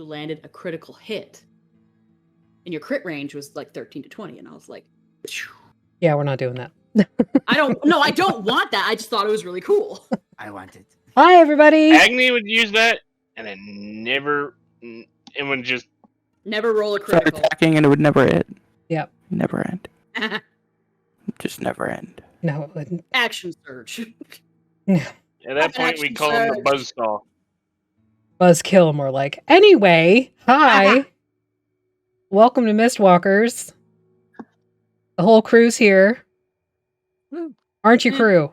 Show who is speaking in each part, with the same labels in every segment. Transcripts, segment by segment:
Speaker 1: you landed a critical hit. And your crit range was like 13 to 20. And I was like, phew.
Speaker 2: Yeah, we're not doing that.
Speaker 1: I don't want that. I just thought it was really cool.
Speaker 3: I want it.
Speaker 2: Hi, everybody.
Speaker 4: Agni would use that, and it would just
Speaker 1: never roll a
Speaker 3: Start
Speaker 1: critical.
Speaker 3: attacking and it would never end.
Speaker 2: Yep.
Speaker 3: Never end. Just never end.
Speaker 2: No, it wouldn't.
Speaker 1: Action surge.
Speaker 4: at that point we call him the buzzsaw.
Speaker 2: Buzzkill, more like. Anyway, hi. Welcome to Mistwalkers. The whole crew's here.
Speaker 1: Woo.
Speaker 2: Aren't you, crew?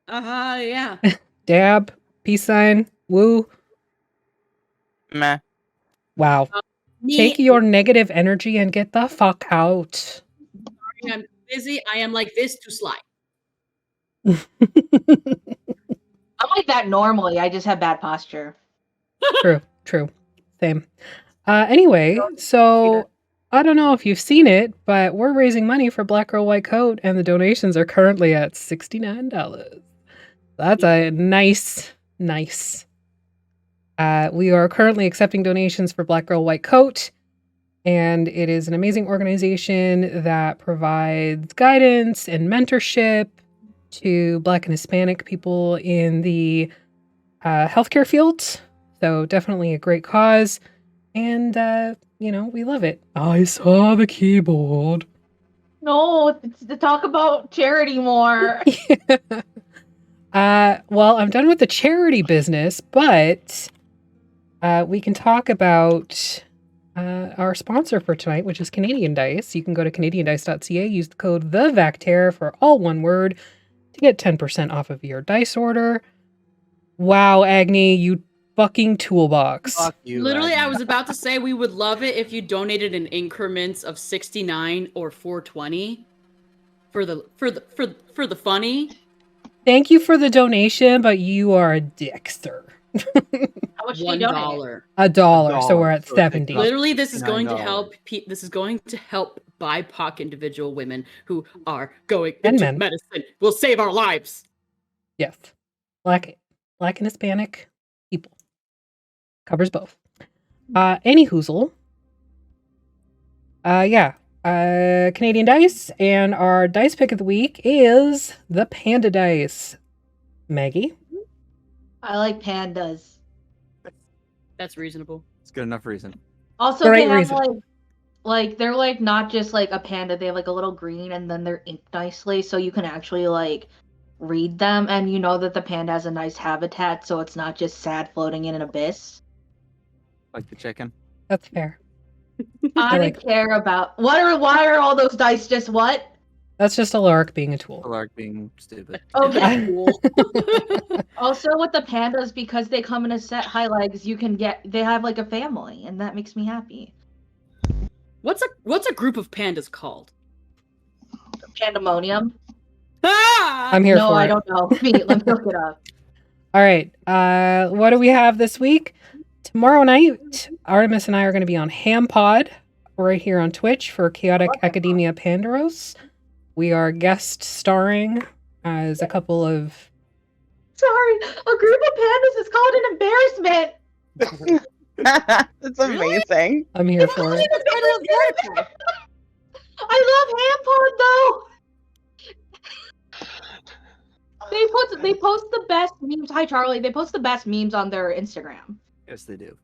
Speaker 1: Yeah.
Speaker 2: Dab, peace sign, woo.
Speaker 3: Meh.
Speaker 2: Wow. Take your negative energy and get the fuck out.
Speaker 1: Sorry, I'm busy. I am like this to Sly.
Speaker 5: I'm like that normally. I just have bad posture.
Speaker 2: True. Same. Anyway, so I don't know if you've seen it, but we're raising money for Black Girl White Coat, and the donations are currently at $69. That's a nice. We are currently accepting donations for Black Girl White Coat, and it is an amazing organization that provides guidance and mentorship to Black and Hispanic people in the healthcare fields. So definitely a great cause, and we love it. I saw the keyboard.
Speaker 5: No, it's to talk about charity more.
Speaker 2: Well, I'm done with the charity business, but we can talk about our sponsor for tonight, which is Canadian Dice. You can go to canadiandice.ca, use the code THEVACTER for all one word to get 10% off of your dice order. Wow, Agni, you fucking toolbox.
Speaker 3: Fuck you.
Speaker 1: Literally,
Speaker 3: Agni.
Speaker 1: I was about to say we would love it if you donated in increments of 69 or 420 for the funny.
Speaker 2: Thank you for the donation, but you are a dick, sir.
Speaker 5: How much do you donate?
Speaker 1: $1.
Speaker 2: $1, so we're at
Speaker 3: So
Speaker 2: 70.
Speaker 1: Literally, this is going to
Speaker 3: $9.
Speaker 1: help. This is going to help BIPOC individual women who are going
Speaker 2: And
Speaker 1: into
Speaker 2: men.
Speaker 1: medicine. Will save our lives.
Speaker 2: Yes. Black and Hispanic people. Covers both. Any hoozle. Canadian Dice, and our dice pick of the week is the Panda Dice. Maggie?
Speaker 5: I like pandas.
Speaker 1: That's reasonable.
Speaker 3: It's good enough reason.
Speaker 5: Also,
Speaker 2: Great
Speaker 5: they have
Speaker 2: reason.
Speaker 5: like they're like not just like a panda. They have like a little green, and then they're inked nicely, so you can actually like read them, and you know that the panda has a nice habitat, so it's not just sad floating in an abyss.
Speaker 3: Like the chicken.
Speaker 2: That's fair.
Speaker 5: I
Speaker 2: like-
Speaker 5: don't care about why are all those dice just what?
Speaker 2: That's just a lark being a tool.
Speaker 3: Lark being stupid.
Speaker 5: Okay.
Speaker 1: Cool.
Speaker 5: Also, with the pandas, because they come in a set high legs, they have like a family, and that makes me happy.
Speaker 1: What's a group of pandas called?
Speaker 5: Pandemonium.
Speaker 2: I'm here
Speaker 5: No,
Speaker 2: for
Speaker 5: I
Speaker 2: it.
Speaker 5: don't know. Wait, let me look it up.
Speaker 2: All right. What do we have this week? Tomorrow night, Artemis and I are going to be on Ham Pod right here on Twitch for Chaotic Academia Pandaros. We are guest starring as a couple of...
Speaker 5: Sorry, a group of pandas is called an embarrassment.
Speaker 6: That's amazing.
Speaker 2: I'm here for it.
Speaker 5: I love Hampod though. They post the best memes. Hi Charlie. They post the best memes on their Instagram.
Speaker 3: Yes, they do.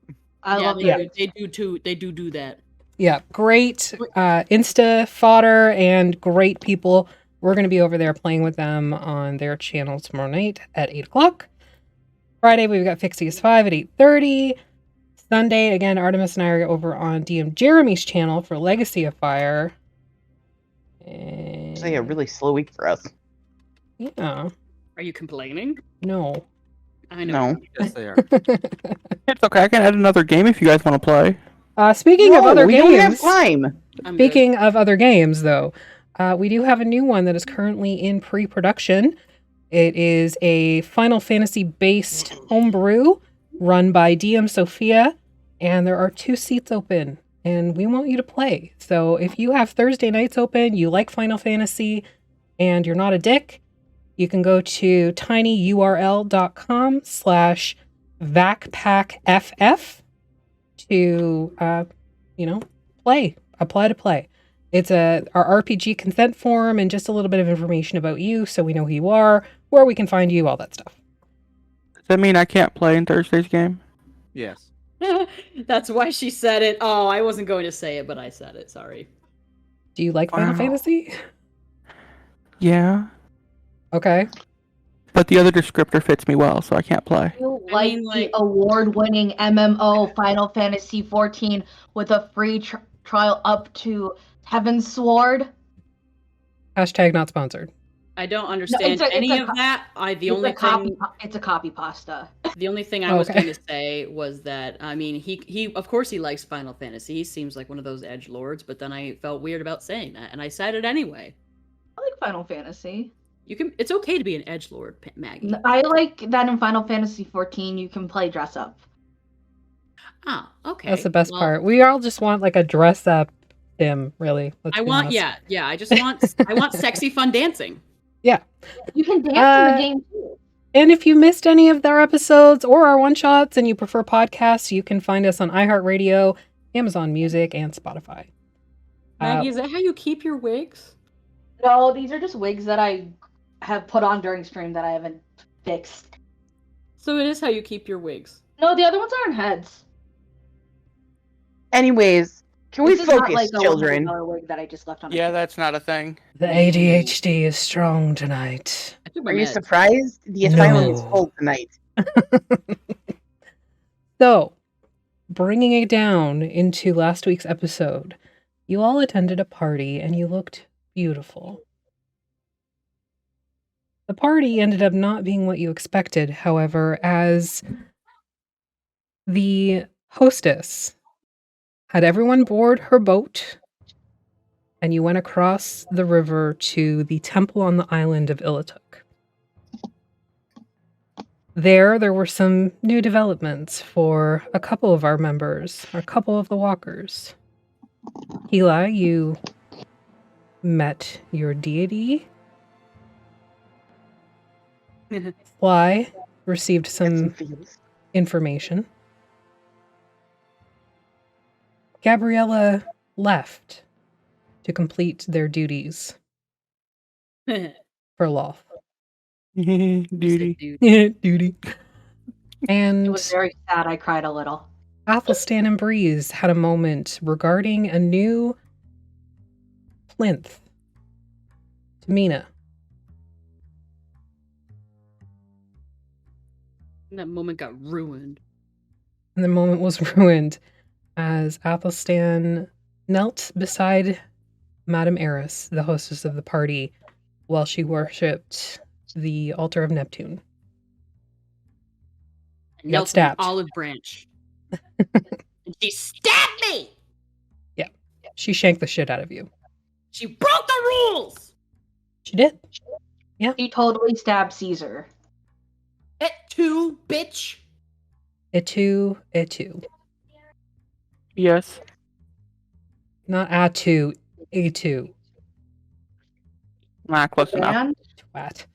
Speaker 5: I love
Speaker 1: they,
Speaker 5: it.
Speaker 1: they do too. They do that.
Speaker 2: Yeah, great Insta fodder and great people. We're going to be over there playing with them on their channel tomorrow night at 8 o'clock. Friday, we've got Fixies 5 at 8:30. Sunday, again, Artemis and I are over on DM Jeremy's channel for Legacy of Fire.
Speaker 6: It's like a really slow week for us.
Speaker 2: Yeah.
Speaker 1: Are you complaining?
Speaker 2: No.
Speaker 1: I know.
Speaker 6: No.
Speaker 3: Yes, they are. It's okay. I can add another game if you guys want to play.
Speaker 2: Speaking of other
Speaker 6: we
Speaker 2: games,
Speaker 6: don't have time.
Speaker 1: I'm good.
Speaker 2: speaking of other games, though, we do have a new one that is currently in pre-production. It is a Final Fantasy-based homebrew run by DM Sophia, and there are 2 seats open, and we want you to play. So if you have Thursday nights open, you like Final Fantasy, and you're not a dick, you can go to tinyurl.com/vacpackff to, apply to play. It's our RPG consent form and just a little bit of information about you so we know who you are, where we can find you, all that stuff.
Speaker 3: Does that mean I can't play in Thursday's game?
Speaker 7: Yes.
Speaker 1: That's why she said it. Oh, I wasn't going to say it, but I said it. Sorry.
Speaker 2: Do you like Final
Speaker 3: Wow.
Speaker 2: Fantasy?
Speaker 3: Yeah.
Speaker 2: Okay.
Speaker 3: But the other descriptor fits me well, so I can't play.
Speaker 5: You
Speaker 1: I
Speaker 5: like
Speaker 1: mean,
Speaker 5: the
Speaker 1: like-
Speaker 5: award-winning MMO Final Fantasy XIV with a free trial up to Heaven's Sword?
Speaker 2: Hashtag not sponsored.
Speaker 1: I don't understand any of that.
Speaker 5: It's a copy pasta.
Speaker 1: The only thing I was
Speaker 2: Okay.
Speaker 1: going to say was that, I mean, he of course he likes Final Fantasy. He seems like one of those edge lords, but then I felt weird about saying that, and I said it anyway.
Speaker 5: I like Final Fantasy.
Speaker 1: It's okay to be an edge lord, Maggie.
Speaker 5: I like that in Final Fantasy XIV you can play dress up.
Speaker 1: Ah, okay.
Speaker 2: That's the best
Speaker 1: Well,
Speaker 2: part. We all just want like a dress up sim, really. Let's
Speaker 1: I
Speaker 2: be
Speaker 1: want,
Speaker 2: honest.
Speaker 1: yeah. I just want sexy, fun dancing.
Speaker 5: You can dance in
Speaker 2: Uh,
Speaker 5: the game too.
Speaker 2: And if you missed any of their episodes or our one shots and you prefer podcasts, you can find us on iHeartRadio, Amazon Music, and Spotify.
Speaker 1: Maggie, is that how you keep your wigs?
Speaker 5: No, these are just wigs that I have put on during stream that I haven't fixed.
Speaker 1: So it is how you keep your wigs.
Speaker 5: No, the other ones aren't heads.
Speaker 6: Anyways, can we
Speaker 5: This is not
Speaker 6: focus,
Speaker 5: like a
Speaker 6: children?
Speaker 5: $100 wig that I just left on.
Speaker 3: Yeah, that's not a thing.
Speaker 2: The ADHD is strong tonight.
Speaker 1: I took my
Speaker 6: Are you
Speaker 1: meds.
Speaker 6: surprised? The asylum is
Speaker 2: No.
Speaker 6: full tonight.
Speaker 2: So, bringing it down into last week's episode, you all attended a party and you looked beautiful. The party ended up not being what you expected, however, as the hostess had everyone board her boat and you went across the river to the temple on the island of Il Atuk. There were some new developments for a couple of our members, a couple of the walkers. Hila, you met your deity. Sly received
Speaker 6: Get
Speaker 2: some
Speaker 6: feels.
Speaker 2: information. Gabriella left to complete their duties for Loth.
Speaker 3: Duty.
Speaker 2: Duty.
Speaker 5: It
Speaker 2: And
Speaker 5: was very sad. I cried a little.
Speaker 2: Athelstan and Breeze had a moment regarding a new plinth to Mina.
Speaker 1: And that moment got ruined.
Speaker 2: And the moment was ruined as Athelstan knelt beside Madame Eris, the hostess of the party, while she worshipped the altar of Neptune.
Speaker 1: And
Speaker 2: Got
Speaker 1: knelt on
Speaker 2: stabbed.
Speaker 1: an olive branch. And she stabbed me!
Speaker 2: She shanked the shit out of you.
Speaker 1: She broke the rules!
Speaker 2: She did.
Speaker 5: He totally stabbed Caesar.
Speaker 1: Et tu, bitch!
Speaker 2: Etu.
Speaker 3: Yes.
Speaker 2: Not atu, etu.
Speaker 3: Nah, close enough.
Speaker 5: And
Speaker 2: Twat.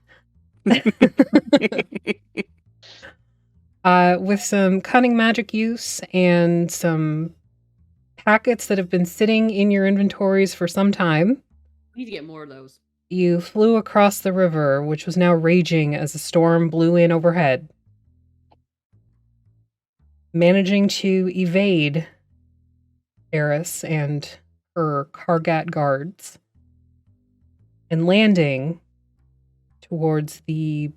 Speaker 2: With some cunning magic use and some packets that have been sitting in your inventories for some time,
Speaker 1: We need to get more of those.
Speaker 2: you flew across the river, which was now raging as a storm blew in overhead, managing to evade Eris and her Kargat guards, and landing towards the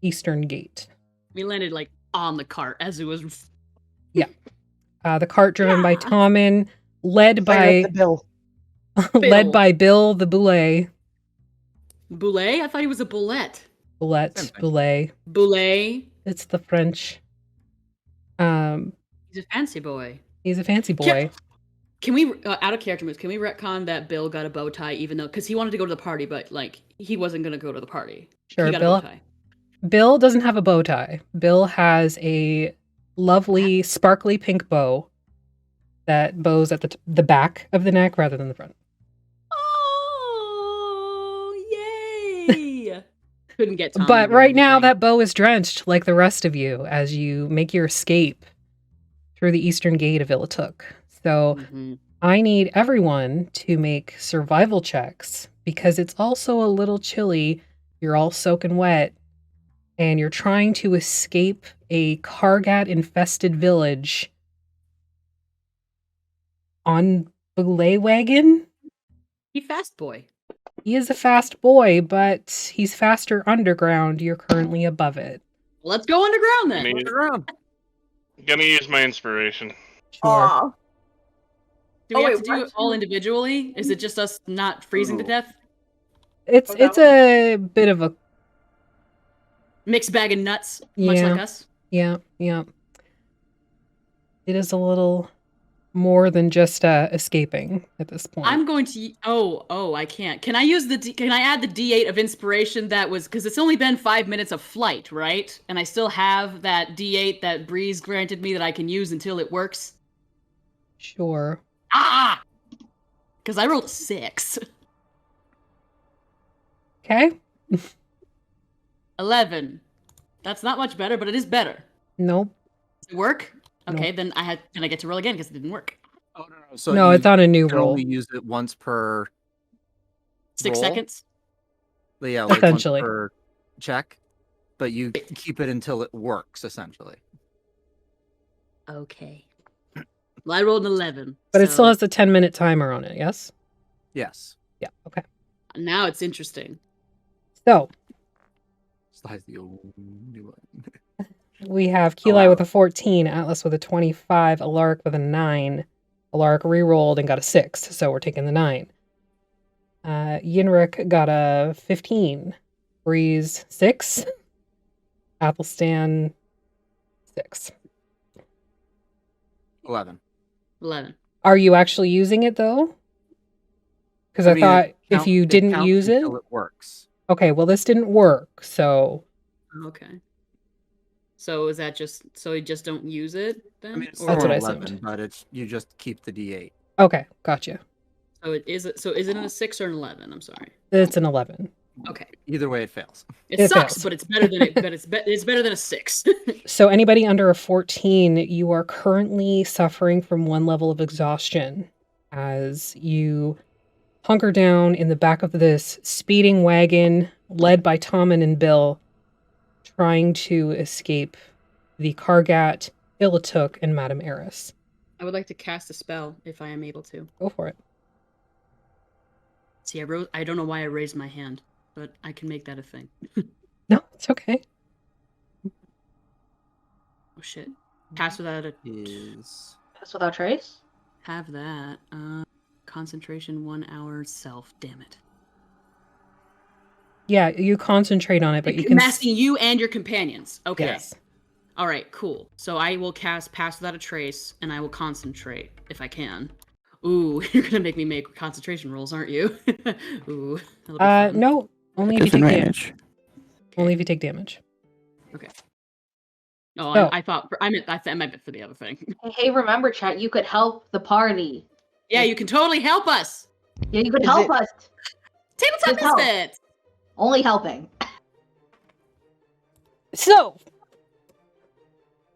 Speaker 2: eastern gate.
Speaker 1: We landed like on the cart as it was.
Speaker 2: The cart driven by
Speaker 1: Yeah.
Speaker 2: Tommen, led
Speaker 6: Fire
Speaker 2: by
Speaker 6: up the bill.
Speaker 2: led
Speaker 1: Bill.
Speaker 2: by Bill the Boulet.
Speaker 1: Boulet? I thought he was a boulette.
Speaker 2: Boulette,
Speaker 7: Same thing.
Speaker 2: Boulet.
Speaker 1: Boulet?
Speaker 2: It's the French.
Speaker 1: He's a fancy boy.
Speaker 2: He's a fancy boy.
Speaker 1: Can we, out of character moves, can we retcon that Bill got a bow tie even though, because he wanted to go to the party, but like, he wasn't going to go to the party.
Speaker 2: Sure,
Speaker 1: He got
Speaker 2: Bill.
Speaker 1: a bow tie.
Speaker 2: Bill doesn't have a bow tie. Bill has a lovely, sparkly pink bow that bows at the back of the neck rather than the front.
Speaker 1: Oh, yay! Couldn't get Tommy
Speaker 2: But
Speaker 1: to wear
Speaker 2: right now,
Speaker 1: anything.
Speaker 2: that bow is drenched like the rest of you as you make your escape through the eastern gate of Il Atuk. So
Speaker 1: Mhm.
Speaker 2: I need everyone to make survival checks because it's also a little chilly. You're all soaking wet, and you're trying to escape a Kargat-infested village on Belay Wagon.
Speaker 1: He fast boy.
Speaker 2: He is a fast boy, but he's faster underground. You're currently above it.
Speaker 1: Let's go underground then.
Speaker 4: Gonna use,
Speaker 3: Around.
Speaker 4: gonna use my inspiration.
Speaker 2: Sure.
Speaker 6: Aw.
Speaker 1: Do we
Speaker 6: Oh,
Speaker 1: have
Speaker 6: wait,
Speaker 1: to do it
Speaker 6: what?
Speaker 1: all individually? Is it just us not freezing to
Speaker 3: Ooh.
Speaker 1: death?
Speaker 2: It's a bit of a
Speaker 1: Mixed bag of nuts, much
Speaker 2: Yeah.
Speaker 1: like us.
Speaker 2: yeah. It is a little more than just escaping at this point.
Speaker 1: I'm going to. Oh, I can't. Can I use the? Can I add the D8 of inspiration that was because it's only been 5 minutes of flight, right? And I still have that D8 that Breeze granted me that I can use until it works.
Speaker 2: Sure.
Speaker 1: Ah, because I rolled a 6.
Speaker 2: Okay.
Speaker 1: 11. That's not much better, but it is better.
Speaker 2: Nope.
Speaker 1: Does it work?
Speaker 2: No.
Speaker 1: Okay, then I get to roll again because it didn't work.
Speaker 3: Oh no. So
Speaker 2: No,
Speaker 3: you
Speaker 2: it's on a new
Speaker 3: can
Speaker 2: roll.
Speaker 3: only use it once per
Speaker 1: 6
Speaker 3: roll?
Speaker 1: seconds.
Speaker 3: Yeah, like
Speaker 2: Essentially.
Speaker 3: once per check, but you keep it until it works. Essentially.
Speaker 1: Okay. Well, I rolled an 11.
Speaker 2: But it still
Speaker 1: so
Speaker 2: has the 10-minute timer on it, yes?
Speaker 3: Yes.
Speaker 2: Yeah, okay.
Speaker 1: now it's interesting.
Speaker 2: So
Speaker 3: Slide's the only one.
Speaker 2: we have Keli
Speaker 3: wow.
Speaker 2: with a 14, Atlas with a 25, Alaric with a 9. Alaric re-rolled and got a 6, so we're taking the 9. Yinrik got a 15. Breeze 6. Athelstan 6.
Speaker 3: 11.
Speaker 1: 11.
Speaker 2: Are you actually using it though? Because I
Speaker 3: mean,
Speaker 2: thought
Speaker 3: it
Speaker 2: if
Speaker 3: count-
Speaker 2: you
Speaker 3: it
Speaker 2: didn't
Speaker 3: counts
Speaker 2: use it.
Speaker 3: until it works.
Speaker 2: Okay, well this didn't work, so
Speaker 1: Okay. So is that just so you just don't use it then?
Speaker 3: I mean, it's
Speaker 1: Or-
Speaker 2: That's
Speaker 3: still
Speaker 2: what
Speaker 3: an
Speaker 2: I
Speaker 3: 11,
Speaker 2: assumed.
Speaker 3: but it's you just keep the D8.
Speaker 2: okay, gotcha.
Speaker 1: So it is. So is it a 6 or an 11? I'm sorry.
Speaker 2: It's an 11.
Speaker 1: Okay.
Speaker 3: Either way, it fails.
Speaker 1: It,
Speaker 2: It
Speaker 1: sucks,
Speaker 2: fails.
Speaker 1: but it's better than it. But it's better than a 6.
Speaker 2: So anybody under a 14, you are currently suffering from 1 level of exhaustion as you hunker down in the back of this speeding wagon led by Tommen and Bill, trying to escape the Kargat, Il Atuk, and Madame Eris.
Speaker 1: I would like to cast a spell if I am able to.
Speaker 2: Go for it.
Speaker 1: See, I don't know why I raised my hand, but I can make that a thing.
Speaker 2: No, it's okay.
Speaker 1: Oh shit! Cast without a
Speaker 3: Is
Speaker 5: Pass without trace?
Speaker 1: have that. Concentration 1 hour self. Damn it.
Speaker 2: Yeah, you concentrate on it, but you can.
Speaker 1: I'm asking you and your companions. Okay.
Speaker 2: Yes.
Speaker 1: All right. Cool. So I will cast Pass Without a Trace, and I will concentrate if I can. Ooh, you're gonna make me make concentration rolls, aren't you? Ooh. That'll be fun.
Speaker 2: No, only if you take damage.
Speaker 3: disadvantage.
Speaker 2: Only if you take damage.
Speaker 1: Oh,
Speaker 2: So-
Speaker 1: I thought I meant for the other thing.
Speaker 5: Hey, remember, chat, you could help the party.
Speaker 1: Yeah, you can totally help us.
Speaker 5: Yeah, you could
Speaker 6: Is
Speaker 5: help
Speaker 6: it-
Speaker 5: us.
Speaker 1: Tabletop
Speaker 5: Good help.
Speaker 1: Misfits.
Speaker 5: Only helping.
Speaker 2: So,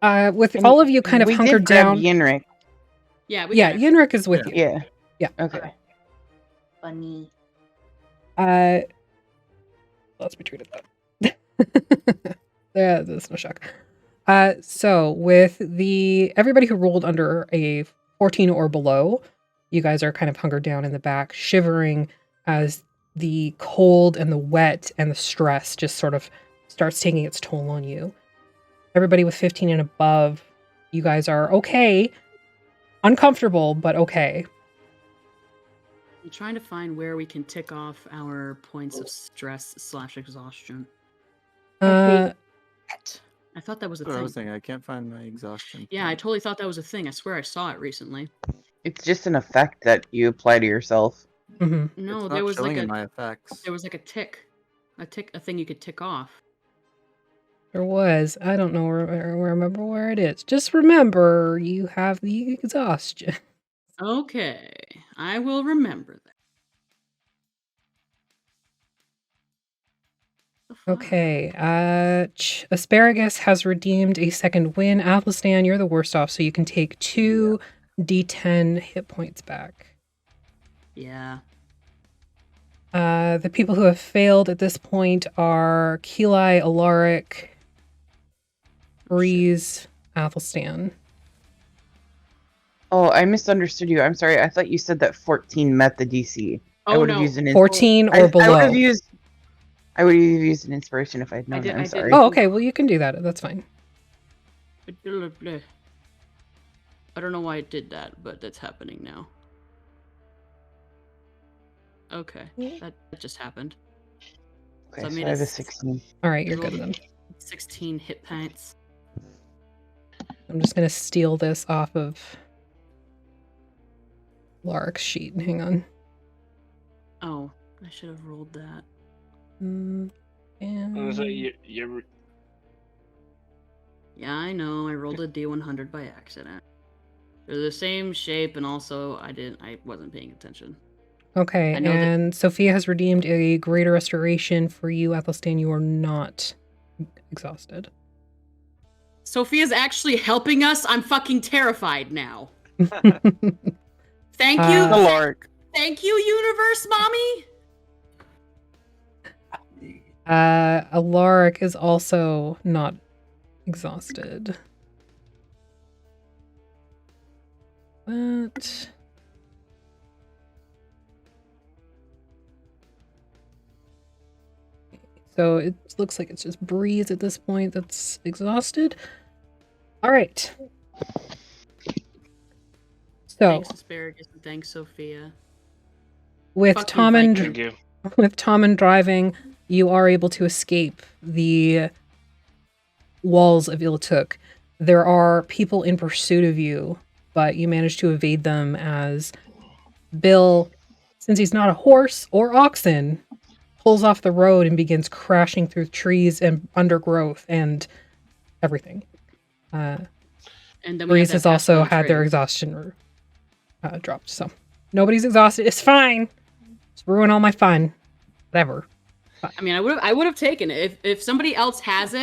Speaker 2: with
Speaker 6: And
Speaker 2: all of you kind of
Speaker 6: we
Speaker 2: hunkered
Speaker 6: did grab
Speaker 2: down.
Speaker 6: Yenrik.
Speaker 1: Yeah, we
Speaker 2: Yeah,
Speaker 1: got it.
Speaker 2: Yinrik is with you.
Speaker 6: Yeah.
Speaker 2: Yeah.
Speaker 6: Okay.
Speaker 5: Funny.
Speaker 2: Let's be treated that. Yeah, that's no shock. So with everybody who rolled under a 14 or below, you guys are kind of hunkered down in the back, shivering as the cold and the wet and the stress just sort of starts taking its toll on you. Everybody with 15 and above, you guys are okay. Uncomfortable, but okay.
Speaker 1: I'm trying to find where we can tick off our points of stress / exhaustion.
Speaker 2: Uh,
Speaker 1: I thought that was a
Speaker 3: That's what I was
Speaker 1: thing.
Speaker 3: thinking. I can't find my exhaustion.
Speaker 1: Yeah, I totally thought that was a thing. I swear I saw it recently.
Speaker 6: It's just an effect that you apply to yourself.
Speaker 2: mhm.
Speaker 1: No,
Speaker 3: It's
Speaker 1: there
Speaker 3: not
Speaker 1: was like
Speaker 3: showing in
Speaker 1: a
Speaker 3: my effects.
Speaker 1: there was like a thing you could tick off.
Speaker 2: There was. I don't know. Remember where it is. Just remember, you have the exhaustion.
Speaker 1: Okay, I will remember that. the fuck?
Speaker 2: Okay. Asparagus has redeemed a second win. Athelstan, you're the worst off, so you can take 2 D10 hit points back.
Speaker 1: Yeah.
Speaker 2: The people who have failed at this point are Keli, Alaric, Breeze, Athelstan.
Speaker 6: Oh, I misunderstood you. I'm sorry. I thought you said that 14 met the DC. I
Speaker 1: Oh
Speaker 6: would have
Speaker 1: no.
Speaker 6: used an
Speaker 2: 14
Speaker 6: I
Speaker 2: or below.
Speaker 6: would have used an inspiration if I'd known that. I'm sorry.
Speaker 2: Oh, okay. Well, you can do that. That's fine.
Speaker 1: I don't know why it did that, but that's happening now. Okay, that just happened.
Speaker 6: Okay,
Speaker 1: So I
Speaker 6: so
Speaker 1: made
Speaker 6: I have a
Speaker 1: a
Speaker 6: 16.
Speaker 2: All right, you're good then.
Speaker 1: 16 hit points.
Speaker 2: I'm just going to steal this off of Lark's sheet. Hang on.
Speaker 1: Oh, I should have rolled that.
Speaker 2: And...
Speaker 1: Yeah, I know. I rolled a D100 by accident. They're the same shape, and also I wasn't paying attention.
Speaker 2: Okay,
Speaker 1: I know that-
Speaker 2: and Sophia has redeemed a greater restoration for you, Athelstan. You are not exhausted.
Speaker 1: Sophia's actually helping us. I'm fucking terrified now. Thank you.
Speaker 3: Lark.
Speaker 1: Thank you, universe mommy.
Speaker 2: Alaric is also not exhausted. But... So it looks like it's just Breeze at this point that's exhausted. All right. So
Speaker 1: Thanks, Asparagus, and thanks, Sophia.
Speaker 2: with
Speaker 1: Fuck you,
Speaker 2: Tom and
Speaker 4: Thank you.
Speaker 2: with Tom and driving, you are able to escape the walls of Il Atuk. There are people in pursuit of you, but you manage to evade them as Bill, since he's not a horse or oxen, pulls off the road and begins crashing through trees and undergrowth and everything.
Speaker 1: And then we
Speaker 2: Breeze
Speaker 1: have
Speaker 2: has
Speaker 1: that
Speaker 2: also
Speaker 1: pass on
Speaker 2: had their
Speaker 1: trade.
Speaker 2: exhaustion dropped, so nobody's exhausted. It's fine. Just ruin all my fun. Whatever.
Speaker 1: I mean, I would have taken it if somebody else has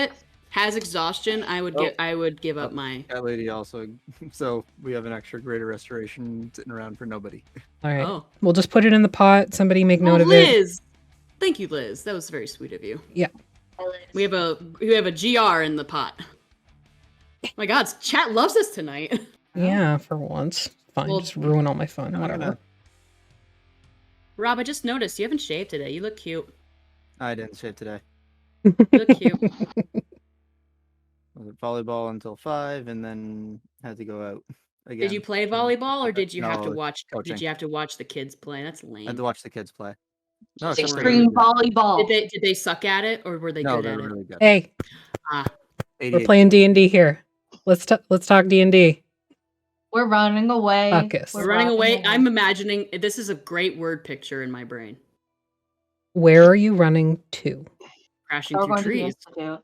Speaker 1: exhaustion. I would give up my.
Speaker 3: That lady also. So we have an extra greater restoration sitting around for nobody.
Speaker 2: All right.
Speaker 1: Oh,
Speaker 2: We'll just put it in the pot. Somebody make note
Speaker 1: oh,
Speaker 2: of it.
Speaker 1: Liz. Thank you, Liz. That was very sweet of you.
Speaker 2: Yeah.
Speaker 1: We have a GR in the pot. My God, chat loves us tonight.
Speaker 2: Yeah, for once. Fine.
Speaker 1: Well,
Speaker 2: just ruin all my fun.
Speaker 3: I'm
Speaker 2: Whatever.
Speaker 3: gonna-
Speaker 1: Rob, I just noticed you haven't shaved today. You look cute.
Speaker 3: I didn't shave today.
Speaker 1: You look cute.
Speaker 3: I was at volleyball until 5, and then had to go out again.
Speaker 1: Did you play volleyball, or did you have to
Speaker 3: No,
Speaker 1: watch?
Speaker 3: coaching.
Speaker 1: Did you have to watch the kids play? That's
Speaker 3: I
Speaker 1: lame.
Speaker 3: had to watch the kids play. No,
Speaker 1: Extreme
Speaker 3: except for
Speaker 5: Extreme
Speaker 3: Nuggies.
Speaker 5: volleyball.
Speaker 1: Did they suck at it, or were they
Speaker 3: No,
Speaker 1: good
Speaker 3: they're
Speaker 1: at it?
Speaker 3: really good.
Speaker 2: Hey,
Speaker 1: Ah,
Speaker 2: we're
Speaker 3: 88.
Speaker 2: playing D&D here. Let's talk D&D.
Speaker 5: We're running away.
Speaker 2: Focus.
Speaker 1: we're running away. I'm imagining this is a great word picture in my brain.
Speaker 2: Where are you running to?
Speaker 1: Crashing
Speaker 5: We're
Speaker 1: through
Speaker 5: going to the
Speaker 1: trees.
Speaker 5: institute.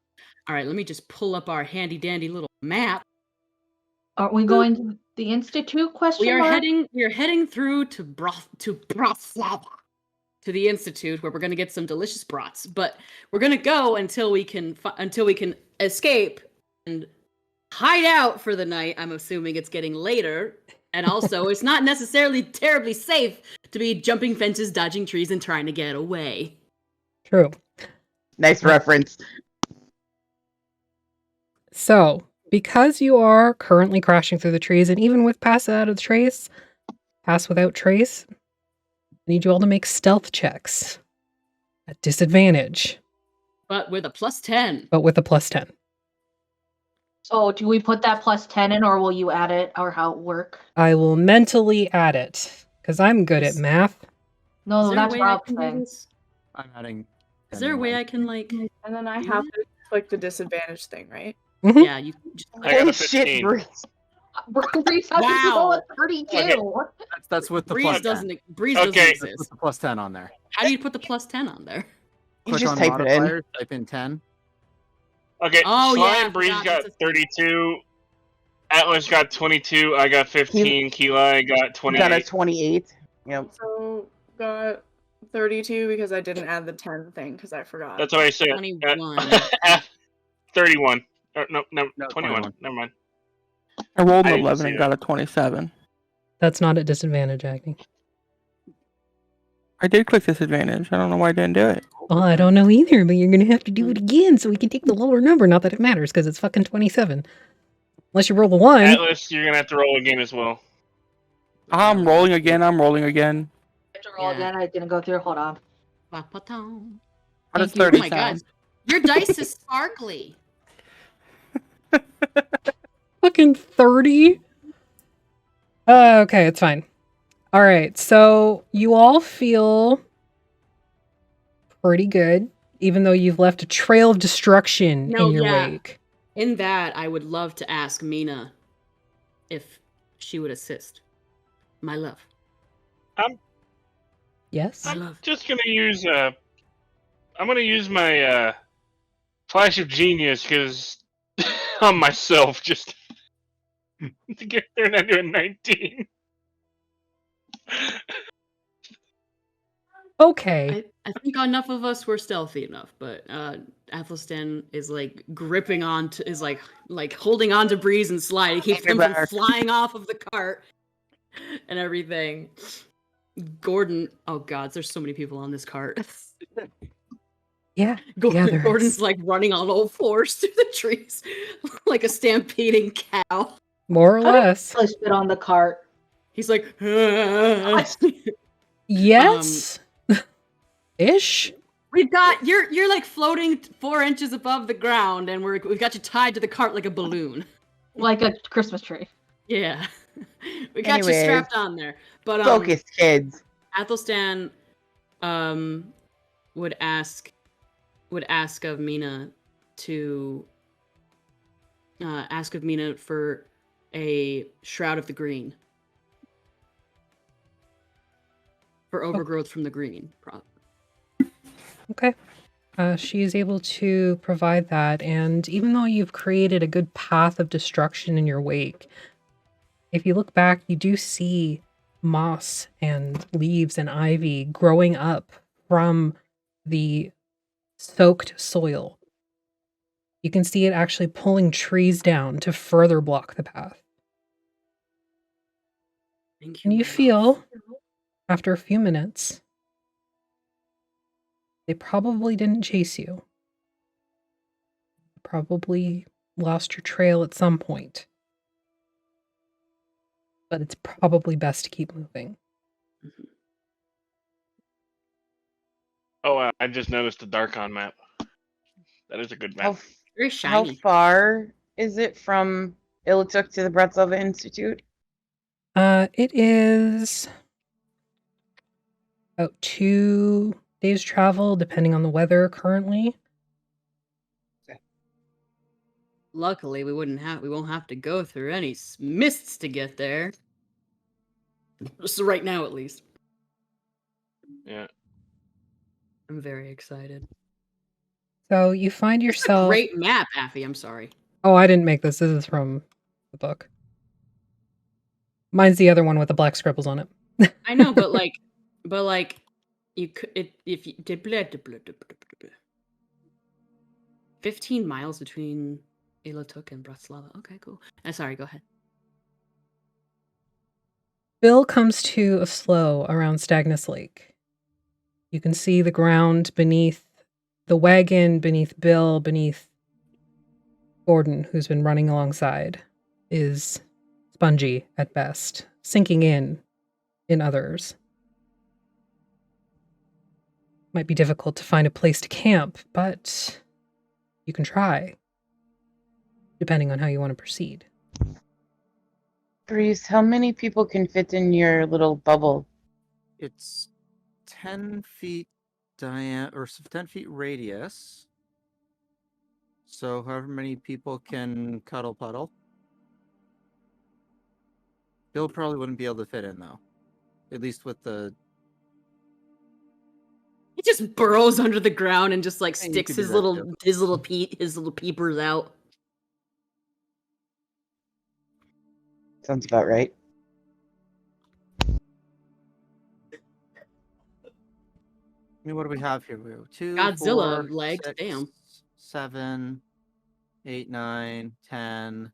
Speaker 1: All right, let me just pull up our handy dandy little map.
Speaker 5: Aren't we going to the institute? Question
Speaker 1: We are
Speaker 5: mark?
Speaker 1: heading through to Bratslava, to the institute where we're going to get some delicious brats. But we're going to go until we can escape and hide out for the night. I'm assuming it's getting later, and also it's not necessarily terribly safe to be jumping fences, dodging trees, and trying to get away.
Speaker 2: True.
Speaker 6: Nice reference.
Speaker 2: So, because you are currently crashing through the trees, and even with pass without trace, I need you all to make stealth checks at disadvantage,
Speaker 1: But with a +10.
Speaker 2: but with a +10.
Speaker 5: So do we put that +10 in, or will you add it, or how it work?
Speaker 2: I will mentally add it, because I'm good at math.
Speaker 5: No,
Speaker 1: Is there a
Speaker 5: that's
Speaker 1: way I
Speaker 5: Rob's
Speaker 1: can do
Speaker 5: thing.
Speaker 1: this?
Speaker 3: I'm adding.
Speaker 1: Is there a way I can like?
Speaker 7: And then I
Speaker 1: Do
Speaker 7: have
Speaker 1: that?
Speaker 7: to click the disadvantage thing, right?
Speaker 2: Mhm.
Speaker 1: Yeah, you. Just,
Speaker 4: I got a
Speaker 6: Holy shit,
Speaker 4: 15.
Speaker 6: Bruce.
Speaker 5: Breeze has to roll
Speaker 1: Wow.
Speaker 5: a 32.
Speaker 4: Okay.
Speaker 3: That's with the
Speaker 1: Breeze
Speaker 3: plus 10.
Speaker 1: Breeze
Speaker 4: Okay.
Speaker 1: doesn't
Speaker 3: That's
Speaker 1: exist.
Speaker 3: with the plus 10 on there.
Speaker 1: How do you put the +10 on there?
Speaker 6: You
Speaker 3: Click
Speaker 6: just
Speaker 3: on
Speaker 6: type it in.
Speaker 3: modifiers, type in 10.
Speaker 4: Okay,
Speaker 1: Oh,
Speaker 4: Sly
Speaker 1: yeah, I
Speaker 4: and Breeze
Speaker 1: forgot,
Speaker 4: got
Speaker 1: that's a-
Speaker 4: 32. Atlas got 22. I got 15. Keli got
Speaker 6: You got a
Speaker 4: 28.
Speaker 6: 28. Yep.
Speaker 7: So got 32 because I didn't add the 10 thing because I forgot.
Speaker 4: That's what I said.
Speaker 1: 21.
Speaker 4: 31. No,
Speaker 3: No,
Speaker 4: 21.
Speaker 3: 21.
Speaker 4: Never mind.
Speaker 8: I rolled
Speaker 4: I
Speaker 8: an
Speaker 4: didn't
Speaker 8: 11
Speaker 4: see
Speaker 8: and
Speaker 4: that.
Speaker 8: got a 27.
Speaker 2: That's not at disadvantage, Agni.
Speaker 8: I did click disadvantage. I don't know why I didn't do it.
Speaker 2: Well, I don't know either, but you're gonna have to do it again so we can take the lower number. Not that it matters, because it's fucking 27. Unless you roll a 1.
Speaker 4: Atlas, you're gonna have to roll again as well.
Speaker 8: I'm rolling again. I'm rolling again.
Speaker 5: I have to roll again. I didn't go through. Hold on.
Speaker 1: Ba-ba-dum.
Speaker 8: How does
Speaker 1: Thank you.
Speaker 8: 30
Speaker 1: Oh my god.
Speaker 8: sound?
Speaker 1: Your dice is sparkly.
Speaker 2: Fucking 30? Okay, it's fine. All right, so you all feel pretty good, even though you've left a trail of destruction
Speaker 1: No,
Speaker 2: in your
Speaker 1: yeah.
Speaker 2: wake.
Speaker 1: In that, I would love to ask Mina if she would assist. My love.
Speaker 2: Yes?
Speaker 1: My
Speaker 4: I'm
Speaker 1: love.
Speaker 4: just gonna use I'm gonna use my flash of genius because on myself just to get there and I do a 19.
Speaker 2: Okay.
Speaker 1: I think enough of us were stealthy enough, but Athelstan is like gripping on to, is like holding on to Breeze and Sly to keep
Speaker 8: Take me
Speaker 1: them from
Speaker 8: back.
Speaker 1: flying off of the cart and everything. Gordon, oh god, there's so many people on this cart.
Speaker 2: Yeah. Yeah, there
Speaker 1: Gordon's
Speaker 2: is.
Speaker 1: like running on all fours through the trees like a stampeding cow.
Speaker 2: More or
Speaker 5: How did
Speaker 2: less.
Speaker 5: I spit on the cart?
Speaker 1: He's like,
Speaker 2: Yes? Ish?
Speaker 1: we've got you're like floating 4 inches above the ground, and we've got you tied to the cart like a balloon.
Speaker 5: Like a Christmas tree.
Speaker 1: Yeah, we got you
Speaker 6: Anyways.
Speaker 1: strapped on there. But
Speaker 6: Focus, kids.
Speaker 1: Athelstan, would ask of Mina to ask of Mina for a Shroud of the Green for overgrowth from the green.
Speaker 2: Okay. She is able to provide that, and even though you've created a good path of destruction in your wake, if you look back, you do see moss and leaves and ivy growing up from the soaked soil. You can see it actually pulling trees down to further block the path.
Speaker 1: Thank you.
Speaker 2: And you feel, after a few minutes, they probably didn't chase you. Probably lost your trail at some point. But it's probably best to keep moving.
Speaker 4: Oh, I just noticed the Darkon map. That is a good
Speaker 6: How,
Speaker 4: map.
Speaker 1: Very
Speaker 6: how
Speaker 1: shiny.
Speaker 6: far is it from Il Atuk to the Bratslava Institute?
Speaker 2: It is about 2 days travel, depending on the weather currently.
Speaker 1: Luckily, we won't have to go through any mists to get there. So right now, at least.
Speaker 4: Yeah.
Speaker 1: I'm very excited.
Speaker 2: So you find
Speaker 1: It's a
Speaker 2: yourself...
Speaker 1: great map, Affy. I'm sorry.
Speaker 2: Oh, I didn't make this. This is from the book. Mine's the other one with the black scribbles on it.
Speaker 1: I know, but you could if you did 15 miles between Il Atuk and Bratslava. Okay, cool. Sorry, go ahead.
Speaker 2: Bill comes to a slow around Stagnus Lake. You can see the ground beneath the wagon, beneath Bill, beneath Gordon, who's been running alongside, is spongy at best, sinking in others. Might be difficult to find a place to camp, but you can try, depending on how you want to proceed.
Speaker 6: Breeze, how many people can fit in your little bubble?
Speaker 3: It's 10 feet diameter, or 10 feet radius. So however many people can cuddle puddle. Bill probably wouldn't be able to fit in though. At least with the...
Speaker 1: He just burrows under the ground and just like
Speaker 3: Yeah, you
Speaker 1: sticks
Speaker 3: could do
Speaker 1: his
Speaker 3: that,
Speaker 1: little
Speaker 3: too.
Speaker 1: his little peepers out.
Speaker 6: Sounds about right.
Speaker 3: mean, what do we have here? We have 2,
Speaker 1: Godzilla
Speaker 3: 4,
Speaker 1: legs,
Speaker 3: 6,
Speaker 1: damn.
Speaker 3: 7, 8, 9, 10.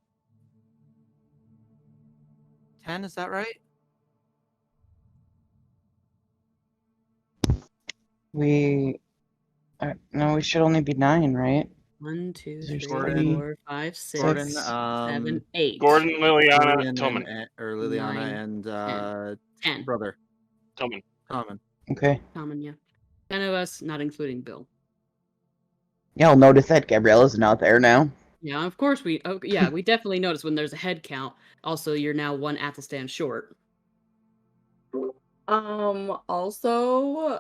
Speaker 3: 10, is that right?
Speaker 6: No, we should only be 9, right?
Speaker 1: 1, 2,
Speaker 6: There's
Speaker 1: 3,
Speaker 3: Gordon,
Speaker 1: 4, 5, 6,
Speaker 3: Gordon,
Speaker 1: 7, 8.
Speaker 4: Gordon, Liliana,
Speaker 3: Lillian,
Speaker 4: Tillman.
Speaker 3: or Liliana,
Speaker 1: 9,
Speaker 3: and
Speaker 1: 10.
Speaker 3: brother,
Speaker 4: Tillman.
Speaker 3: Common.
Speaker 6: Okay.
Speaker 1: Common, yeah. 10 of us, not including Bill.
Speaker 6: Yeah, I'll notice that Gabriella's not there now.
Speaker 1: Yeah, of course we. Oh, yeah, we definitely notice when there's a head count. Also, you're now 1 Athelstan short.
Speaker 7: Also,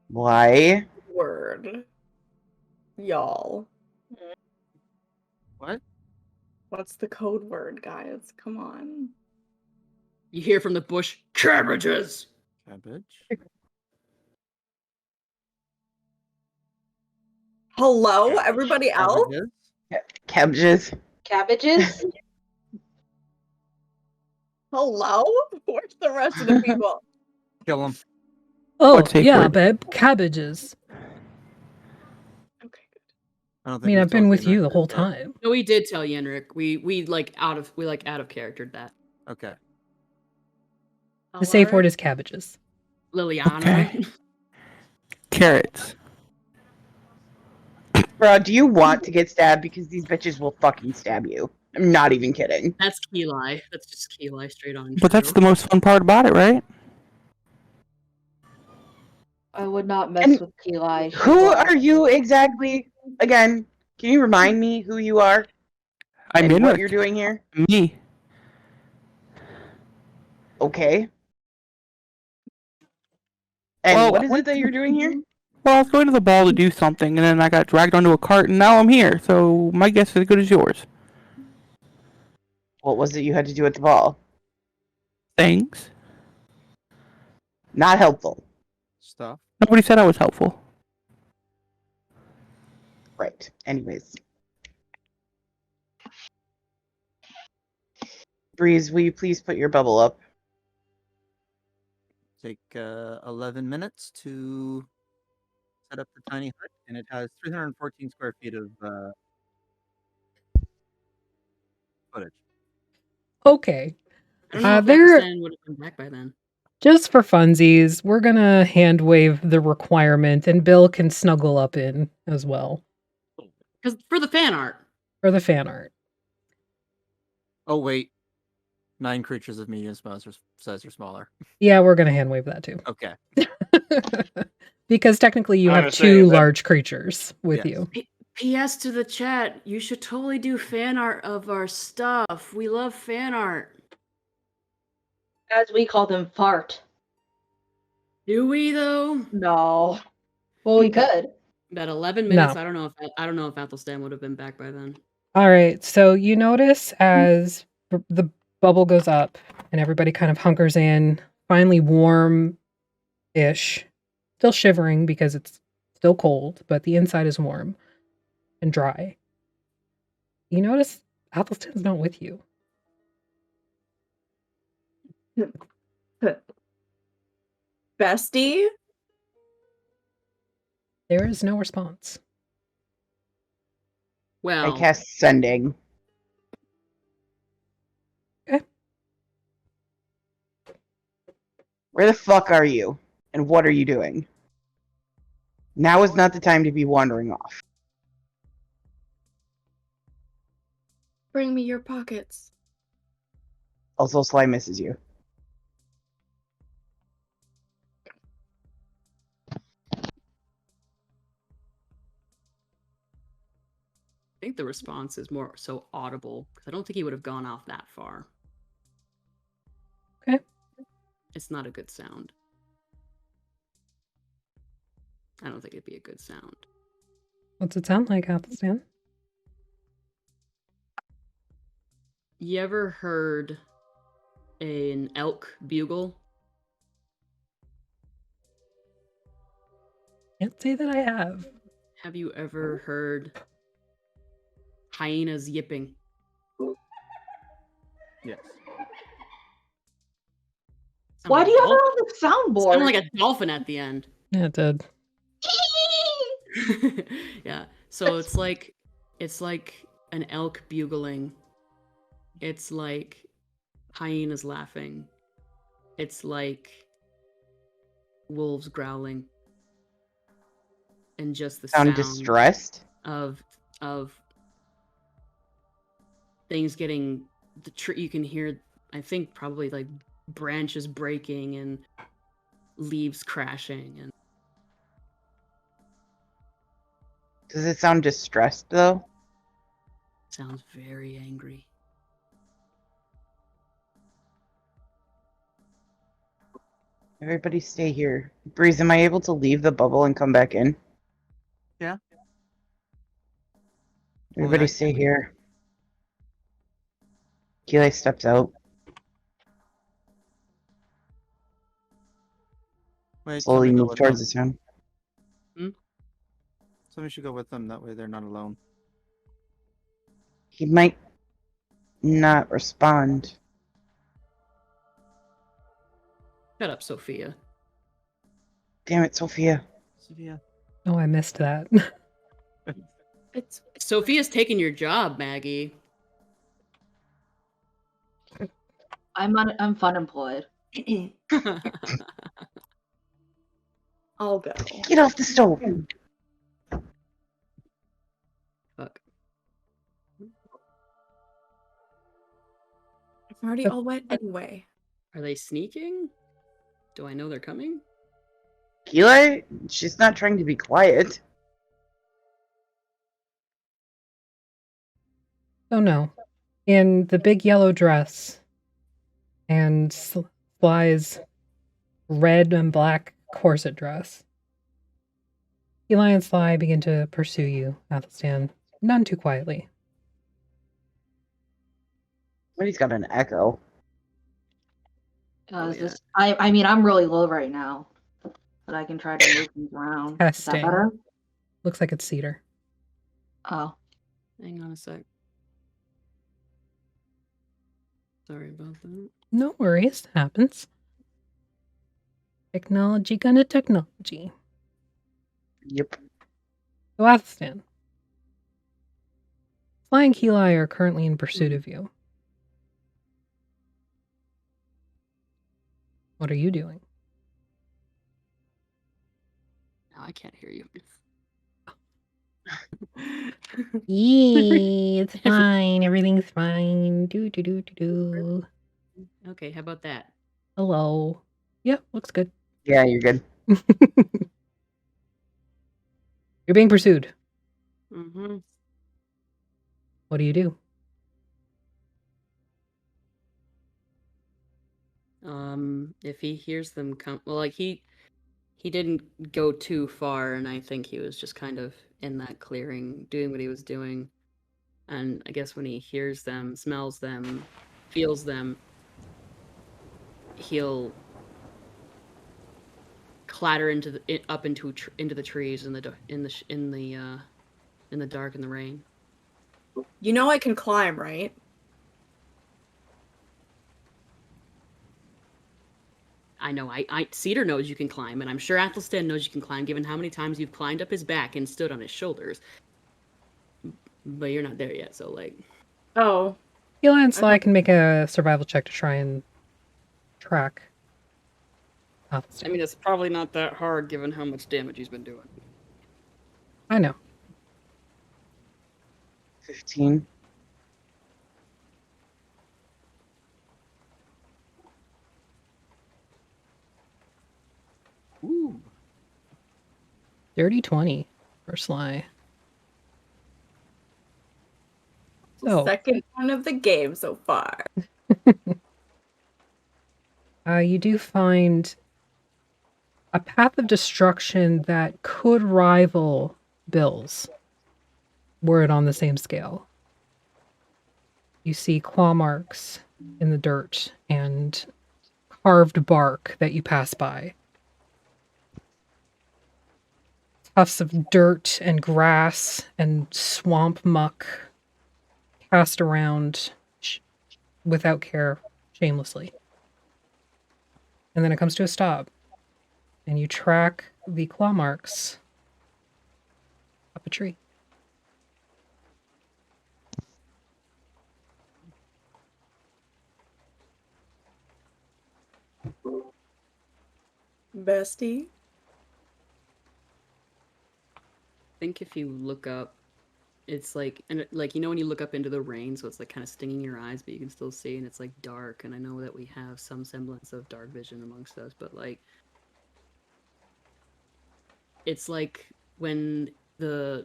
Speaker 6: Why?
Speaker 7: word. Y'all.
Speaker 3: What?
Speaker 7: What's the code word, guys? Come on.
Speaker 1: You hear from the bush, cabbages.
Speaker 3: Cabbage.
Speaker 7: Hello,
Speaker 4: Cabbage.
Speaker 7: everybody else?
Speaker 3: Cabbages.
Speaker 6: Cabbages?
Speaker 5: Cabbages?
Speaker 7: Hello? Where's the rest of the people?
Speaker 3: Kill them.
Speaker 2: Oh,
Speaker 8: What's safe
Speaker 2: yeah,
Speaker 8: word?
Speaker 2: babe. Cabbages.
Speaker 7: Okay, good.
Speaker 3: I don't
Speaker 2: I
Speaker 3: think
Speaker 2: mean,
Speaker 3: we
Speaker 2: I've been
Speaker 3: told
Speaker 2: with you the
Speaker 3: Yenrik
Speaker 2: whole
Speaker 3: that.
Speaker 2: time.
Speaker 1: No, we did tell Yenrik. We out of charactered that.
Speaker 3: Okay.
Speaker 2: The safe word
Speaker 7: Alright.
Speaker 2: is cabbages.
Speaker 1: Liliana.
Speaker 8: Okay. Carrots.
Speaker 6: Bro, do you want to get stabbed? Because these bitches will fucking stab you. I'm not even kidding.
Speaker 1: That's Keli. That's just Keli straight on.
Speaker 8: But that's
Speaker 1: true.
Speaker 8: the most fun part about it, right?
Speaker 5: I would not mess
Speaker 6: And
Speaker 5: with Keli. She's
Speaker 6: Who
Speaker 5: wild.
Speaker 6: are you exactly? Again, can you remind me who you are
Speaker 8: I'm
Speaker 6: and what
Speaker 8: Yenrik.
Speaker 6: you're doing here?
Speaker 8: Me.
Speaker 6: Okay. And
Speaker 8: Well,
Speaker 6: what is it that you're doing here?
Speaker 8: Well, I was going to the ball to do something, and then I got dragged onto a cart, and now I'm here. So my guess is as good as yours.
Speaker 6: What was it you had to do at the ball?
Speaker 8: Thanks.
Speaker 6: Not helpful.
Speaker 3: Stuff.
Speaker 8: Nobody said I was helpful.
Speaker 6: Right. Anyways. Breeze, will you please put your bubble up?
Speaker 3: Take 11 minutes to set up the tiny hut, and it has 314 square feet of footage.
Speaker 2: Okay.
Speaker 1: I don't know if
Speaker 2: There-
Speaker 1: Athelstan would have been back by then.
Speaker 2: Just for funsies, we're gonna hand wave the requirement, and Bill can snuggle up in as well
Speaker 1: Because for the fan art.
Speaker 2: for the fan art.
Speaker 3: Oh wait, 9 creatures of medium size or smaller.
Speaker 2: Yeah, we're gonna hand wave that too.
Speaker 3: Okay.
Speaker 2: Because technically you
Speaker 4: I'm
Speaker 2: have
Speaker 4: gonna say
Speaker 2: 2
Speaker 4: that-
Speaker 2: large creatures with
Speaker 3: Yes.
Speaker 2: you.
Speaker 1: P.S. to the chat, you should totally do fan art of our stuff. We love fan art.
Speaker 5: As we call them, fart.
Speaker 1: Do we though?
Speaker 5: No. Well, we could.
Speaker 1: About 11 minutes.
Speaker 2: No.
Speaker 1: I don't know if Athelstan would have been back by then.
Speaker 2: All right, so you notice as the bubble goes up and everybody kind of hunkers in, finally warm-ish, still shivering because it's still cold, but the inside is warm and dry. You notice Athelstan's not with you.
Speaker 7: Bestie?
Speaker 2: There is no response.
Speaker 1: Well,
Speaker 6: I cast sending.
Speaker 2: Okay.
Speaker 6: Where the fuck are you? And what are you doing? Now is not the time to be wandering off.
Speaker 7: Bring me your pockets.
Speaker 6: Also, Sly misses you.
Speaker 1: I think the response is more so audible because I don't think he would have gone off that far.
Speaker 2: Okay.
Speaker 1: It's not a good sound. I don't think it'd be a good sound.
Speaker 2: What's it sound like, Athelstan?
Speaker 1: You ever heard an elk bugle?
Speaker 2: Can't say that I have.
Speaker 1: Have you ever heard hyenas yipping?
Speaker 3: Yes.
Speaker 5: Why do you have it on the
Speaker 1: Sounded
Speaker 5: soundboard?
Speaker 1: like a dolphin at the end.
Speaker 2: Yeah, it did.
Speaker 1: Yeah. So it's like an elk bugling. It's like hyenas laughing. It's like wolves growling. And just the
Speaker 6: Sound
Speaker 1: sound
Speaker 6: distressed?
Speaker 1: of things getting the tree. You can hear, I think, probably like branches breaking and leaves crashing, and
Speaker 6: Does it sound distressed though?
Speaker 1: sounds very angry.
Speaker 6: Everybody stay here. Breeze, am I able to leave the bubble and come back in?
Speaker 3: Yeah.
Speaker 6: Everybody
Speaker 3: I
Speaker 6: stay
Speaker 3: can leave.
Speaker 6: here. Keeley steps out.
Speaker 3: Wait,
Speaker 6: Slowly
Speaker 3: somebody go
Speaker 6: move
Speaker 3: with
Speaker 6: towards
Speaker 3: them.
Speaker 6: the sound.
Speaker 3: Somebody should go with them. That way they're not alone.
Speaker 6: He might not respond.
Speaker 1: Shut up, Sophia.
Speaker 6: Damn it, Sophia.
Speaker 3: Sophia.
Speaker 2: Oh, I missed that.
Speaker 1: Sophia's taking your job, Maggie.
Speaker 5: I'm fun employed.
Speaker 7: I'll go.
Speaker 6: Get off the stove.
Speaker 1: Fuck.
Speaker 7: I'm already all wet anyway.
Speaker 1: Are they sneaking? Do I know they're coming?
Speaker 6: Keeley? She's not trying to be quiet.
Speaker 2: Oh no. In the big yellow dress and Sly's red and black corset dress, Eli and Sly begin to pursue you, Athelstan, none too quietly.
Speaker 6: But he's got an echo.
Speaker 1: Oh,
Speaker 5: Is
Speaker 1: yeah.
Speaker 5: this? I mean, I'm really low right now, but I can try to move things around. Is that
Speaker 2: Testing.
Speaker 5: better?
Speaker 2: Looks like it's cedar.
Speaker 5: Oh,
Speaker 1: Hang on a sec. Sorry about that.
Speaker 2: No worries, happens. Technology gonna technology.
Speaker 6: Yep.
Speaker 2: So Athelstan. Sly and Keeli are currently in pursuit of you. What are you doing?
Speaker 1: Now I can't hear you.
Speaker 2: It's fine. Everything's fine. Do.
Speaker 1: Okay, how about that?
Speaker 2: Hello. Yeah, looks good.
Speaker 6: Yeah, you're good.
Speaker 2: You're being pursued.
Speaker 1: Mm-hmm.
Speaker 2: What do you do?
Speaker 1: If he hears them come, well, like he didn't go too far, and I think he was just kind of in that clearing, doing what he was doing. And I guess when he hears them, smells them, feels them, he'll clatter into the trees in the dark and the rain.
Speaker 7: You know I can climb, right?
Speaker 1: I know. Cedar knows you can climb, and I'm sure Athelstan knows you can climb, given how many times you've climbed up his back and stood on his shoulders. But you're not there yet, so like.
Speaker 7: Oh.
Speaker 2: Eli and Sly can make a survival check to try and track Athelstan.
Speaker 1: I mean, it's probably not that hard, given how much damage he's been doing.
Speaker 2: I know.
Speaker 6: 15.
Speaker 1: Ooh.
Speaker 2: Dirty 20 for Sly. So,
Speaker 7: Second one of the game so far.
Speaker 2: you do find a path of destruction that could rival Bill's, were it on the same scale. You see claw marks in the dirt and carved bark that you pass by. Tufts of dirt and grass and swamp muck cast around without care, shamelessly. And then it comes to a stop. And you track the claw marks up a tree.
Speaker 7: Bestie.
Speaker 1: I think if you look up, it's like, and like, you know when you look up into the rain, so it's like kind of stinging your eyes, but you can still see, and it's like dark. And I know that we have some semblance of dark vision amongst us, but like, it's like when in a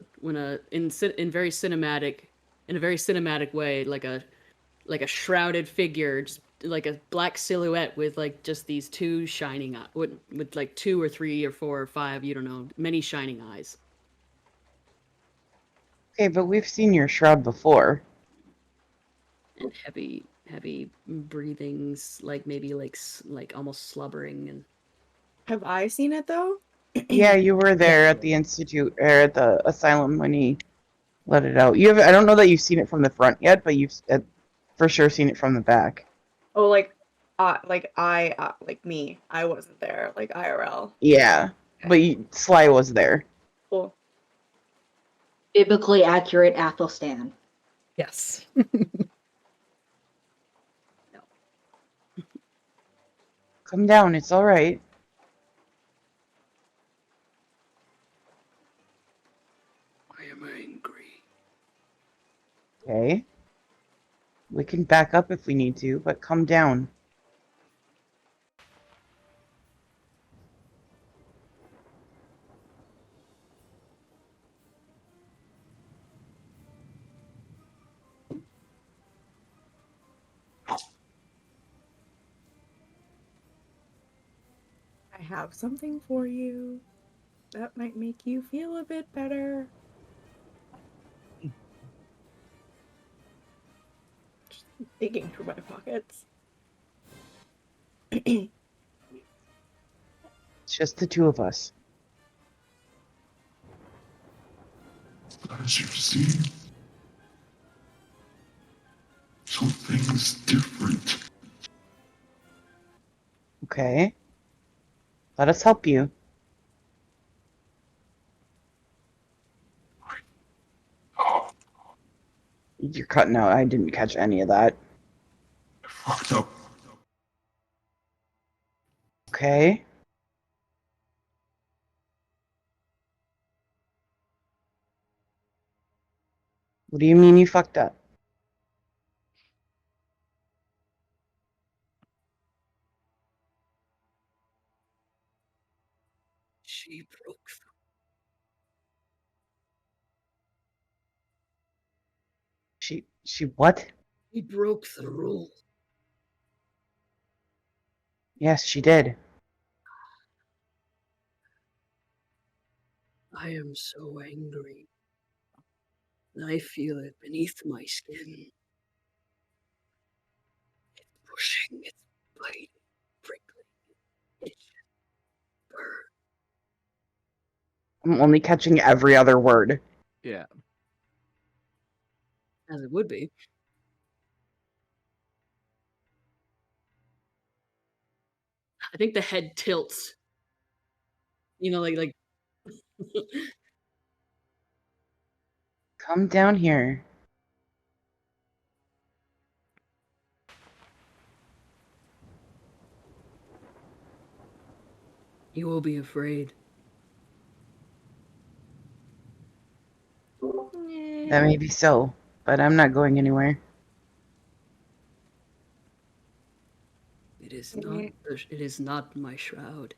Speaker 1: very cinematic way, like a shrouded figure, just like a black silhouette with like just these two shining with like 2 or 3 or 4 or 5, you don't know, many shining eyes.
Speaker 6: Okay, but we've seen your shroud before.
Speaker 1: And heavy breathings, like maybe like almost slubbering. And
Speaker 7: Have I seen it though?
Speaker 6: Yeah, you were there at the institute or at the asylum when he let it out. I don't know that you've seen it from the front yet, but you've for sure seen it from the back.
Speaker 7: Oh, like me. I wasn't there, like IRL.
Speaker 6: Yeah, but Sly was there.
Speaker 7: Cool.
Speaker 5: Biblically accurate Athelstan.
Speaker 2: Yes.
Speaker 6: Come down, it's all right.
Speaker 1: I am angry.
Speaker 6: Okay. We can back up if we need to, but come down.
Speaker 7: I have something for you that might make you feel a bit better. Just digging through my pockets.
Speaker 6: It's just the two of us.
Speaker 9: As you see, something's different.
Speaker 6: Okay. Let us help you.
Speaker 9: Oh,
Speaker 6: You're cutting out. I didn't catch any of that.
Speaker 9: I fucked up.
Speaker 6: Okay. What do you mean you fucked up?
Speaker 1: She broke
Speaker 6: She what?
Speaker 1: he broke the rule.
Speaker 6: Yes, she did.
Speaker 1: I am so angry. I feel it beneath my skin. It's pushing, it's biting, prickling, itching, burn.
Speaker 6: I'm only catching every other word.
Speaker 3: Yeah.
Speaker 1: As it would be. I think the head tilts. You know, like
Speaker 6: Come down here.
Speaker 1: you will be afraid.
Speaker 6: That may be so, but I'm not going anywhere.
Speaker 1: It is not my shroud.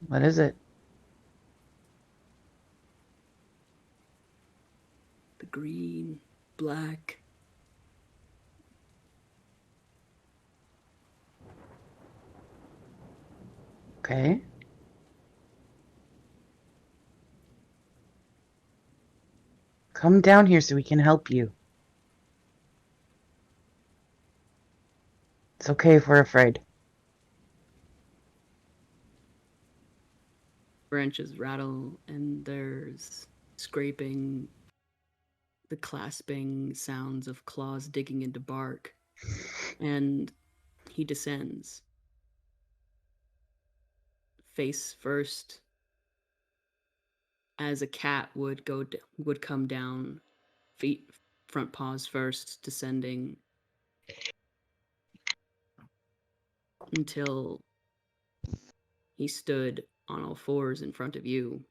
Speaker 6: What is it?
Speaker 1: The green, black.
Speaker 6: Okay. Come down here so we can help you. It's okay if we're afraid.
Speaker 1: Branches rattle and there's scraping, the clasping sounds of claws digging into bark. And he descends. face first, as a cat would would come down, feet, front paws first, descending until he stood on all fours in front of you,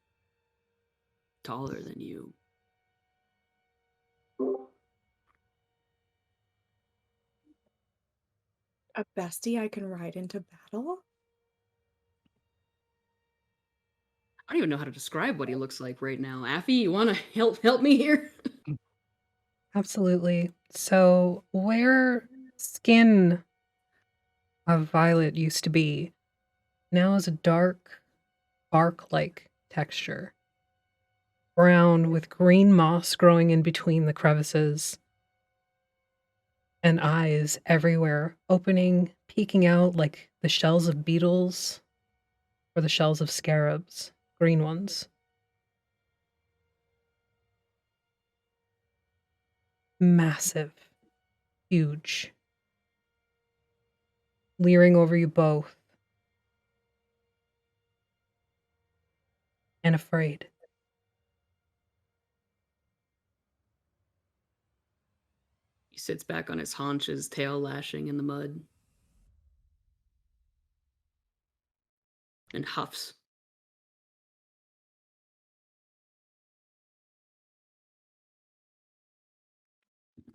Speaker 1: taller than you.
Speaker 7: A bestie I can ride into battle?
Speaker 1: I don't even know how to describe what he looks like right now. Affy, you want to help me here?
Speaker 2: Absolutely. So, where skin of Violet used to be, now is a dark, bark-like texture. Brown with green moss growing in between the crevices. And eyes everywhere, opening, peeking out like the shells of beetles or the shells of scarabs, green ones. Massive, huge, leering over you both, and afraid.
Speaker 1: He sits back on his haunches, tail lashing in the mud, and huffs.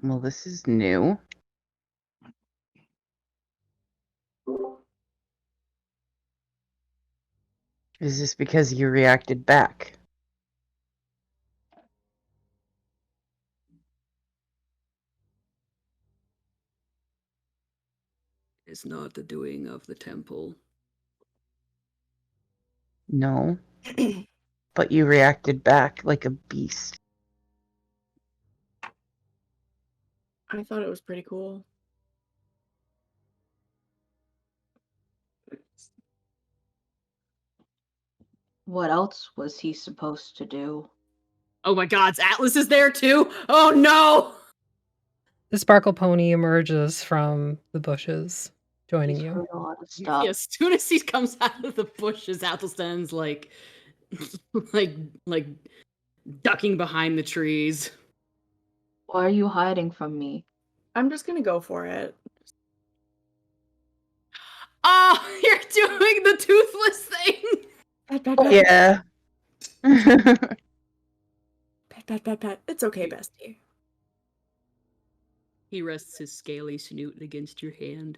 Speaker 6: Well, this is new. Is this because you reacted back?
Speaker 1: It's not the doing of the temple.
Speaker 6: No. But you reacted back like a beast.
Speaker 7: I thought it was pretty cool.
Speaker 5: What else was he supposed to do?
Speaker 1: Oh my god, Atlas is there too? Oh no!
Speaker 2: The sparkle pony emerges from the bushes, joining
Speaker 5: He's
Speaker 2: you.
Speaker 5: heard a lot of stuff.
Speaker 1: Yeah, as soon as he comes out of the bushes, Athelstan's like like ducking behind the trees.
Speaker 5: Why are you hiding from me?
Speaker 7: I'm just gonna go for it.
Speaker 1: Oh, you're doing the toothless thing!
Speaker 7: Pat, pat, pat.
Speaker 6: Yeah.
Speaker 7: Pat, pat, pat, pat. It's okay, bestie.
Speaker 1: He rests his scaly snoot against your hand.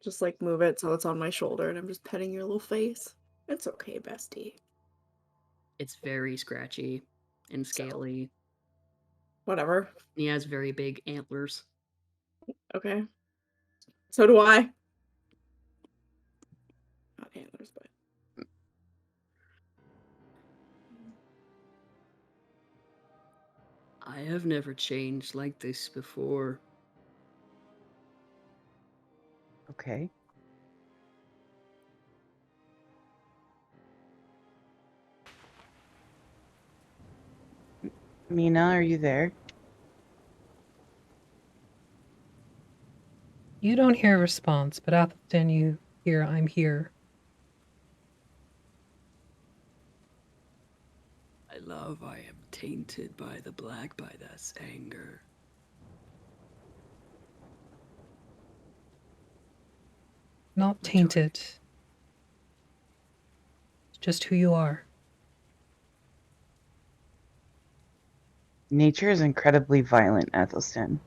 Speaker 7: Just like move it so it's on my shoulder and I'm just petting your little face. It's okay, bestie.
Speaker 1: It's very scratchy and scaly.
Speaker 7: Whatever.
Speaker 1: He has very big antlers.
Speaker 7: Okay. So do I. Not antlers, but.
Speaker 1: I have never changed like this before.
Speaker 6: Okay. Mina, are you there?
Speaker 2: You don't hear a response, but Athelstan, you hear, I'm here.
Speaker 1: I love I am tainted by the black by this anger.
Speaker 2: Not tainted. It's just who you are.
Speaker 6: Nature is incredibly violent, Athelstan.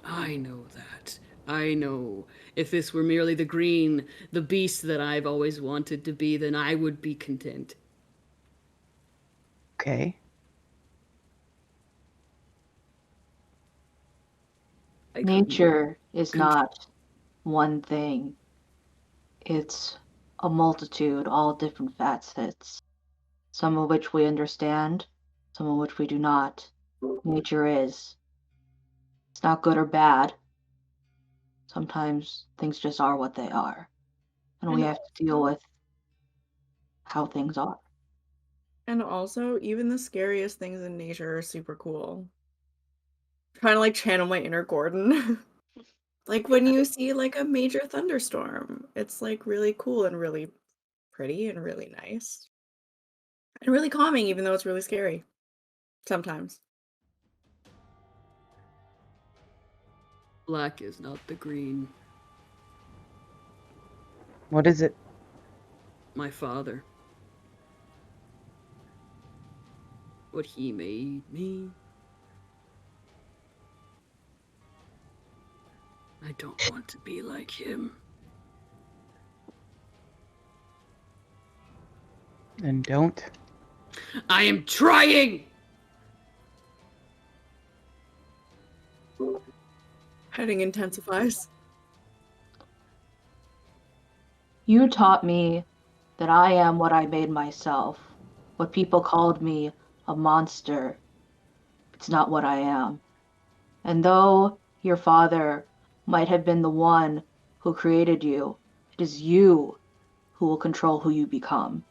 Speaker 1: I know that. I know. If this were merely the green, the beast that I've always wanted to be, then I would be content.
Speaker 6: Okay.
Speaker 5: Nature is not one thing. It's a multitude, all different facets. Some of which we understand, some of which we do not. Nature is. It's not good or bad. Sometimes things just are what they are. And we have to deal with how things are.
Speaker 7: And also, even the scariest things in nature are super cool. Trying to like channel my inner Gordon. Like when you see like a major thunderstorm, it's like really cool and really pretty and really nice. And really calming, even though it's really scary. Sometimes.
Speaker 1: Black is not the green.
Speaker 6: What is it?
Speaker 1: My father. What he made me. I don't want to be like him.
Speaker 6: And don't.
Speaker 1: I am trying!
Speaker 7: Petting intensifies.
Speaker 5: You taught me that I am what I made myself. What people called me a monster. It's not what I am. And though your father might have been the one who created you, it is you who will control who you become.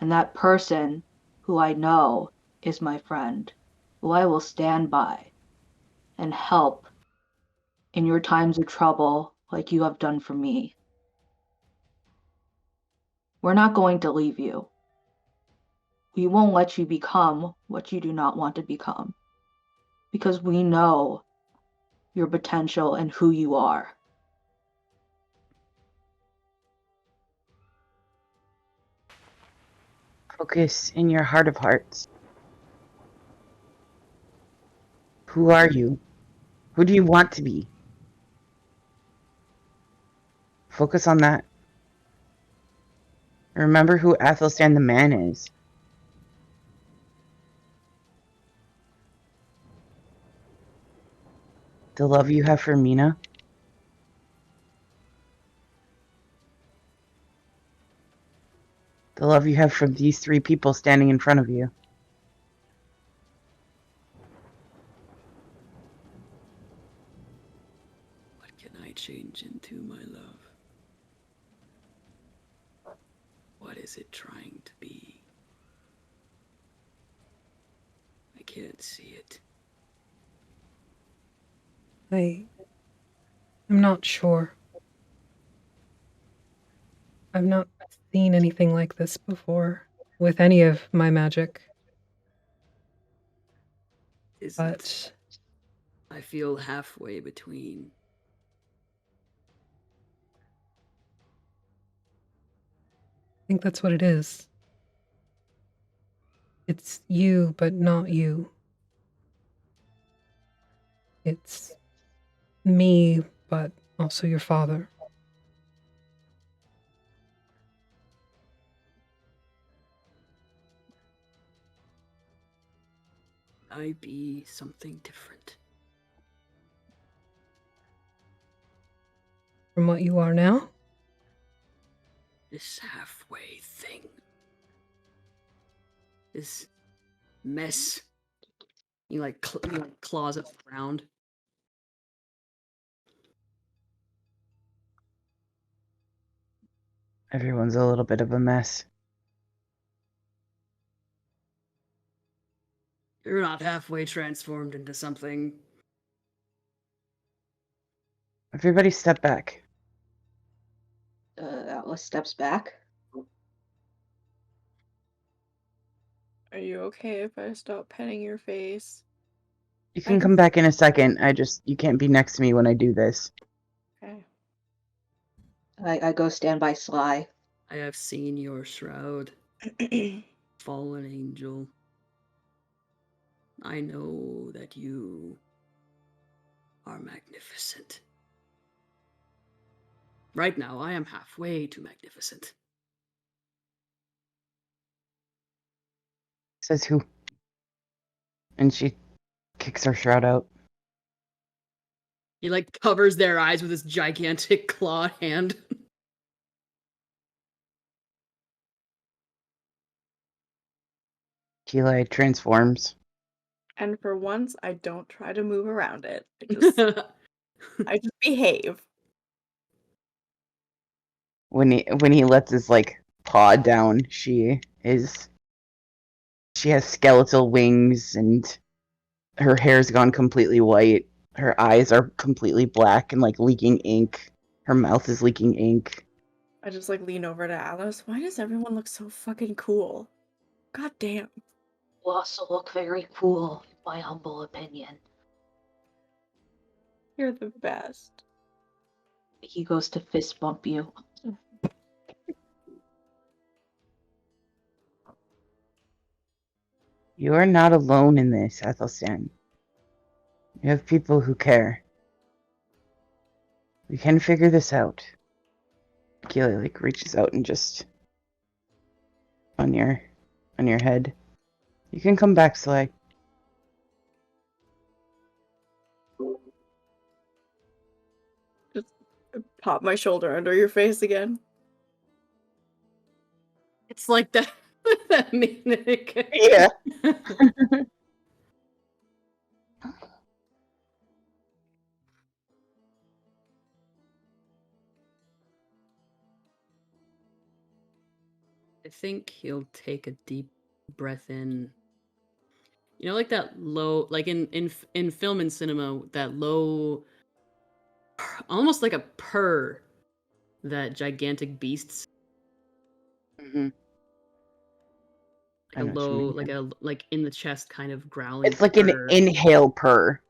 Speaker 5: And that person who I know is my friend, who I will stand by and help in your times of trouble like you have done for me. We're not going to leave you. We won't let you become what you do not want to become, because we know your potential and who you are.
Speaker 6: Focus in your heart of hearts. Who are you? Who do you want to be? Focus on that. Remember who Athelstan the man is. The love you have for Mina. The love you have for these three people standing in front of you.
Speaker 1: What can I change into, my love? What is it trying to be? I can't see it.
Speaker 2: I'm not sure. I've not seen anything like this before with any of my magic.
Speaker 1: Isn't.
Speaker 2: But
Speaker 1: I feel halfway between.
Speaker 2: I think that's what it is. It's you, but not you. It's me, but also your father.
Speaker 1: I be something different.
Speaker 2: From what you are now?
Speaker 1: This halfway thing. This mess. He like claws up the ground.
Speaker 6: Everyone's a little bit of a mess.
Speaker 1: You're not halfway transformed into something.
Speaker 6: Everybody step back.
Speaker 5: Atlas steps back.
Speaker 7: Are you okay if I stop petting your face?
Speaker 6: You can come back in a second. You can't be next to me when I do this.
Speaker 7: Okay.
Speaker 5: I go stand by Sly.
Speaker 1: I have seen your shroud, fallen angel. I know that you are magnificent. Right now, I am halfway to magnificent.
Speaker 6: Says who? And she kicks her shroud out.
Speaker 1: He like covers their eyes with his gigantic clawed hand.
Speaker 6: Keelai transforms.
Speaker 7: And for once, I don't try to move around it. I just behave.
Speaker 6: When he lets his paw down, she has skeletal wings and her hair's gone completely white Her eyes are completely black and like leaking ink. Her mouth is leaking ink.
Speaker 7: I just like lean over to Alice. Why does everyone look so fucking cool? God damn.
Speaker 5: You also look very cool, in my humble opinion.
Speaker 7: You're the best.
Speaker 5: He goes to fist bump you.
Speaker 6: You are not alone in this, Athelstan. You have people who care. We can figure this out. Keely like reaches out and just on your head. You can come back, Sly.
Speaker 7: Just pop my shoulder under your face again.
Speaker 1: It's like that that mimic.
Speaker 6: Yeah.
Speaker 1: I think he'll take a deep breath in. You know, like that low, like in film and cinema, that low, almost like a purr that gigantic beasts,
Speaker 6: Mm-hmm.
Speaker 1: like a low, like in the chest kind of growling.
Speaker 6: It's like an
Speaker 1: purr.
Speaker 6: inhale purr.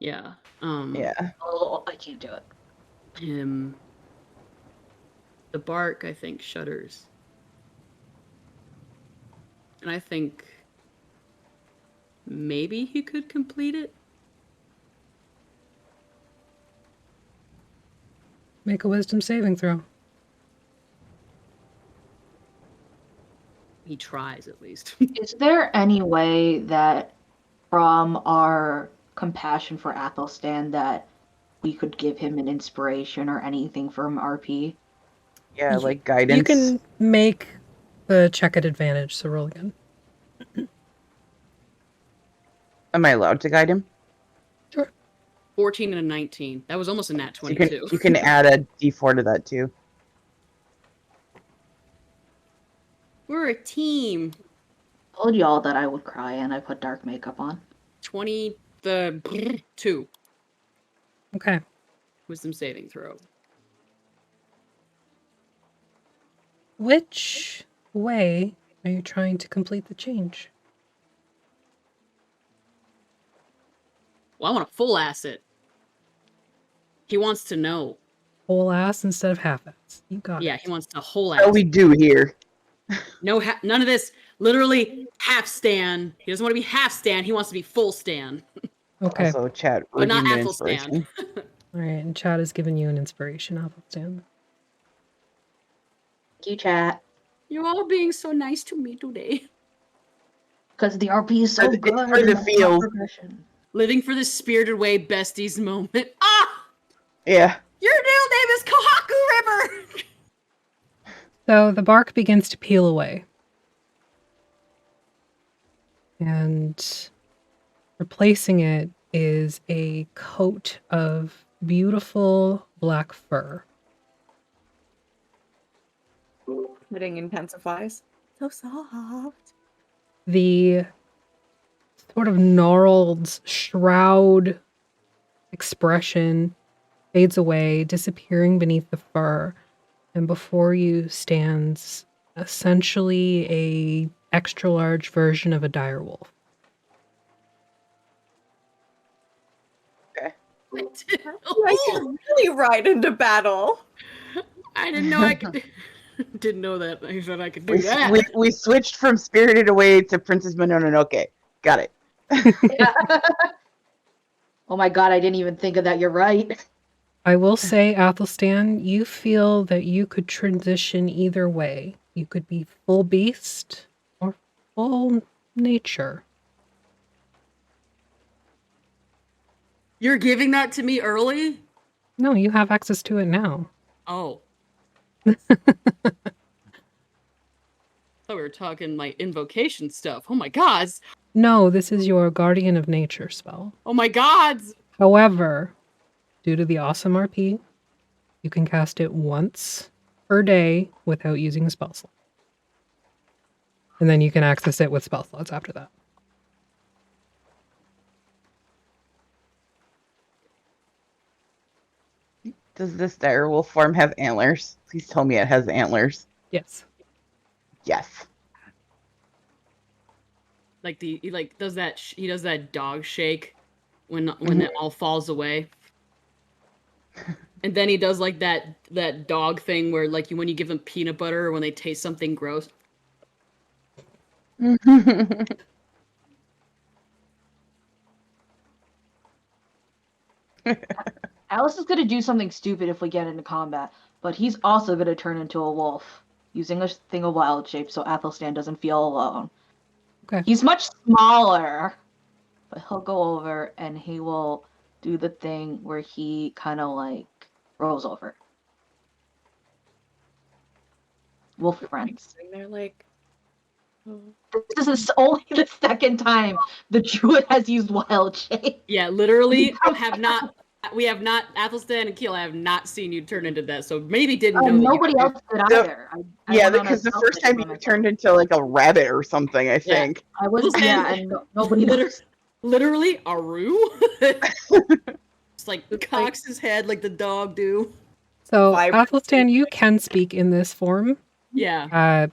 Speaker 1: Yeah.
Speaker 6: Yeah.
Speaker 5: Oh, I can't do it.
Speaker 1: The bark, I think, shudders. And I think maybe he could complete it.
Speaker 2: Make a wisdom saving throw.
Speaker 1: He tries, at least.
Speaker 5: Is there any way that from our compassion for Athelstan that we could give him an inspiration or anything from RP?
Speaker 6: Yeah, like guidance.
Speaker 2: You can make the check at advantage, so roll again.
Speaker 6: Am I allowed to guide him?
Speaker 2: Sure.
Speaker 1: 14 and a 19. That was almost a nat 22.
Speaker 6: You can add a d4 to that too.
Speaker 1: We're a team.
Speaker 5: I told y'all that I would cry and I put dark makeup on.
Speaker 1: 22.
Speaker 2: Okay.
Speaker 1: Wisdom saving throw.
Speaker 2: Which way are you trying to complete the change?
Speaker 1: Well, I want to full ass it. He wants to know.
Speaker 2: Whole ass instead of half ass. You got it.
Speaker 1: Yeah, he wants to whole ass.
Speaker 6: What we do here.
Speaker 1: No, none of this. Literally half stan. He doesn't want to be half stan. He wants to be full stan.
Speaker 2: Okay.
Speaker 6: Also, chat.
Speaker 1: But not
Speaker 6: an
Speaker 1: Athelstan.
Speaker 6: inspiration.
Speaker 2: All right, and Chad has given you an inspiration, Athelstan.
Speaker 5: Thank you, chat.
Speaker 1: You're all being so nice to me today.
Speaker 5: Because the RP is so
Speaker 6: It's
Speaker 5: good.
Speaker 6: for the
Speaker 5: and
Speaker 6: field.
Speaker 5: progression.
Speaker 1: Living for the Spirited Way besties moment. Ah!
Speaker 6: Yeah.
Speaker 1: Your real name is Kohaku River!
Speaker 2: So the bark begins to peel away. And replacing it is a coat of beautiful black fur.
Speaker 7: Knitting intensifies. So soft.
Speaker 2: The sort of gnarled shroud expression fades away, disappearing beneath the fur, and before you stands essentially a extra large version of a direwolf.
Speaker 6: Okay.
Speaker 7: I can really ride into battle.
Speaker 1: I didn't know I could. Didn't know that. I said I could do that.
Speaker 6: We switched from Spirited Away to Princess Mononoke. Got it.
Speaker 5: Oh my god, I didn't even think of that. You're right.
Speaker 2: I will say, Athelstan, you feel that you could transition either way. You could be full beast or full nature.
Speaker 1: You're giving that to me early?
Speaker 2: No, you have access to it now.
Speaker 1: Oh. Thought we were talking like invocation stuff. Oh my gods.
Speaker 2: No, this is your Guardian of Nature spell.
Speaker 1: Oh my gods.
Speaker 2: However, due to the awesome RP, you can cast it once per day without using a spell slot. And then you can access it with spell slots after that.
Speaker 6: Does this direwolf form have antlers? Please tell me it has antlers.
Speaker 2: Yes.
Speaker 6: Yes.
Speaker 1: Like he does that he does that dog shake when
Speaker 6: Mhm.
Speaker 1: it all falls away. And then he does like that dog thing where like when you give them peanut butter or when they taste something gross.
Speaker 5: Alice is gonna do something stupid if we get into combat, but he's also gonna turn into a wolf using a thing of wild shape so Athelstan doesn't feel alone.
Speaker 2: Okay.
Speaker 5: He's much smaller, but he'll go over and he will do the thing where he kind of like rolls over. Wolf friends.
Speaker 7: Sitting there like, oh.
Speaker 5: This is only the second time the druid has used wild shape.
Speaker 1: Yeah, literally we have not Athelstan and Keel, I have not seen you turn into that, so maybe didn't know that
Speaker 5: Nobody
Speaker 1: you
Speaker 5: else did either. I
Speaker 6: Yeah,
Speaker 5: went on a
Speaker 6: because the
Speaker 5: stealth
Speaker 6: first time
Speaker 5: mission
Speaker 6: you
Speaker 5: by
Speaker 6: turned
Speaker 5: myself.
Speaker 6: into like a rabbit or something, I think.
Speaker 5: I was
Speaker 1: Athelstan,
Speaker 5: and nobody else.
Speaker 1: literally Aru just like cocks his head like the dog do.
Speaker 2: So,
Speaker 7: Vibrant.
Speaker 2: Athelstan, you can speak in this form.
Speaker 1: Yeah.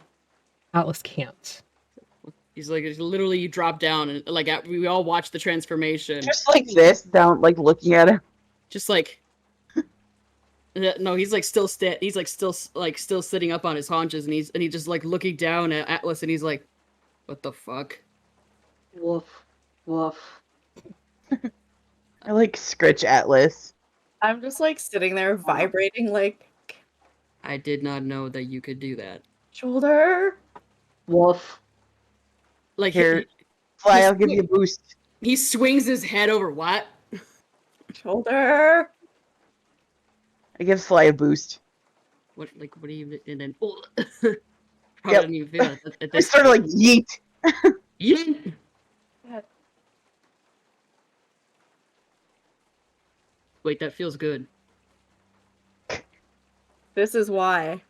Speaker 2: Atlas can't.
Speaker 1: He's like literally you drop down and like we all watch the transformation.
Speaker 6: Just like this, down, like looking at him.
Speaker 1: Just like no, he's like still he's like still sitting up on his haunches and he's just like looking down at Atlas and he's like, what the fuck?
Speaker 5: Woof, woof.
Speaker 6: I like Scritch Atlas.
Speaker 7: I'm just like sitting there vibrating like
Speaker 1: I did not know that you could do that.
Speaker 7: shoulder.
Speaker 5: Woof.
Speaker 1: Like
Speaker 6: Here, Fly, I'll give you a boost.
Speaker 1: he swings his head over what?
Speaker 7: Shoulder.
Speaker 6: I give Fly a boost.
Speaker 1: What do you and then probably
Speaker 6: Yep.
Speaker 1: didn't even feel it at
Speaker 6: I
Speaker 1: this
Speaker 6: sort of like
Speaker 1: point.
Speaker 6: yeet.
Speaker 1: Yeet. Wait, that feels good.
Speaker 7: This is why.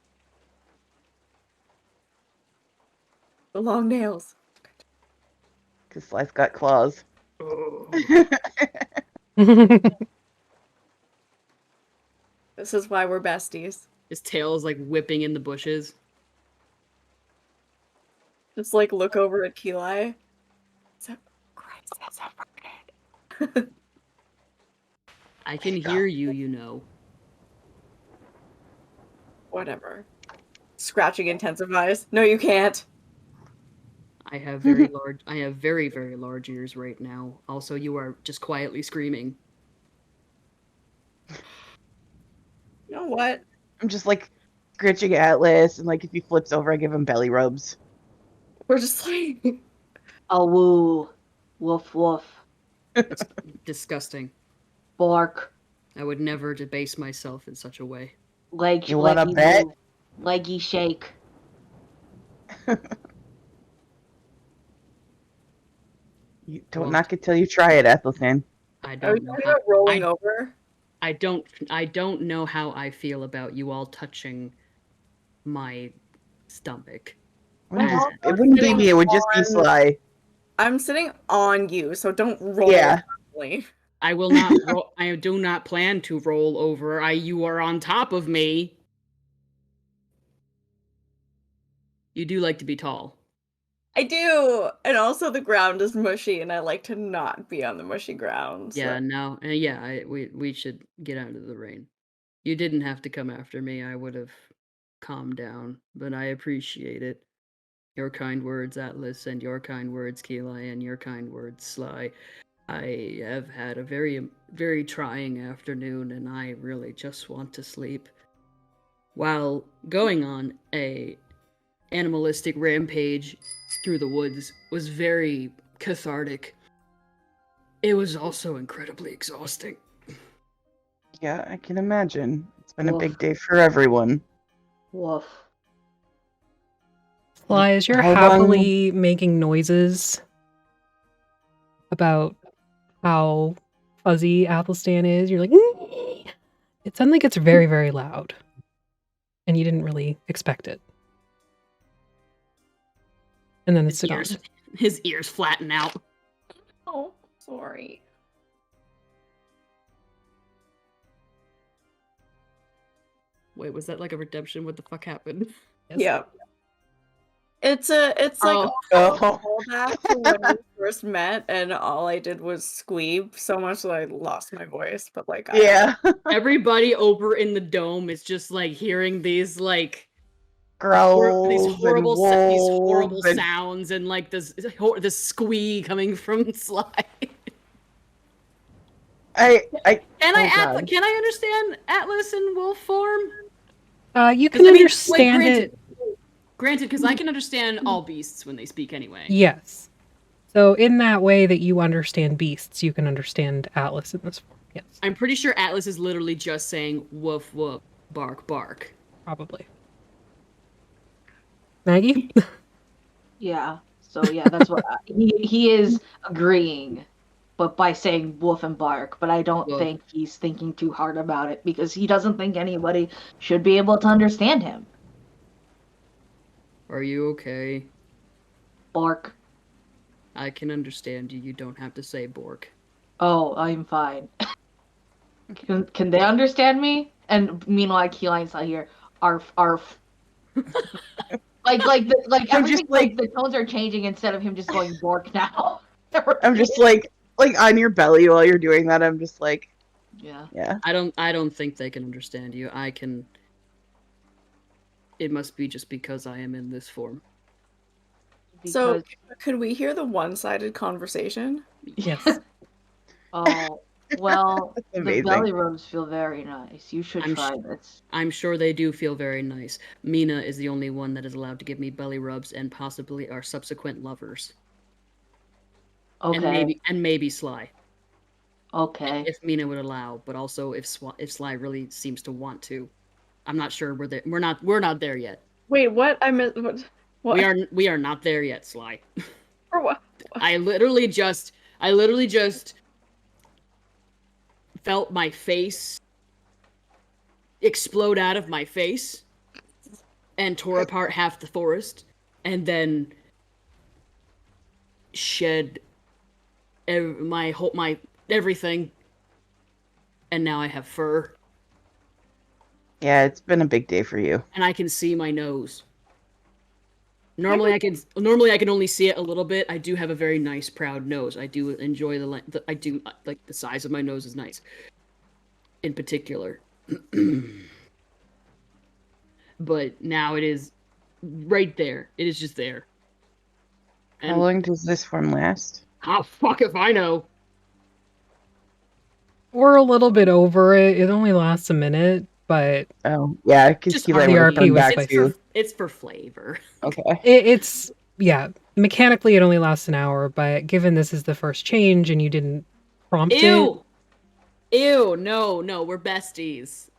Speaker 7: The long nails.
Speaker 6: Because Fly's got claws.
Speaker 7: This is why we're besties.
Speaker 1: His tail is like whipping in the bushes.
Speaker 7: Just like look over at Keli. So, Christ, that's so
Speaker 1: I can hear you, you know.
Speaker 7: Whatever. Scratching intensifies. No, you can't.
Speaker 1: I have very very large ears right now. Also, you are just quietly screaming.
Speaker 7: You know what?
Speaker 6: I'm just like scritching Atlas, and like if he flips over, I give him belly rubs.
Speaker 7: We're just like
Speaker 5: A woo. Woof, woof.
Speaker 1: It's disgusting.
Speaker 5: Bark.
Speaker 1: I would never debase myself in such a way.
Speaker 5: Leg.
Speaker 6: You wanna
Speaker 5: leggy
Speaker 6: bet?
Speaker 5: move. Leggy shake.
Speaker 6: You don't
Speaker 1: Well,
Speaker 6: knock it till you try it, Athelstan.
Speaker 1: I
Speaker 7: are we
Speaker 1: don't know.
Speaker 7: talking about rolling over?
Speaker 1: I don't know how I feel about you all touching my stomach.
Speaker 6: It wouldn't be me, it would just be Sly.
Speaker 7: I'm sitting on you, so don't roll.
Speaker 6: Yeah.
Speaker 7: Properly.
Speaker 1: I will not. I do not plan to roll over. You are on top of me. You do like to be tall.
Speaker 7: I do, and also the ground is mushy, and I like to not be on the mushy ground. So.
Speaker 1: Yeah. No. Yeah. We should get out of the rain. You didn't have to come after me. I would have calmed down, but I appreciate it. Your kind words, Atlas, and your kind words, Keli, and your kind words, Sly. I have had a very, very trying afternoon, and I really just want to sleep. While going on a animalistic rampage through the woods was very cathartic, it was also incredibly exhausting.
Speaker 6: Yeah, I can imagine. It's been a
Speaker 5: Woof.
Speaker 6: big day for everyone.
Speaker 5: Woof.
Speaker 2: Fly, as you're
Speaker 6: How
Speaker 2: happily making noises about how fuzzy Athelstan is, you're like, it suddenly gets very, very loud. And you didn't really expect it. And then it's gone.
Speaker 1: His ears flatten out.
Speaker 7: Oh, sorry.
Speaker 1: Wait, was that like a redemption? What the fuck happened?
Speaker 2: Yes.
Speaker 7: Yeah. It's like
Speaker 6: Oh.
Speaker 7: a callback to when we first met, and all I did was squeeb so much that I lost my voice. But like,
Speaker 6: Yeah.
Speaker 1: Everybody over in the dome is just like hearing these like
Speaker 6: Growls
Speaker 1: these
Speaker 6: and
Speaker 1: horrible these horrible
Speaker 6: wolves and-
Speaker 1: sounds and like this squee coming from Sly.
Speaker 6: I
Speaker 1: Can
Speaker 6: Oh,
Speaker 1: I
Speaker 6: God.
Speaker 1: can I understand Atlas in wolf form?
Speaker 2: You
Speaker 1: 'Cause
Speaker 2: can
Speaker 1: I mean,
Speaker 2: understand
Speaker 1: granted,
Speaker 2: it.
Speaker 1: Granted, because I can understand all beasts when they speak anyway.
Speaker 2: Yes. So in that way that you understand beasts, you can understand Atlas in this form. Yes,
Speaker 1: I'm pretty sure Atlas is literally just saying woof woof, bark bark.
Speaker 2: probably. Maggie?
Speaker 5: Yeah. So yeah, that's what he is agreeing, but by saying woof and bark. But I don't
Speaker 1: Woof.
Speaker 5: think he's thinking too hard about it because he doesn't think anybody should be able to understand him.
Speaker 1: Are you okay?
Speaker 5: Bark.
Speaker 1: I can understand you. You don't have to say bork.
Speaker 5: Oh, I'm fine. Can they understand me? And meanwhile, key lines out here. Arf arf. like
Speaker 6: I'm
Speaker 5: everything
Speaker 6: just like-
Speaker 5: the tones are changing instead of him just going bork now.
Speaker 6: I'm just like on your belly while you're doing that. I'm just like,
Speaker 5: Yeah.
Speaker 6: yeah.
Speaker 1: I don't think they can understand you. I can. It must be just because I am in this form.
Speaker 7: So,
Speaker 5: Because
Speaker 7: could we hear the one-sided conversation?
Speaker 2: Yes.
Speaker 5: oh well,
Speaker 6: That's
Speaker 5: the
Speaker 6: amazing.
Speaker 5: belly rubs feel very nice. You should
Speaker 1: I'm
Speaker 5: try this.
Speaker 1: I'm sure they do feel very nice. Mina is the only one that is allowed to give me belly rubs, and possibly our subsequent lovers,
Speaker 5: Okay.
Speaker 1: and maybe Sly,
Speaker 5: Okay.
Speaker 1: if Mina would allow. But also if Sly really seems to want to. I'm not sure we're there. We're not there yet.
Speaker 7: Wait, what? I missed. What?
Speaker 1: We are not there yet, Sly.
Speaker 7: Or what?
Speaker 1: I literally just felt my face explode out of my face and tore apart half the forest and then shed my everything, and now I have fur
Speaker 6: Yeah, it's been a big day for you.
Speaker 1: and I can see my nose. Normally I can only see it a little bit. I do have a very nice, proud nose. I do enjoy I do like the size of my nose is nice. In particular. But now it is right there. It is just there.
Speaker 6: How long does this form last?
Speaker 1: How fuck if I know?
Speaker 2: We're a little bit over it. It only lasts a minute, but
Speaker 6: Oh, yeah, because
Speaker 1: Just
Speaker 6: Keelan
Speaker 2: the
Speaker 6: would
Speaker 2: RP
Speaker 6: come
Speaker 2: was
Speaker 6: back
Speaker 2: like-
Speaker 6: to.
Speaker 1: It's for flavor.
Speaker 6: Okay.
Speaker 2: it's yeah. Mechanically, it only lasts an hour, but given this is the first change and you didn't prompt it,
Speaker 1: Ew! Ew, no, we're besties.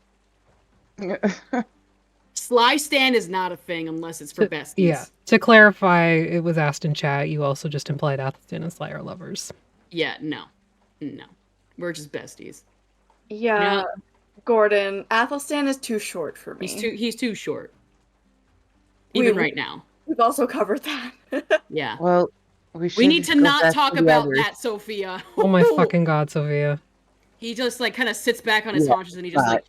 Speaker 1: Sly stand is not a thing unless it's for besties.
Speaker 2: yeah. To clarify, it was asked in chat. You also just implied Athelstan and Sly are lovers.
Speaker 1: Yeah, no. We're just besties.
Speaker 7: Yeah,
Speaker 1: Yeah.
Speaker 7: Gordon, Athelstan is too short for me.
Speaker 1: He's too short. Even
Speaker 7: We-
Speaker 1: right now.
Speaker 7: We've also covered that.
Speaker 1: Yeah.
Speaker 6: Well,
Speaker 1: We
Speaker 6: should
Speaker 1: need to
Speaker 6: go
Speaker 1: not
Speaker 6: back
Speaker 1: talk
Speaker 6: the
Speaker 1: about
Speaker 6: others.
Speaker 1: that, Sophia.
Speaker 2: Oh my fucking god, Sophia.
Speaker 1: He just like kind of sits back on his
Speaker 6: Yeah,
Speaker 1: haunches and he just like,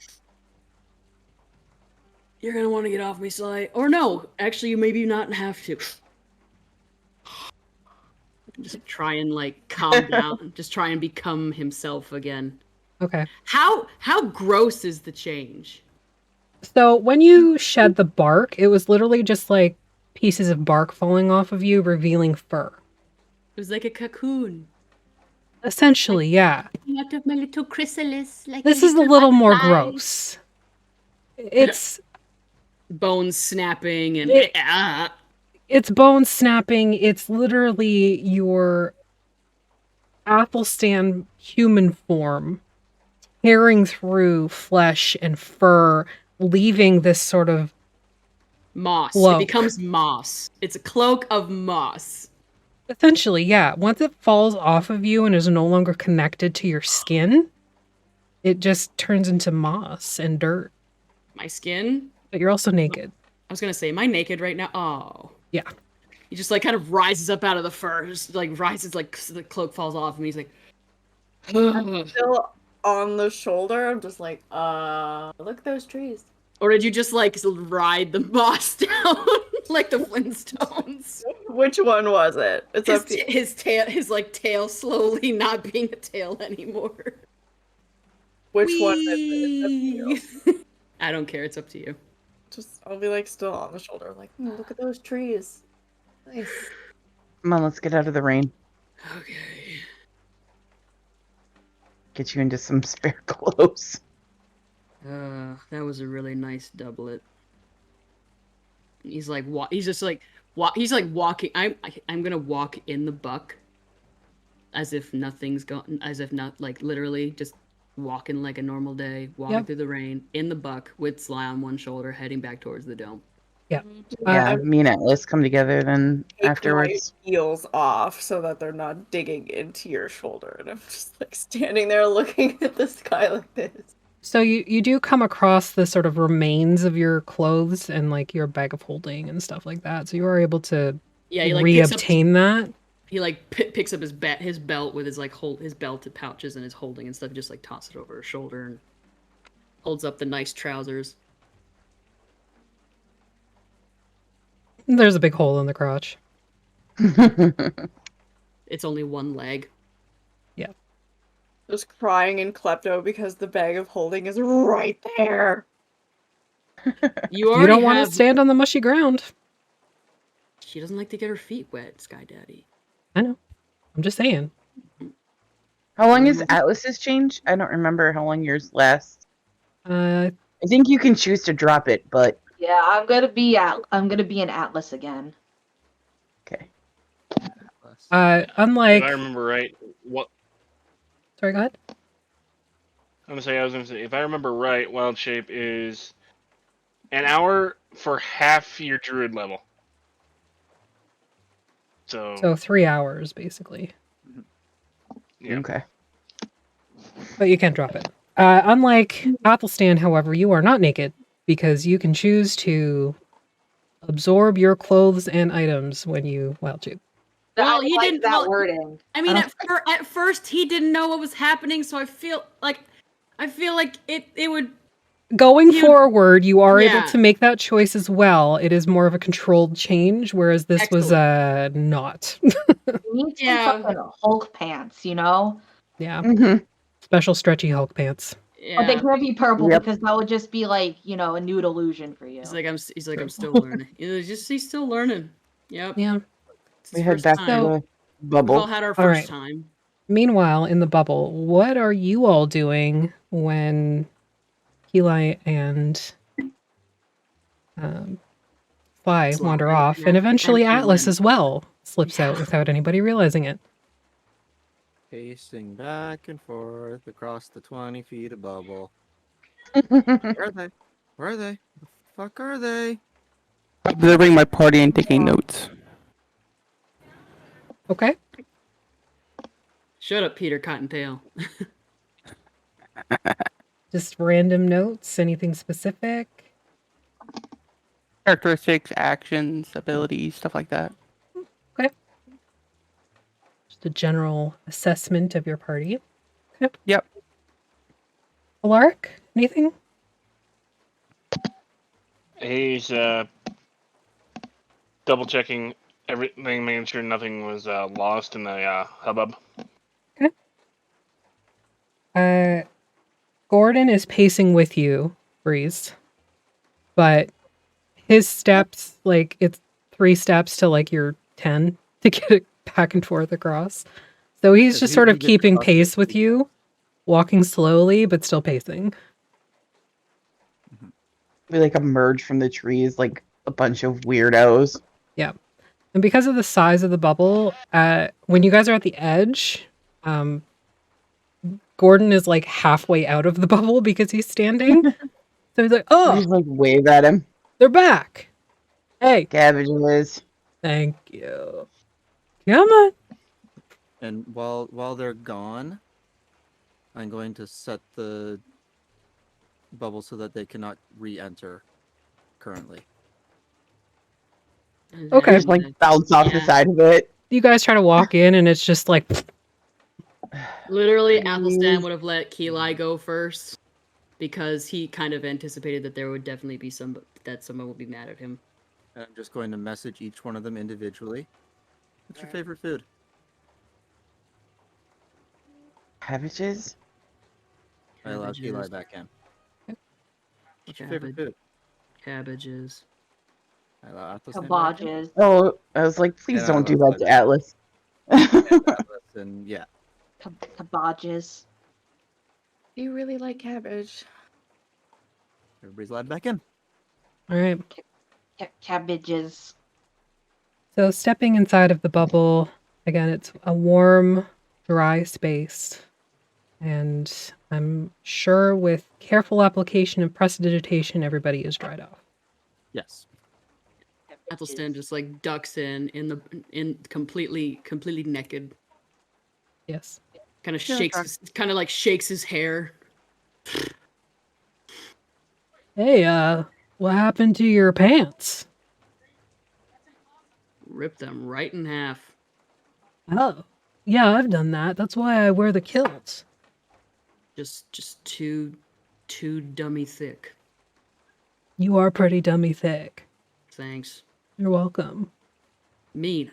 Speaker 1: you're gonna want to get off me, Sly. Or no, actually, you maybe not have to. Just try and like calm down. Just try and become himself again.
Speaker 2: Okay.
Speaker 1: How gross is the change?
Speaker 2: So when you shed the bark, it was literally just like pieces of bark falling off of you, revealing fur.
Speaker 1: It was like a cocoon.
Speaker 2: Essentially, yeah.
Speaker 1: Out of my little chrysalis. Like
Speaker 2: This is a little more gross. It's
Speaker 1: bones snapping and
Speaker 2: it's bone snapping. It's literally your Athelstan human form tearing through flesh and fur, leaving this sort of
Speaker 1: moss.
Speaker 2: cloak.
Speaker 1: It becomes moss. It's a cloak of moss.
Speaker 2: Essentially, yeah. Once it falls off of you and is no longer connected to your skin, it just turns into moss and dirt.
Speaker 1: My skin?
Speaker 2: But you're also naked.
Speaker 1: I was gonna say, am I naked right now? Oh.
Speaker 2: Yeah.
Speaker 1: He just like kind of rises up out of the fur, just like rises like the cloak falls off and he's like
Speaker 7: I'm still on the shoulder. I'm just like, look at those trees.
Speaker 1: Or did you just like ride the boss down like the Flintstones?
Speaker 7: Which one was it? It's up to you.
Speaker 1: His like tail slowly not being a tail anymore.
Speaker 7: Which one is it? It's up to you.
Speaker 1: I don't care. It's up to you.
Speaker 7: Just I'll be like still on the shoulder, like look at those trees. Nice.
Speaker 6: Come on, let's get out of the rain.
Speaker 1: Okay.
Speaker 6: Get you into some spare clothes.
Speaker 1: That was a really nice doublet. He's like he's just like he's like walking. I'm gonna walk in the buck, as if nothing's gone, as if not like literally just walking like a normal day, walking through the rain in the buck with Sly on one shoulder, heading back towards the dome.
Speaker 2: Yeah.
Speaker 6: Yeah, me and Atlas come together then
Speaker 7: Take
Speaker 6: afterwards.
Speaker 7: my heels off so that they're not digging into your shoulder, and I'm just like standing there looking at the sky like this.
Speaker 2: So you do come across the sort of remains of your clothes and like your bag of holding and stuff like that. So you are able to
Speaker 1: He like
Speaker 2: reobtain that.
Speaker 1: He like picks up his belt with his like his belted pouches and his holding and stuff. Just like toss it over his shoulder and holds up the nice trousers.
Speaker 2: There's a big hole in the crotch.
Speaker 1: It's only one leg.
Speaker 2: Yeah.
Speaker 7: Just crying in klepto because the bag of holding is right there.
Speaker 2: You don't want to stand on the mushy ground.
Speaker 1: She doesn't like to get her feet wet, Sky Daddy.
Speaker 2: I know. I'm just saying.
Speaker 6: How long is Atlas's change? I don't remember how long yours lasts.
Speaker 2: I
Speaker 6: think you can choose to drop it, but
Speaker 5: Yeah, I'm gonna be an Atlas again.
Speaker 6: okay.
Speaker 2: Unlike.
Speaker 4: If I remember right, what?
Speaker 2: Sorry, go ahead.
Speaker 4: I was gonna say, if I remember right, Wild Shape is an hour for half your Druid level.
Speaker 2: So 3 hours, basically.
Speaker 4: Yeah.
Speaker 6: Okay.
Speaker 2: But you can't drop it. Unlike Athelstan, however, you are not naked because you can choose to absorb your clothes and items when you wild shape.
Speaker 1: Well,
Speaker 5: I
Speaker 1: he
Speaker 5: like
Speaker 1: didn't.
Speaker 5: that
Speaker 1: Well,
Speaker 5: wording.
Speaker 1: I mean, at first he didn't know what was happening, so I feel like it would.
Speaker 2: Going forward, you are able
Speaker 1: Yeah.
Speaker 2: to make that choice as well. It is more of a controlled change, whereas this was not.
Speaker 5: You need some fucking Hulk pants, you know?
Speaker 2: Yeah.
Speaker 6: Mm-hmm.
Speaker 2: Special stretchy Hulk pants.
Speaker 1: Yeah.
Speaker 5: But they can't be purple
Speaker 6: Yep.
Speaker 5: because that would just be like, you know, a nude illusion for you.
Speaker 1: He's like I'm still learning. He's still learning. Yep.
Speaker 2: Yeah.
Speaker 1: It's
Speaker 6: We
Speaker 1: his
Speaker 6: head
Speaker 1: first
Speaker 6: back
Speaker 1: time.
Speaker 6: to the
Speaker 1: We've
Speaker 6: bubble.
Speaker 1: all had our
Speaker 2: All
Speaker 1: first
Speaker 2: right.
Speaker 1: time.
Speaker 2: Meanwhile, in the bubble, what are you all doing when Eli and Fly wander off, and eventually Atlas as well slips out without anybody realizing it?
Speaker 3: Pacing back and forth across the 20 feet of bubble.
Speaker 6: Mm-hmm.
Speaker 3: Where are they? Where are they? The fuck are they?
Speaker 8: Observing my party and taking notes.
Speaker 2: Okay.
Speaker 1: Shut up, Peter Cottontail.
Speaker 2: Just random notes, anything specific?
Speaker 8: Characteristics, actions, abilities, stuff like that.
Speaker 2: Okay. Just a general assessment of your party. Okay.
Speaker 8: Yep.
Speaker 2: Alaric, anything?
Speaker 4: He's double checking everything, making sure nothing was lost in the hubbub.
Speaker 2: Gordon is pacing with you, Breeze. But his steps, like, it's 3 steps to, like, your 10 to get it back and forth across. So he's just sort of keeping pace with you, walking slowly, but still pacing.
Speaker 6: We like emerge from the trees like a bunch of weirdos.
Speaker 2: Yeah. And because of the size of the bubble, when you guys are at the edge, Gordon is like halfway out of the bubble because he's standing. So he's like, oh,
Speaker 6: Just like wave at him.
Speaker 2: they're back. Hey.
Speaker 6: Cabbages.
Speaker 2: Thank you. Come on.
Speaker 3: And while they're gone, I'm going to set the bubble so that they cannot re-enter currently.
Speaker 2: Okay.
Speaker 6: Just like bounce off the side of it.
Speaker 2: You guys try to walk in and it's just like
Speaker 1: Literally, Athelstan would have let Keli go first. because he kind of anticipated that there would definitely be someone would be mad at him.
Speaker 3: I'm just going to message each one of them individually. What's your favorite food?
Speaker 6: Cabbages?
Speaker 3: I allowed Eli
Speaker 1: Cabbages.
Speaker 3: back in. What's your favorite food?
Speaker 1: Cabbages.
Speaker 3: I allow Athelstan back in.
Speaker 5: Kabages.
Speaker 6: Oh, I was like, please
Speaker 3: Yeah,
Speaker 6: don't do
Speaker 3: that's
Speaker 6: that to Atlas.
Speaker 3: And yeah.
Speaker 5: Kabages.
Speaker 7: You really like cabbage.
Speaker 3: Everybody's allowed back in.
Speaker 2: All right.
Speaker 5: Cabbages.
Speaker 2: So stepping inside of the bubble, again, it's a warm, dry space. And I'm sure with careful application of prestidigitation, everybody is dried off.
Speaker 3: Yes.
Speaker 1: Athelstan just like ducks in completely naked.
Speaker 2: Yes.
Speaker 1: Kind of
Speaker 3: Yeah,
Speaker 1: shakes his hair.
Speaker 2: Hey, what happened to your pants?
Speaker 1: Rip them right in half.
Speaker 2: Oh, yeah, I've done that. That's why I wear the kilts.
Speaker 1: Just too dummy thick.
Speaker 2: You are pretty dummy thick.
Speaker 1: Thanks.
Speaker 2: You're welcome.
Speaker 1: Mina.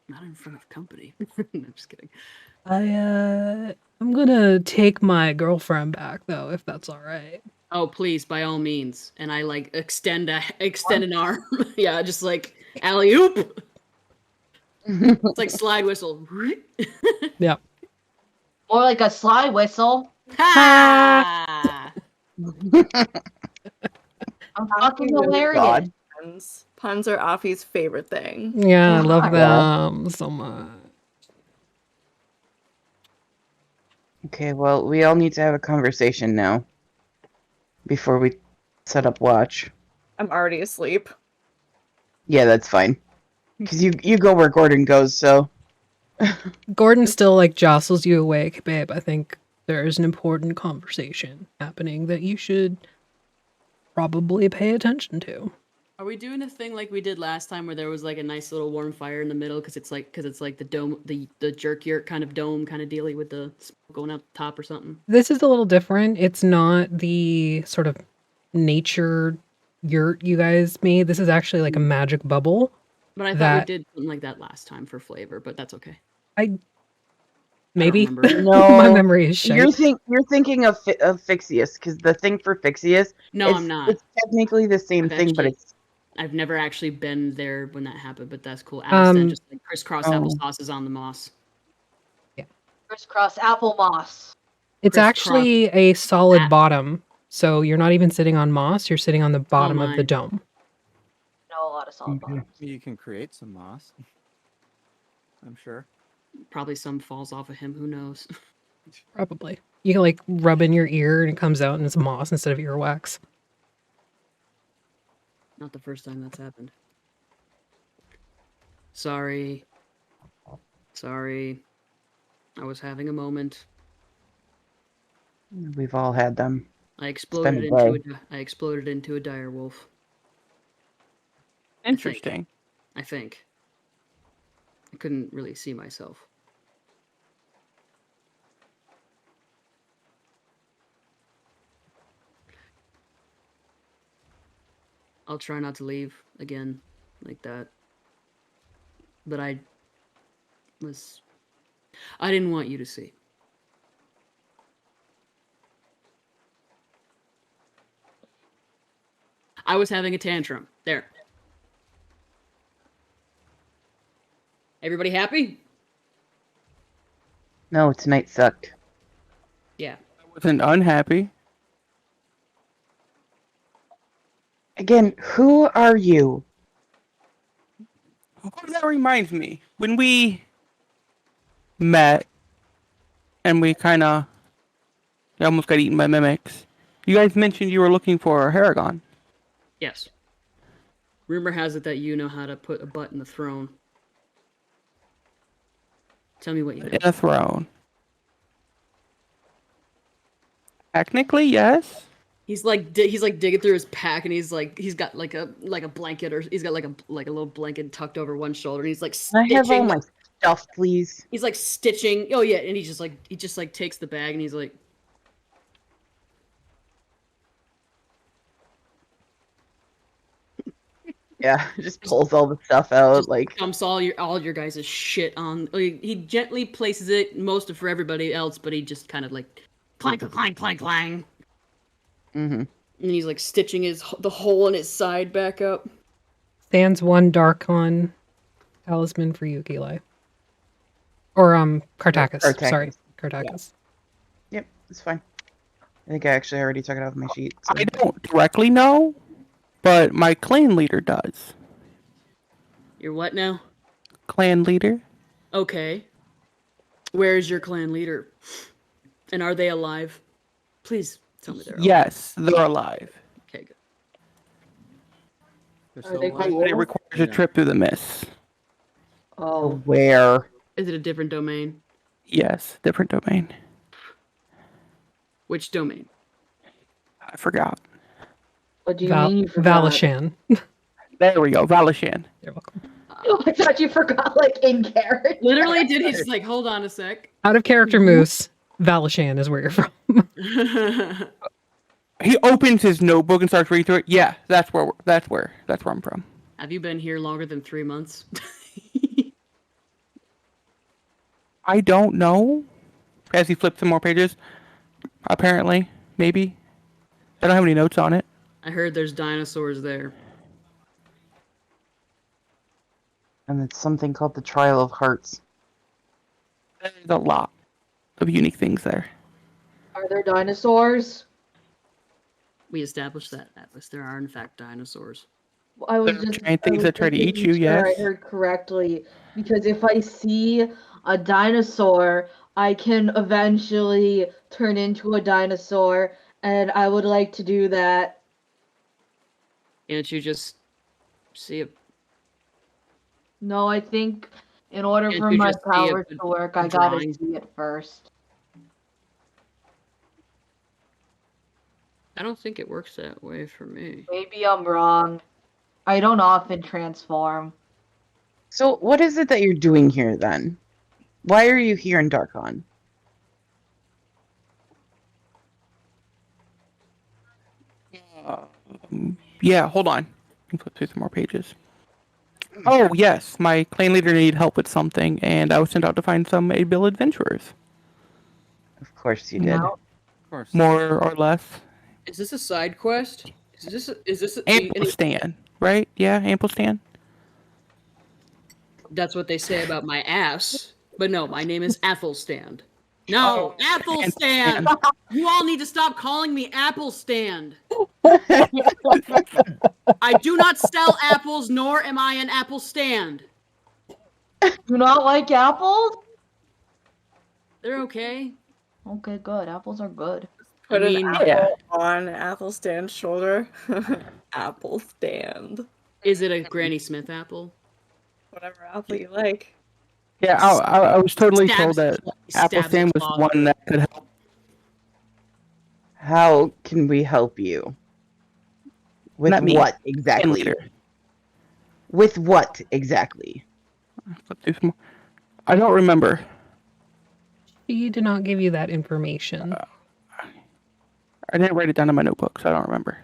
Speaker 1: Not in front of company. I'm just kidding.
Speaker 2: I'm gonna take my girlfriend back though, if that's all right.
Speaker 1: Oh, please, by all means. And I like extend an arm. Yeah, just like alley oop. It's like slide whistle.
Speaker 2: Yeah.
Speaker 5: More like a slide whistle.
Speaker 1: Ha!
Speaker 5: I'm fucking
Speaker 6: Oh,
Speaker 5: hilarious.
Speaker 6: God.
Speaker 7: Puns are Offie's favorite thing.
Speaker 2: Yeah, I love
Speaker 6: Yeah.
Speaker 2: them so much.
Speaker 6: Okay, well, we all need to have a conversation now before we set up watch.
Speaker 7: I'm already asleep.
Speaker 6: Yeah, that's fine. Because you go where Gordon goes, so.
Speaker 2: Gordon still like jostles you awake, babe. I think there is an important conversation happening that you should probably pay attention to.
Speaker 1: Are we doing a thing like we did last time where there was like a nice little warm fire in the middle because it's like the dome, the jerk yurt kind of dome kind of dealy with the smoke going out the top or something?
Speaker 2: This is a little different. It's not the sort of nature yurt you guys made. This is actually like a magic bubble.
Speaker 1: But I thought
Speaker 2: That-
Speaker 1: we did something like that last time for flavor, but that's okay.
Speaker 2: Maybe.
Speaker 1: remember.
Speaker 6: No.
Speaker 2: My memory is shite.
Speaker 6: You're thinking of Fixius, because the thing for Fixius.
Speaker 1: No, I'm not.
Speaker 6: It's technically the same thing, but
Speaker 1: I've never actually been there when that happened, but that's cool. Athelstan just like crisscross
Speaker 6: oh.
Speaker 1: applesauce is on the moss.
Speaker 5: Crisscross apple moss.
Speaker 2: It's
Speaker 1: crisscross.
Speaker 2: actually a solid
Speaker 1: Ah.
Speaker 2: bottom. So you're not even sitting on moss, you're sitting on the bottom of
Speaker 1: my.
Speaker 2: the dome.
Speaker 5: Know a lot of solid
Speaker 6: Okay.
Speaker 5: bottoms.
Speaker 3: You can create some moss. I'm sure.
Speaker 1: Probably some falls off of him. Who knows?
Speaker 2: Probably. You can like rub in your ear and it comes out and it's moss instead of earwax.
Speaker 1: Not the first time that's happened. Sorry. I was having a moment.
Speaker 6: We've all had them.
Speaker 1: I exploded into a dire wolf.
Speaker 8: Interesting.
Speaker 1: I think. I couldn't really see myself. I'll try not to leave again like that. But I didn't want you to see. I was having a tantrum. There. Everybody happy?
Speaker 6: No, tonight sucked.
Speaker 1: Yeah.
Speaker 8: I wasn't unhappy.
Speaker 6: Again, who are you?
Speaker 8: Oh, that reminds me. When we met and we I almost got eaten by mimics, you guys mentioned you were looking for a Haragon.
Speaker 1: Yes. Rumor has it that you know how to put a butt in the throne. Tell me what you know.
Speaker 8: In a throne. Technically, yes.
Speaker 1: He's like digging through his pack, and he's got like a blanket, or he's got like a little blanket tucked over one shoulder, and he's like
Speaker 6: I have all
Speaker 1: stitching.
Speaker 6: my stuff, please.
Speaker 1: He's like stitching. Oh yeah, and he just like takes the bag and he's like,
Speaker 6: Yeah, just pulls all the stuff out.
Speaker 1: just
Speaker 6: Like,
Speaker 1: dumps all your guys' shit on. He gently places it, most of for everybody else, but he just kind of like clank, clank, clank, clank.
Speaker 6: mm-hmm.
Speaker 1: And he's like stitching the hole in his side back up.
Speaker 2: Stands 1 Darkon talisman for you, Geli. Or Kartakas.
Speaker 6: Kartakas.
Speaker 2: Sorry, Kartakas.
Speaker 6: Yep, it's fine. I think I actually already took it off my sheet. So.
Speaker 8: I don't directly know, but my clan leader does.
Speaker 1: You're what now?
Speaker 8: Clan leader?
Speaker 1: Okay. Where is your clan leader? And are they alive? Please tell me they're alive.
Speaker 8: Yes, they're alive.
Speaker 1: Okay, good.
Speaker 3: They're
Speaker 5: Are
Speaker 3: still
Speaker 5: they
Speaker 3: alive?
Speaker 5: cool?
Speaker 8: It requires a trip through the mist.
Speaker 5: Oh,
Speaker 6: Where?
Speaker 1: Is it a different domain?
Speaker 8: Yes, different domain.
Speaker 1: Which domain?
Speaker 8: I forgot.
Speaker 5: what do you mean you forgot?
Speaker 2: Valishan.
Speaker 8: There we go, Valishan.
Speaker 2: You're welcome.
Speaker 5: I thought you forgot, like, in character.
Speaker 1: Literally did. He's like, hold on a sec.
Speaker 2: Out of character Moose, Valishan is where you're from.
Speaker 8: He opens his notebook and starts reading through it. Yeah, that's where I'm from.
Speaker 1: Have you been here longer than 3 months?
Speaker 8: I don't know. As he flips some more pages, apparently, maybe. I don't have any notes on it.
Speaker 1: I heard there's dinosaurs there.
Speaker 6: And it's something called the Trial of Hearts.
Speaker 8: There's a lot of unique things there.
Speaker 5: Are there dinosaurs?
Speaker 1: We established that, Atlas. There are, in fact, dinosaurs.
Speaker 5: I was
Speaker 8: There are
Speaker 5: just
Speaker 8: giant things
Speaker 5: I was
Speaker 8: that try to
Speaker 5: just
Speaker 8: eat
Speaker 5: making
Speaker 8: you,
Speaker 5: sure
Speaker 8: yes.
Speaker 5: I heard correctly, because if I see a dinosaur, I can eventually turn into a dinosaur, and I would like to do that.
Speaker 1: Can't you just see a
Speaker 5: No, I think in order
Speaker 1: Can't
Speaker 5: for
Speaker 1: you
Speaker 5: my
Speaker 1: just see a-
Speaker 5: powers to work,
Speaker 1: a
Speaker 5: I gotta
Speaker 1: drawing?
Speaker 5: see it first.
Speaker 1: I don't think it works that way for me.
Speaker 5: Maybe I'm wrong. I don't often transform.
Speaker 6: So, what is it that you're doing here then? Why are you here in Darkon?
Speaker 8: Yeah, hold on. Let me flip through some more pages. Oh, yes, my clan leader needed help with something, and I was sent out to find some able adventurers.
Speaker 6: Of course you did.
Speaker 5: No.
Speaker 3: Of course.
Speaker 8: More or less.
Speaker 1: Is this a side quest? Is this
Speaker 8: Athelstan, right? Yeah, Athelstan.
Speaker 1: That's what they say about my ass. But no, my name is Athelstan. No, Athelstan! You all need to stop calling me Applestand. I do not sell apples, nor am I an apple stand.
Speaker 5: Do not like apples?
Speaker 1: They're okay.
Speaker 5: Okay, good. Apples are good.
Speaker 7: Put
Speaker 1: I mean,
Speaker 7: an apple
Speaker 8: yeah.
Speaker 7: on Athelstan's shoulder. Apple stand.
Speaker 1: Is it a Granny Smith apple?
Speaker 7: Whatever apple you like.
Speaker 8: Yeah, I was totally told that
Speaker 1: Stabs
Speaker 8: Athelstan
Speaker 1: its
Speaker 8: was
Speaker 1: father.
Speaker 8: one that could help.
Speaker 6: How can we help you? With
Speaker 8: Not me.
Speaker 6: what
Speaker 8: Clan
Speaker 6: exactly?
Speaker 8: leader.
Speaker 6: With what exactly?
Speaker 8: Flip through some more. I don't remember.
Speaker 2: She did not give you that information.
Speaker 8: I didn't write it down in my notebook, so I don't remember.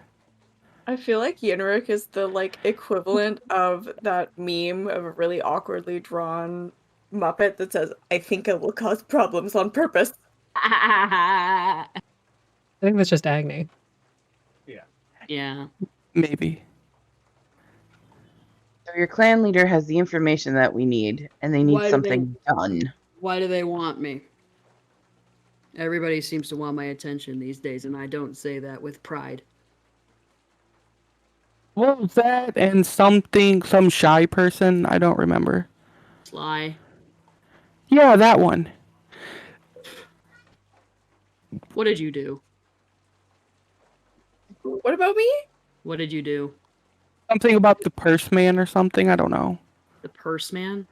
Speaker 7: I feel like Yenrik is the like equivalent of that meme of a really awkwardly drawn Muppet that says, "I think I will cause problems on purpose."
Speaker 2: I think that's just Agni.
Speaker 1: Yeah.
Speaker 8: Maybe.
Speaker 6: So your clan leader has the information that we need, and they need
Speaker 1: Why do
Speaker 6: something done.
Speaker 1: Why do they want me? Everybody seems to want my attention these days, and I don't say that with pride.
Speaker 8: What was that? And some shy person? I don't remember.
Speaker 1: Sly.
Speaker 8: Yeah, that one.
Speaker 1: What did you do?
Speaker 7: What about me?
Speaker 1: What did you do?
Speaker 8: Something about the purse man or something? I don't know.
Speaker 1: The purse man?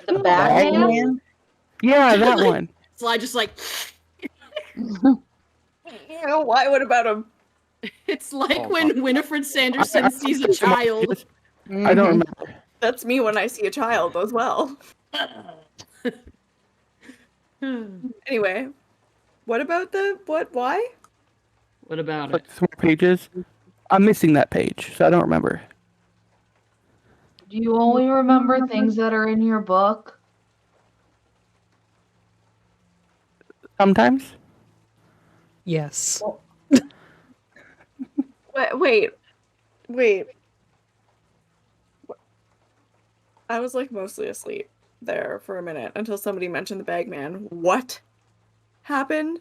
Speaker 5: The Batman?
Speaker 6: Batman?
Speaker 8: Yeah, that one.
Speaker 1: Sly just like
Speaker 7: Why? What about him?
Speaker 1: it's like
Speaker 3: Oh,
Speaker 1: when Winifred Sanderson sees a child.
Speaker 8: I don't remember.
Speaker 7: That's me when I see a child as well. Anyway, what about why?
Speaker 1: What about
Speaker 8: Like
Speaker 1: it?
Speaker 8: some more pages. I'm missing that page, so I don't remember.
Speaker 5: Do you only remember things that are in your book?
Speaker 8: Sometimes.
Speaker 2: Yes.
Speaker 7: Wait. I was like mostly asleep there for a minute until somebody mentioned the bagman. What happened?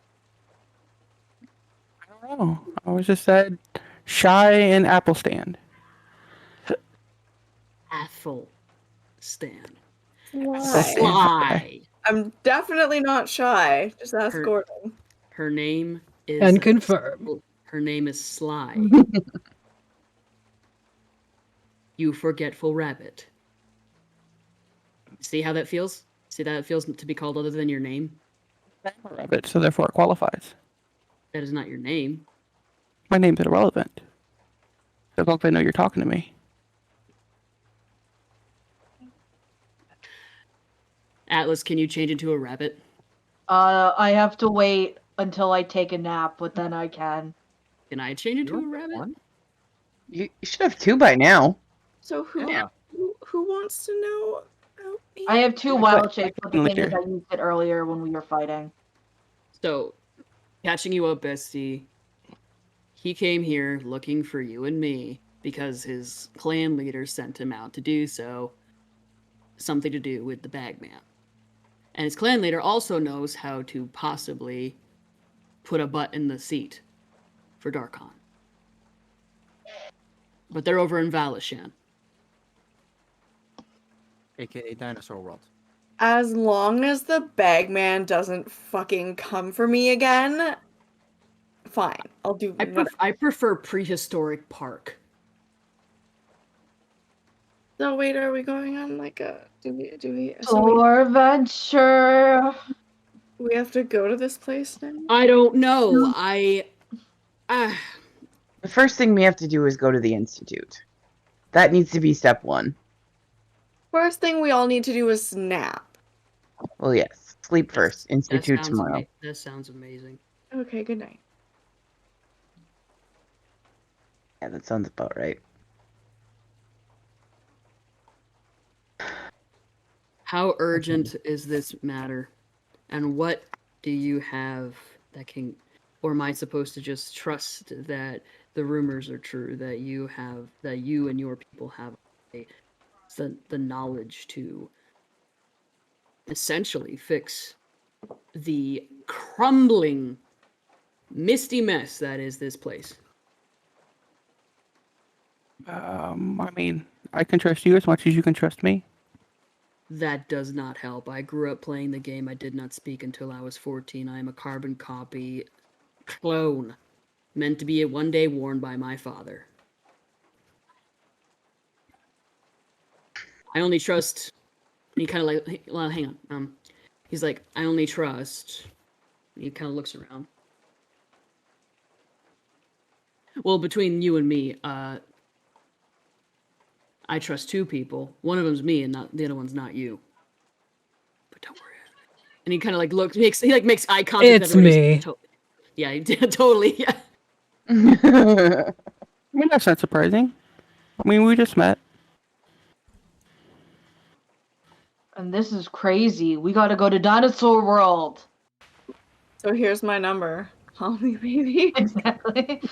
Speaker 8: I don't know. I was just said Shy and Athelstan.
Speaker 1: Athelstan.
Speaker 7: Why?
Speaker 1: Sly.
Speaker 7: I'm definitely not shy. Just ask
Speaker 1: Her-
Speaker 7: Gordon.
Speaker 1: Her name is
Speaker 2: And confirm.
Speaker 1: Her name is Sly. You forgetful rabbit. See how that feels? See that it feels to be called other than your name?
Speaker 8: I'm a rabbit, so therefore it qualifies.
Speaker 1: That is not your name.
Speaker 8: My name's irrelevant. As long as I know you're talking to me.
Speaker 1: Atlas, can you change into a rabbit?
Speaker 5: I have to wait until I take a nap, but then I can.
Speaker 1: Can I change into a rabbit?
Speaker 3: One?
Speaker 6: You should have 2 by now.
Speaker 7: So who wants to know about me?
Speaker 5: I have 2
Speaker 8: Yeah,
Speaker 5: wild
Speaker 8: but
Speaker 5: shapes,
Speaker 8: I
Speaker 5: but the thing is
Speaker 8: later.
Speaker 5: I used it earlier when we were fighting.
Speaker 1: So, catching you up, bestie. He came here looking for you and me because his clan leader sent him out to do so. Something to do with the bagman. And his clan leader also knows how to possibly put a butt in the seat for Darkon. But they're over in Valishan.
Speaker 3: AKA Dinosaur World.
Speaker 7: As long as the bagman doesn't fucking come for me again, fine. I'll do whatever.
Speaker 1: I prefer Prehistoric Park.
Speaker 7: So wait, are we going on like a do we
Speaker 5: For adventure.
Speaker 7: we have to go to this place now?
Speaker 1: I don't know.
Speaker 6: The first thing we have to do is go to the Institute. That needs to be step 1.
Speaker 7: First thing we all need to do is nap.
Speaker 6: Well, yes. Sleep first.
Speaker 1: That
Speaker 6: Institute tomorrow.
Speaker 1: That sounds amazing.
Speaker 7: Okay, good night.
Speaker 6: Yeah, that sounds about right.
Speaker 1: How urgent is this matter? And what do you have that can, or am I supposed to just trust that the rumors are true, that you and your people have the knowledge to essentially fix the crumbling, misty mess that is this place?
Speaker 8: I mean, I can trust you as much as you can trust me.
Speaker 1: That does not help. I grew up playing the game. I did not speak until I was 14. I am a carbon copy clone, meant to be one day worn by my father. I only trust. He kind of like, well, hang on. He's like, I only trust. He kind of looks around. Well, between you and me, I trust 2 people. One of them's me, and the other one's not you. But don't worry. And he kind of like makes eye contact.
Speaker 2: It's me.
Speaker 1: Yeah, he did, totally. Yeah.
Speaker 8: I mean, that's not surprising. I mean, we just met.
Speaker 5: And this is crazy. We gotta go to Dinosaur World.
Speaker 7: So here's my number. Call me, baby.
Speaker 5: Exactly.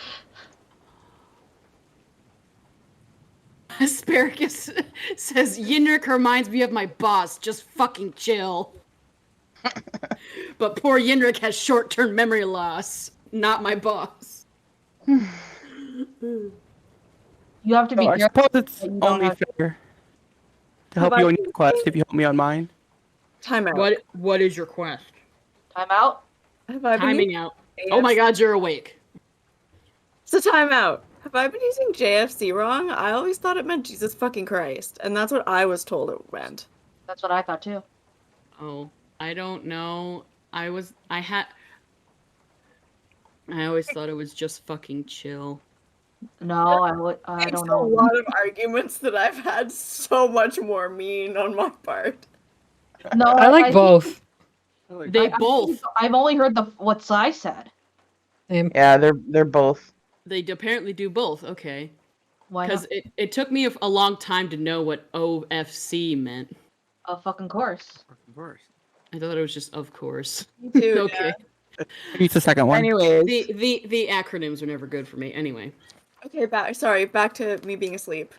Speaker 1: Asparagus says, Yinrik reminds me of my boss. Just fucking chill. But poor Yinrik has short-term memory loss. Not my boss.
Speaker 5: You have to be
Speaker 8: I
Speaker 5: careful.
Speaker 8: suppose it's
Speaker 5: that you don't
Speaker 8: only
Speaker 5: have-
Speaker 8: fair to help you on your quest if you help me on mine.
Speaker 7: Time out.
Speaker 1: What is your quest?
Speaker 5: Time out.
Speaker 7: Have I been
Speaker 1: Timing out. Oh my god, you're awake.
Speaker 7: It's a timeout. Have I been using JFC wrong? I always thought it meant Jesus fucking Christ, and that's what I was told it meant.
Speaker 5: That's what I thought too.
Speaker 1: Oh, I don't know. I always thought it was just fucking chill.
Speaker 5: No, I
Speaker 7: It's
Speaker 5: don't
Speaker 7: a
Speaker 5: know.
Speaker 7: lot of arguments that I've had so much more mean on my part.
Speaker 5: No,
Speaker 2: I like both.
Speaker 1: They both.
Speaker 5: I've only heard what Sly said.
Speaker 6: Yeah, they're both.
Speaker 1: They apparently do both. Okay.
Speaker 5: Why
Speaker 1: Because
Speaker 5: not?
Speaker 1: it took me a long time to know what OFC meant.
Speaker 5: A fucking course.
Speaker 3: Of course.
Speaker 1: I thought it was just of course.
Speaker 7: Me too.
Speaker 1: Okay.
Speaker 8: Use the second one.
Speaker 6: Anyways,
Speaker 1: The acronyms are never good for me. Anyway.
Speaker 7: Okay, back to me being asleep.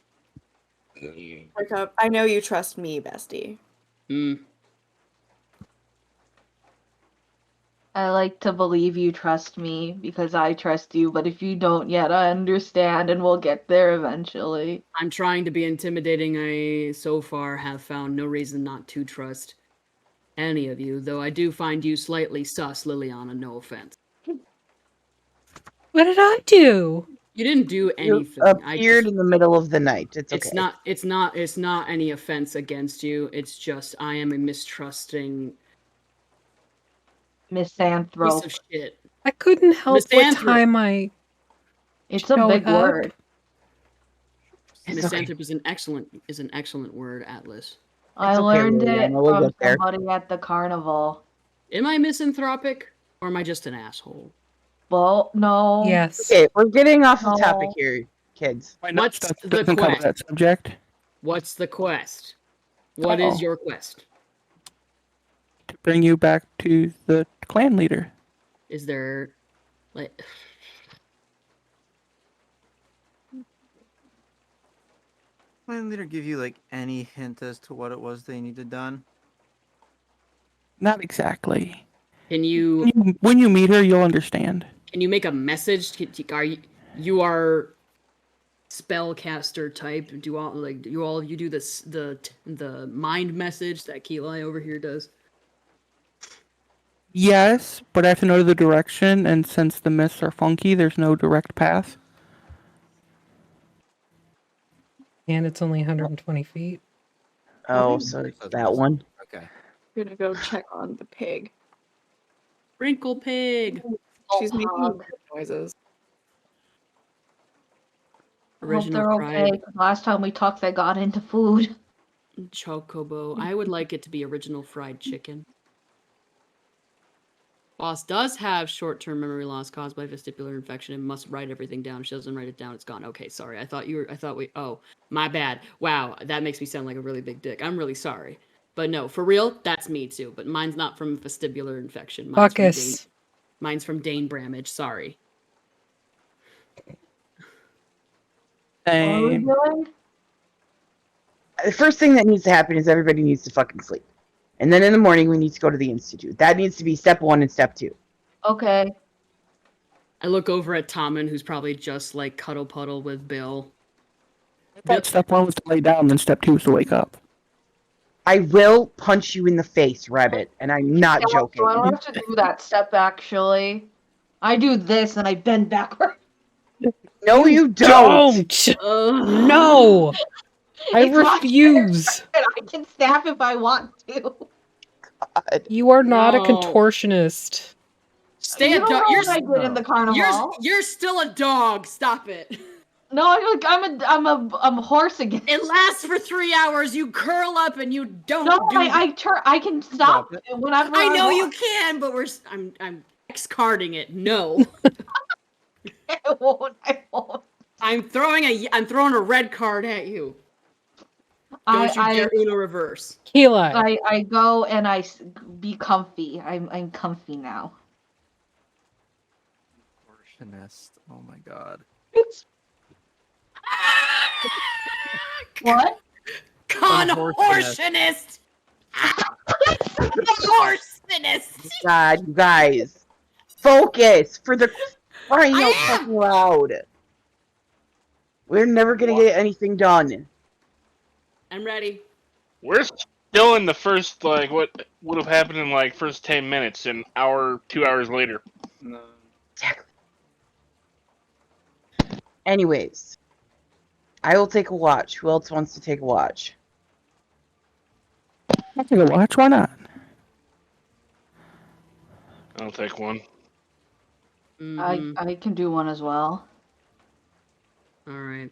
Speaker 7: Wake up. I know you trust me, bestie.
Speaker 5: I like to believe you trust me because I trust you, but if you don't yet, I understand and we'll get there eventually.
Speaker 1: I'm trying to be intimidating. I so far have found no reason not to trust any of you, though I do find you slightly sus, Liliana, no offense.
Speaker 2: What did I do?
Speaker 1: You didn't do
Speaker 6: you
Speaker 1: anything.
Speaker 6: appeared in the middle of the night. It's okay.
Speaker 1: It's not any offense against you. It's just I am a mistrusting
Speaker 5: Misanthrope.
Speaker 1: piece of shit.
Speaker 2: I couldn't help what
Speaker 1: Misanthrope.
Speaker 2: time I.
Speaker 5: It's a
Speaker 2: showed
Speaker 5: big
Speaker 2: up.
Speaker 5: word.
Speaker 6: It's
Speaker 1: Misanthrope is an excellent word, Atlas.
Speaker 5: I
Speaker 6: okay,
Speaker 5: learned
Speaker 6: Liliana,
Speaker 5: it
Speaker 6: we'll
Speaker 5: from
Speaker 6: get there.
Speaker 5: somebody at the carnival.
Speaker 1: Am I misanthropic or am I just an asshole?
Speaker 5: Well, no.
Speaker 2: Yes.
Speaker 6: Okay, we're getting off the topic
Speaker 5: No.
Speaker 6: here, kids.
Speaker 8: My
Speaker 1: What's
Speaker 8: notes
Speaker 1: the
Speaker 8: doesn't cover
Speaker 1: quest?
Speaker 8: that subject.
Speaker 1: What's the quest? What is
Speaker 8: Uh-oh.
Speaker 1: your quest?
Speaker 8: To bring you back to the clan leader.
Speaker 1: Is there like
Speaker 3: Clan leader give you like any hint as to what it was they needed done?
Speaker 8: Not exactly.
Speaker 1: can you
Speaker 8: When you meet her, you'll understand.
Speaker 1: make a message? Are you are spellcaster type? Do all of you do this the mind message that Keli over here does?
Speaker 8: Yes, but I have to know the direction, and since the myths are funky, there's no direct path.
Speaker 2: And it's only 120 feet.
Speaker 6: Oh, so it's that one.
Speaker 3: Okay.
Speaker 7: I'm gonna go check on the pig.
Speaker 1: Sprinkle pig.
Speaker 7: She's making
Speaker 5: Pog.
Speaker 7: weird noises.
Speaker 5: I hope
Speaker 1: Original
Speaker 5: they're okay.
Speaker 1: fried
Speaker 5: 'Cause last time we talked, they got into food.
Speaker 1: chocobo. I would like it to be original fried chicken. Boss does have short-term memory loss caused by vestibular infection and must write everything down. If she doesn't write it down, it's gone. Okay, sorry. I thought my bad. Wow, that makes me sound like a really big dick. I'm really sorry. But no, for real, that's me too. But mine's not from vestibular infection.
Speaker 2: Bacchus.
Speaker 1: Mine's from Dane Bramage. Sorry.
Speaker 5: What are we
Speaker 8: Same.
Speaker 5: doing?
Speaker 6: The first thing that needs to happen is everybody needs to fucking sleep. And then in the morning, we need to go to the institute. That needs to be step 1 and step 2.
Speaker 5: Okay.
Speaker 1: I look over at Tommen, who's probably just like cuddle puddle with Bill.
Speaker 8: I thought step 1 was to lay down, then step 2 was to wake up.
Speaker 6: I will punch you in the face, Rabbit, and I'm not
Speaker 5: Yeah,
Speaker 6: joking.
Speaker 5: so I don't have to do that step, actually. I do this and I bend backward.
Speaker 6: No, you don't.
Speaker 2: No. I
Speaker 5: It's my
Speaker 2: refuse.
Speaker 5: turn. I can snap if I want to.
Speaker 6: God.
Speaker 2: You are not a
Speaker 1: No.
Speaker 2: contortionist.
Speaker 1: Stay
Speaker 5: You
Speaker 1: a
Speaker 5: don't
Speaker 1: dog.
Speaker 5: know what I did in the carnival.
Speaker 1: You're still a dog. Stop it.
Speaker 5: No, I'm a horse again.
Speaker 1: It lasts for 3 hours. You curl up and you don't.
Speaker 5: No,
Speaker 1: do
Speaker 5: I can stop
Speaker 3: Stop
Speaker 5: it whenever
Speaker 1: I know you
Speaker 5: want.
Speaker 1: can, but I'm X-carding it. No.
Speaker 5: I won't. I won't.
Speaker 1: I'm throwing a red card at you. Don't you dare Uno reverse.
Speaker 2: Keli.
Speaker 5: I go and be comfy. I'm comfy now.
Speaker 3: Abortionist. Oh my god.
Speaker 5: It's what?
Speaker 1: Conhortionist. Conhortionist.
Speaker 6: God, you guys. Focus for the crying
Speaker 1: I
Speaker 6: out
Speaker 1: am.
Speaker 6: fucking loud. We're never gonna get anything done.
Speaker 1: I'm ready.
Speaker 4: We're still in the first, like, what would have happened in, like, first 10 minutes, an hour, 2 hours later.
Speaker 6: Exactly. Anyways, I will take a watch. Who else wants to take a watch?
Speaker 8: I'll take a watch. Why not?
Speaker 4: I'll take one.
Speaker 1: Mhm.
Speaker 5: I can do one as well.
Speaker 1: All right.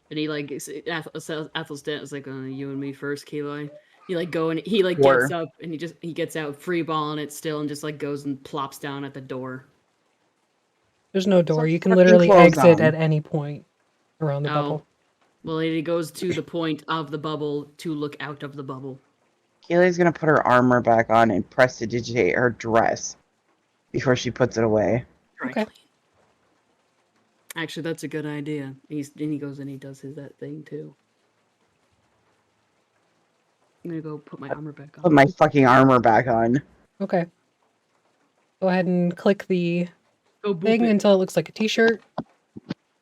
Speaker 1: And he like Athelstan is like, you and me first, Keloy. You like go and he like
Speaker 6: Sure.
Speaker 1: gets up and he gets out free balling it still and just like goes and plops down at the door.
Speaker 2: There's no door.
Speaker 6: Some
Speaker 2: You can
Speaker 6: fucking
Speaker 2: literally
Speaker 6: clothes
Speaker 2: exit
Speaker 6: on.
Speaker 2: at any point around the
Speaker 1: Oh.
Speaker 2: bubble.
Speaker 1: Well, he goes to the point of the bubble to look out of the bubble.
Speaker 6: Keely's gonna put her armor back on and prestidigitate her dress before she puts it away.
Speaker 1: Dry
Speaker 2: Okay.
Speaker 1: clean. Actually, that's a good idea. Then he goes and he does that thing too. I'm gonna go put my armor back
Speaker 6: Put
Speaker 1: on.
Speaker 6: my fucking armor back on.
Speaker 2: Okay. Go ahead and click the
Speaker 1: Go boop
Speaker 2: thing
Speaker 1: it.
Speaker 2: until it looks like a t-shirt.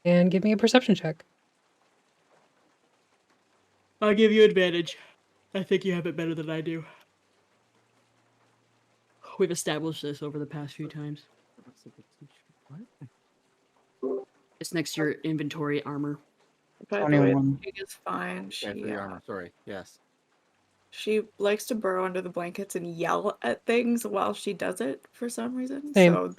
Speaker 2: And give me a perception check.
Speaker 1: I'll give you advantage. I think you have it better than I do. We've established this over the past few times. It's next to your inventory armor.
Speaker 7: By the way,
Speaker 6: 21.
Speaker 7: she is fine.
Speaker 3: Okay, for the armor. Sorry. Yes.
Speaker 7: She likes to burrow under the blankets and yell at things while she does it for some reason.
Speaker 2: Same.
Speaker 7: So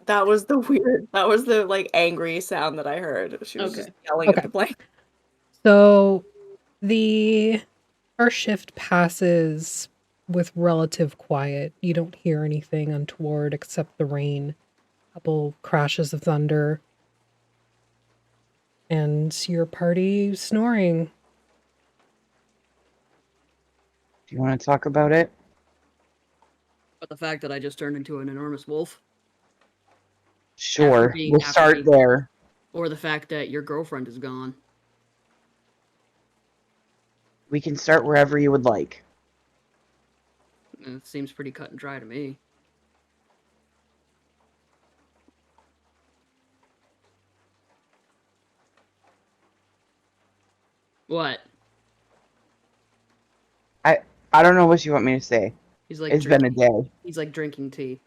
Speaker 7: that was the like angry sound that I heard. She was just yelling
Speaker 2: Okay.
Speaker 7: at the blanket.
Speaker 2: So the first shift passes with relative quiet. You don't hear anything untoward except the rain, a couple crashes of thunder, and your party snoring.
Speaker 6: Do you want to talk about it?
Speaker 1: But the fact that I just turned into an enormous wolf,
Speaker 6: Sure.
Speaker 1: being-
Speaker 6: We'll
Speaker 1: after
Speaker 6: start
Speaker 1: being-
Speaker 6: there.
Speaker 1: or the fact that your girlfriend is gone.
Speaker 6: We can start wherever you would like.
Speaker 1: It seems pretty cut and dry to me. What?
Speaker 6: I don't know what you want me to say.
Speaker 1: He's like
Speaker 6: It's been a
Speaker 1: drinking.
Speaker 6: day.
Speaker 1: He's like drinking tea.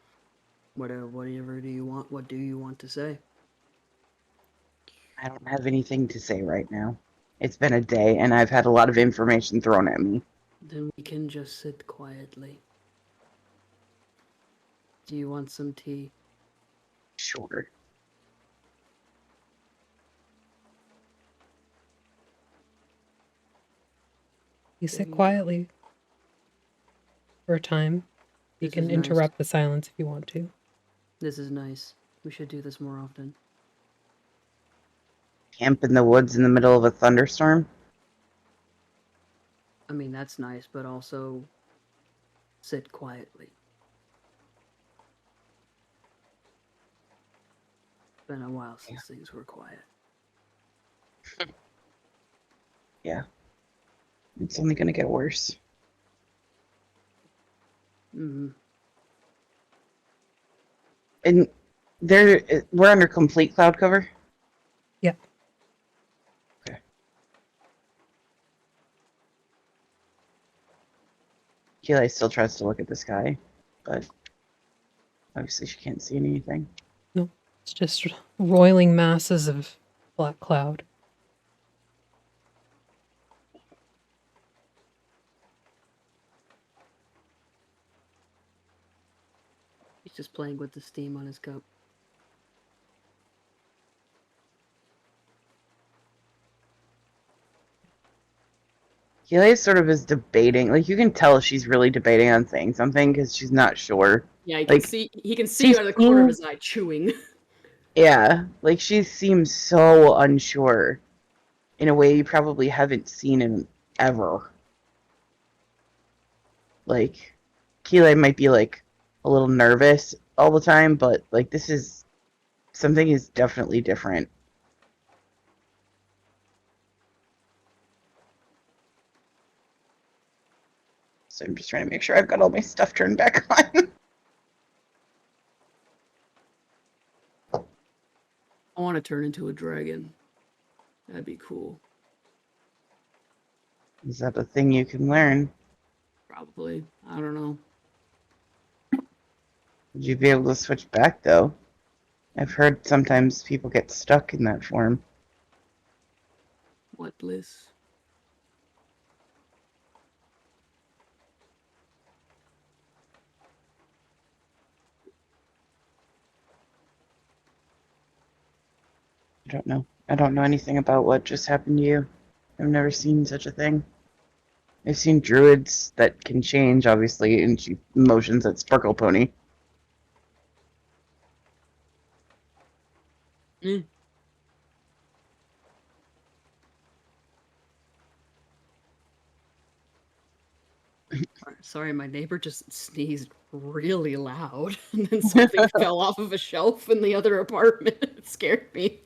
Speaker 1: Whatever do you want? What do you want to say?
Speaker 6: I don't have anything to say right now. It's been a day, and I've had a lot of information thrown at me.
Speaker 1: Then we can just sit quietly. Do you want some tea?
Speaker 6: Sure.
Speaker 2: You sit quietly for a time. You
Speaker 1: This
Speaker 2: can
Speaker 1: is nice.
Speaker 2: interrupt the silence if you want to.
Speaker 1: This is nice. We should do this more often.
Speaker 6: Camp in the woods in the middle of a thunderstorm?
Speaker 1: I mean, that's nice, but also sit quietly. It's been a while since things were quiet.
Speaker 6: Yeah. It's only gonna get worse.
Speaker 1: Mm-hmm.
Speaker 6: And we're under complete cloud cover?
Speaker 2: Yeah.
Speaker 6: Okay. Keely still tries to look at the sky, but obviously she can't see anything.
Speaker 2: It's just roiling masses of black cloud.
Speaker 1: He's just playing with the steam on his cup.
Speaker 6: Keely sort of is debating. Like, you can tell she's really debating on saying something because she's not sure.
Speaker 1: Yeah, he can
Speaker 6: Like,
Speaker 1: see. He can see out of the corner of his eye, chewing.
Speaker 6: Yeah, like she seems so unsure in a way you probably haven't seen in ever. Like, Keely might be like a little nervous all the time, but like something is definitely different. So I'm just trying to make sure I've got all my stuff turned back on.
Speaker 1: I want to turn into a dragon. That'd be cool.
Speaker 6: Is that a thing you can learn?
Speaker 1: Probably. I don't know.
Speaker 6: Would you be able to switch back though? I've heard sometimes people get stuck in that form.
Speaker 1: What bliss?
Speaker 6: don't know. I don't know anything about what just happened to you. I've never seen such a thing. I've seen druids that can change, obviously, into emotions at Sparkle Pony.
Speaker 1: Mm. Sorry, my neighbor just sneezed really loud, and then something fell off of a shelf in the other apartment. It scared me.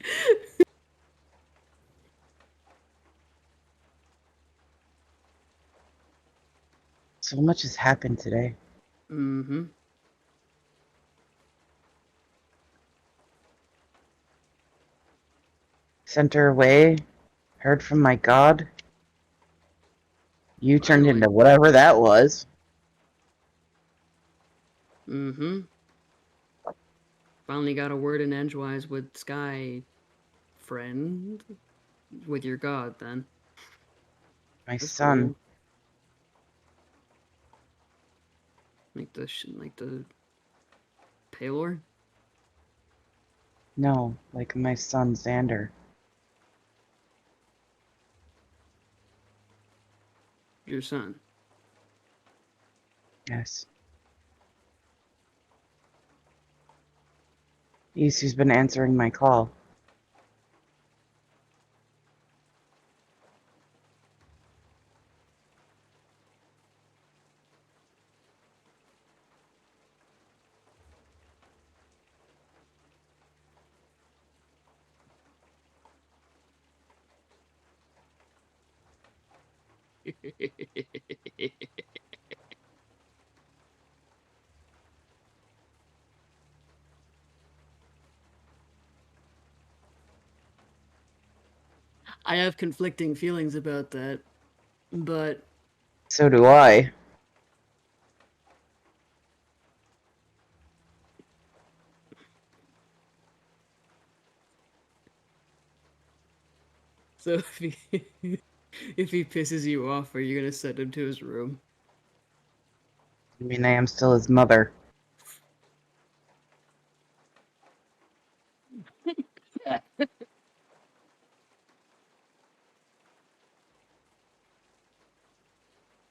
Speaker 6: So much has happened today.
Speaker 1: Mm-hmm.
Speaker 6: Sent her away. Heard from my god. You turned
Speaker 1: Finally.
Speaker 6: into whatever that was.
Speaker 1: Mm-hmm. Finally got a word in edgewise with Sky, friend, with your god. Then
Speaker 6: My
Speaker 1: that's
Speaker 6: son.
Speaker 1: cool. Like the Paylor.
Speaker 6: No, like my son Xander.
Speaker 1: Your son.
Speaker 6: Yes. He's who's been answering my call.
Speaker 1: I have conflicting feelings about that, but
Speaker 6: So do I.
Speaker 1: so if he if he pisses you off, are you gonna send him to his room?
Speaker 6: I mean, I am still his mother.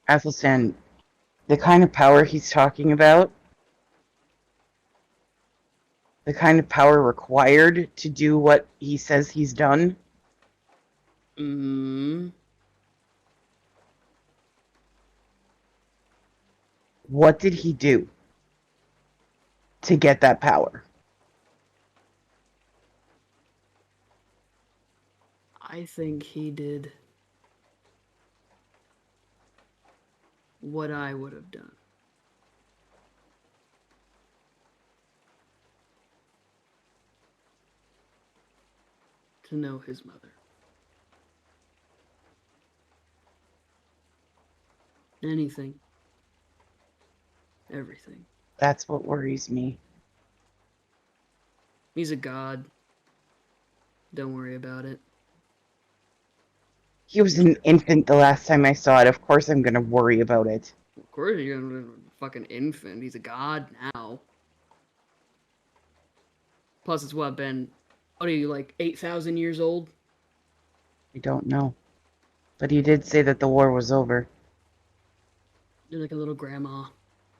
Speaker 6: Athelstan, the kind of power he's talking about, the kind of power required to do what he says he's done,
Speaker 1: Mm-hmm.
Speaker 6: what did he do to get that power?
Speaker 1: I think he did what I would have done. To know his mother. Anything. Everything.
Speaker 6: That's what worries me.
Speaker 1: He's a god. Don't worry about it.
Speaker 6: He was an infant the last time I saw it. Of course I'm gonna worry about it.
Speaker 1: Of course you're gonna fucking infant. He's a god now. Plus it's what, Ben? What are you, like 8,000 years old?
Speaker 6: I don't know. But he did say that the war was over.
Speaker 1: You're like a little grandma.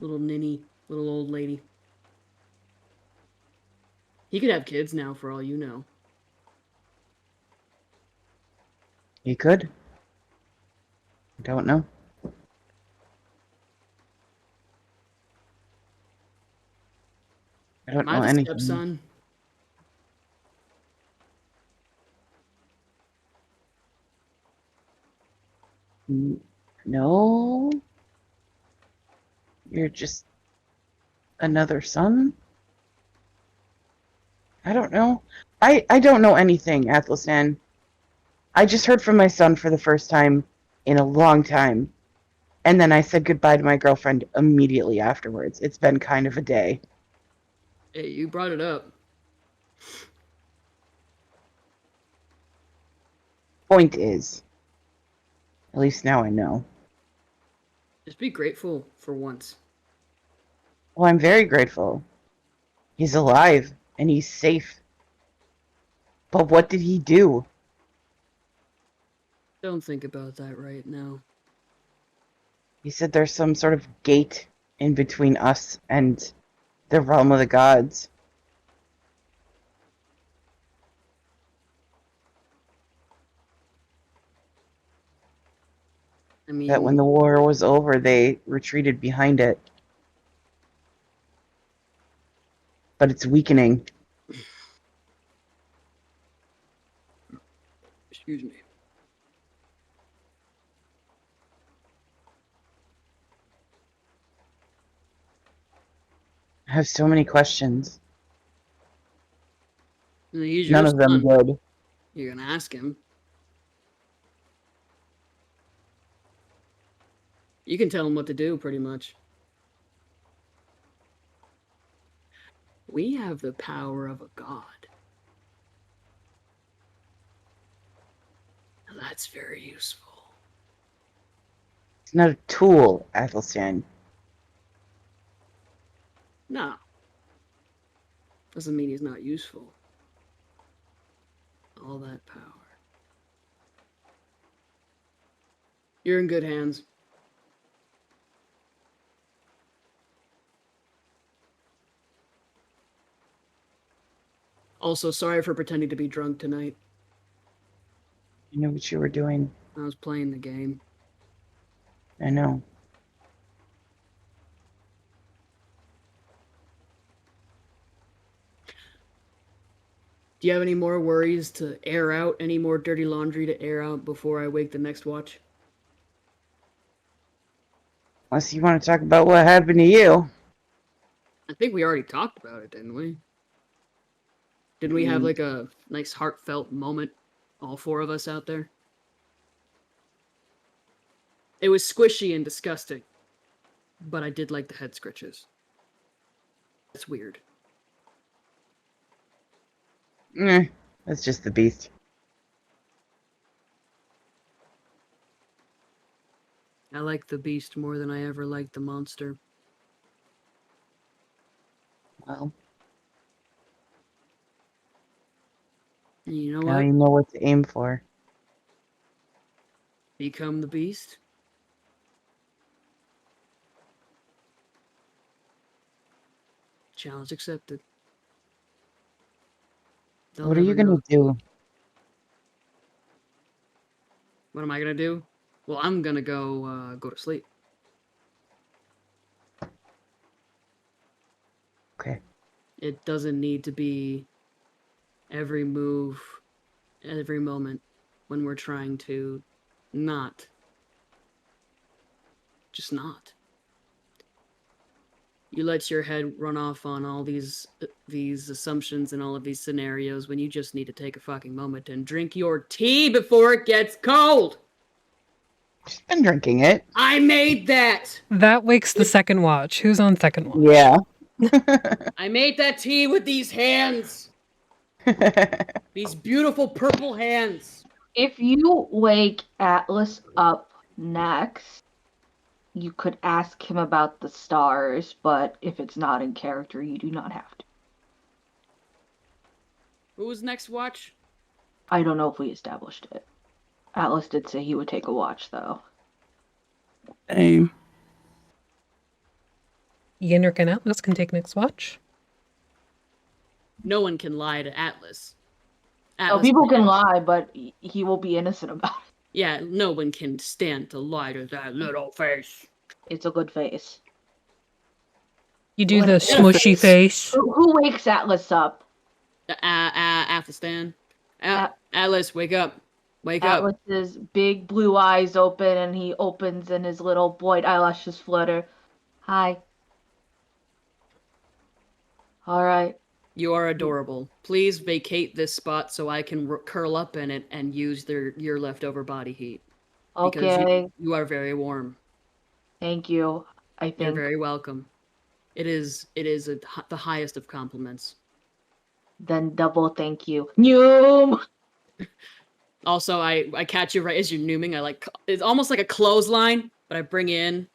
Speaker 1: Little ninny. Little old lady. He could have kids now for all you know.
Speaker 6: He could. I don't know. I don't
Speaker 1: Am I
Speaker 6: know
Speaker 1: the
Speaker 6: anything.
Speaker 1: stepson?
Speaker 6: No. You're just another son? I don't know. I don't know anything, Athelstan. I just heard from my son for the first time in a long time. And then I said goodbye to my girlfriend immediately afterwards. It's been kind of a day.
Speaker 1: Hey, you brought it up.
Speaker 6: Point is, at least now I know.
Speaker 1: Just be grateful for once.
Speaker 6: Well, I'm very grateful. He's alive and he's safe. But what did he do?
Speaker 1: Don't think about that right now.
Speaker 6: He said there's some sort of gate in between us and the realm of the gods.
Speaker 1: I mean,
Speaker 6: That when the war was over, they retreated behind it. But it's weakening.
Speaker 1: excuse me.
Speaker 6: I have so many questions.
Speaker 1: He's
Speaker 6: None
Speaker 1: your
Speaker 6: of them
Speaker 1: son.
Speaker 6: good.
Speaker 1: You're gonna ask him. You can tell him what to do, pretty much. We have the power of a god. That's very useful.
Speaker 6: It's not a tool, Athelstan.
Speaker 1: No. Doesn't mean he's not useful. All that power. You're in good hands. Also, sorry for pretending to be drunk tonight.
Speaker 6: You knew what you were doing.
Speaker 1: I was playing the game.
Speaker 6: I know.
Speaker 1: Do you have any more worries to air out? Any more dirty laundry to air out before I wake the next watch?
Speaker 6: Unless you want to talk about what happened to you.
Speaker 1: I think we already talked about it, didn't we? Didn't we have like a nice heartfelt moment, all four of us out there? It was squishy and disgusting, but I did like the head scratches. That's weird.
Speaker 6: That's just the beast.
Speaker 1: I like the beast more than I ever liked the monster.
Speaker 6: Well,
Speaker 1: And you know
Speaker 6: now
Speaker 1: what?
Speaker 6: you know what to aim for.
Speaker 1: Become the beast. Challenge accepted. They'll
Speaker 6: What are you
Speaker 1: never know.
Speaker 6: gonna do?
Speaker 1: What am I gonna do? Well, I'm gonna go to sleep.
Speaker 6: Okay.
Speaker 1: It doesn't need to be every move, every moment when we're trying to not. Just not. You let your head run off on all these assumptions and all of these scenarios when you just need to take a fucking moment and drink your tea before it gets cold.
Speaker 6: She's been drinking it.
Speaker 1: I made that.
Speaker 2: That wakes the second watch. Who's on second watch?
Speaker 6: Yeah.
Speaker 1: I made that tea with these hands. These beautiful purple hands.
Speaker 5: If you wake Atlas up next, you could ask him about the stars, but if it's not in character, you do not have to.
Speaker 1: Who was next watch?
Speaker 5: I don't know if we established it. Atlas did say he would take a watch, though.
Speaker 8: Same.
Speaker 2: Yenrik and Atlas can take next watch.
Speaker 1: No one can lie to Atlas.
Speaker 5: Oh,
Speaker 1: Atlas
Speaker 5: people can lie, but he will be innocent about it.
Speaker 1: Yeah, no one can stand to lie to that little face.
Speaker 5: It's a good face.
Speaker 2: You do
Speaker 5: What
Speaker 2: the
Speaker 5: a
Speaker 2: smushy face.
Speaker 5: Who wakes Atlas up?
Speaker 1: Athelstan. Atlas, wake up. Wake up.
Speaker 5: Atlas's big blue eyes open, and he opens, and his little white eyelashes flutter. Hi. All right.
Speaker 1: You are adorable. Please vacate this spot so I can curl up in it and use your leftover body heat. Because
Speaker 5: Okay.
Speaker 1: you are very warm.
Speaker 5: Thank you. I
Speaker 1: You're
Speaker 5: think.
Speaker 1: very welcome. It is the highest of compliments.
Speaker 5: Then double thank you. Noom!
Speaker 1: Also, I catch you right as you're nooming. It's almost like a clothesline, but I bring in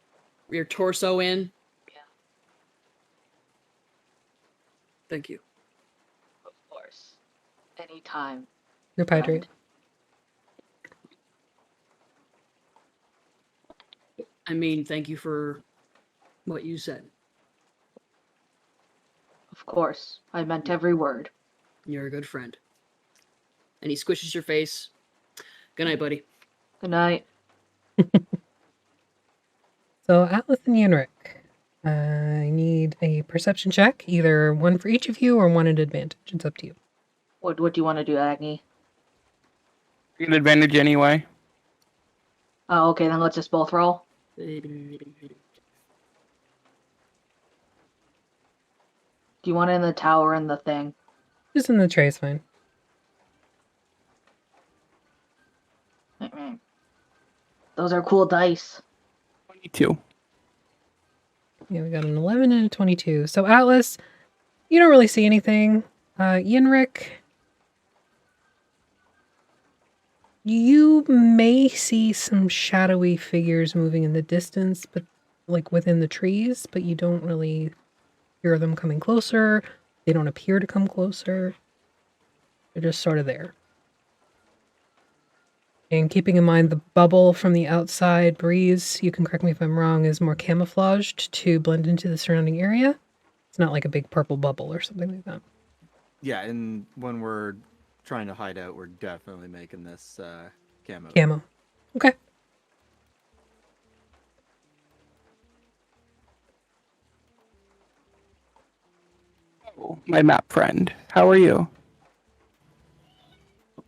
Speaker 1: your torso in.
Speaker 5: Yeah.
Speaker 1: Thank you.
Speaker 5: Of course. Anytime.
Speaker 2: Group hydrate.
Speaker 1: I mean, thank you for what you said.
Speaker 5: Of course. I meant every word.
Speaker 1: You're a good friend. And he squishes your face. Good night, buddy.
Speaker 5: Good night.
Speaker 2: So Atlas and Yenrik, I need a perception check, either one for each of you or one at advantage. It's up to you.
Speaker 5: What do you want to do, Agni?
Speaker 8: You get advantage anyway.
Speaker 5: Oh, okay, then let's just both roll. Do you want it in the tower and the thing?
Speaker 2: Just in the tray is fine.
Speaker 5: Those are cool dice.
Speaker 8: 22.
Speaker 2: Yeah, we got an 11 and a 22. So Atlas, you don't really see anything. Yenrik, you may see some shadowy figures moving in the distance, but like within the trees, but you don't really hear them coming closer. They don't appear to come closer. They're just sort of there. And keeping in mind the bubble from the outside breeze, you can correct me if I'm wrong, is more camouflaged to blend into the surrounding area. It's not like a big purple bubble or something like that.
Speaker 3: Yeah, and when we're trying to hide out, we're definitely making this camo.
Speaker 2: Camo. Okay.
Speaker 8: Oh, my map friend. How are you?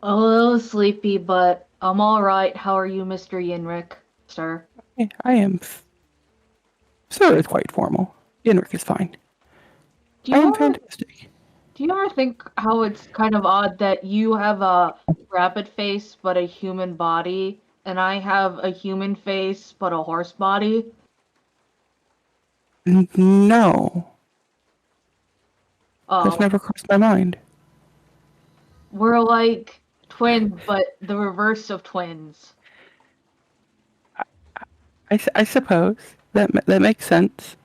Speaker 5: A little sleepy, but I'm alright. How are you, Mr. Yenrik, sir?
Speaker 8: I am. Sir is quite formal. Yenrik is fine. I am fantastic.
Speaker 5: Do you ever think how it's kind of odd that you have a rabbit face but a human body, and I have a human face but a horse body?
Speaker 8: No.
Speaker 5: Oh,
Speaker 8: That's never crossed my mind.
Speaker 5: we're like twins, but the reverse of twins.
Speaker 8: I suppose that makes sense.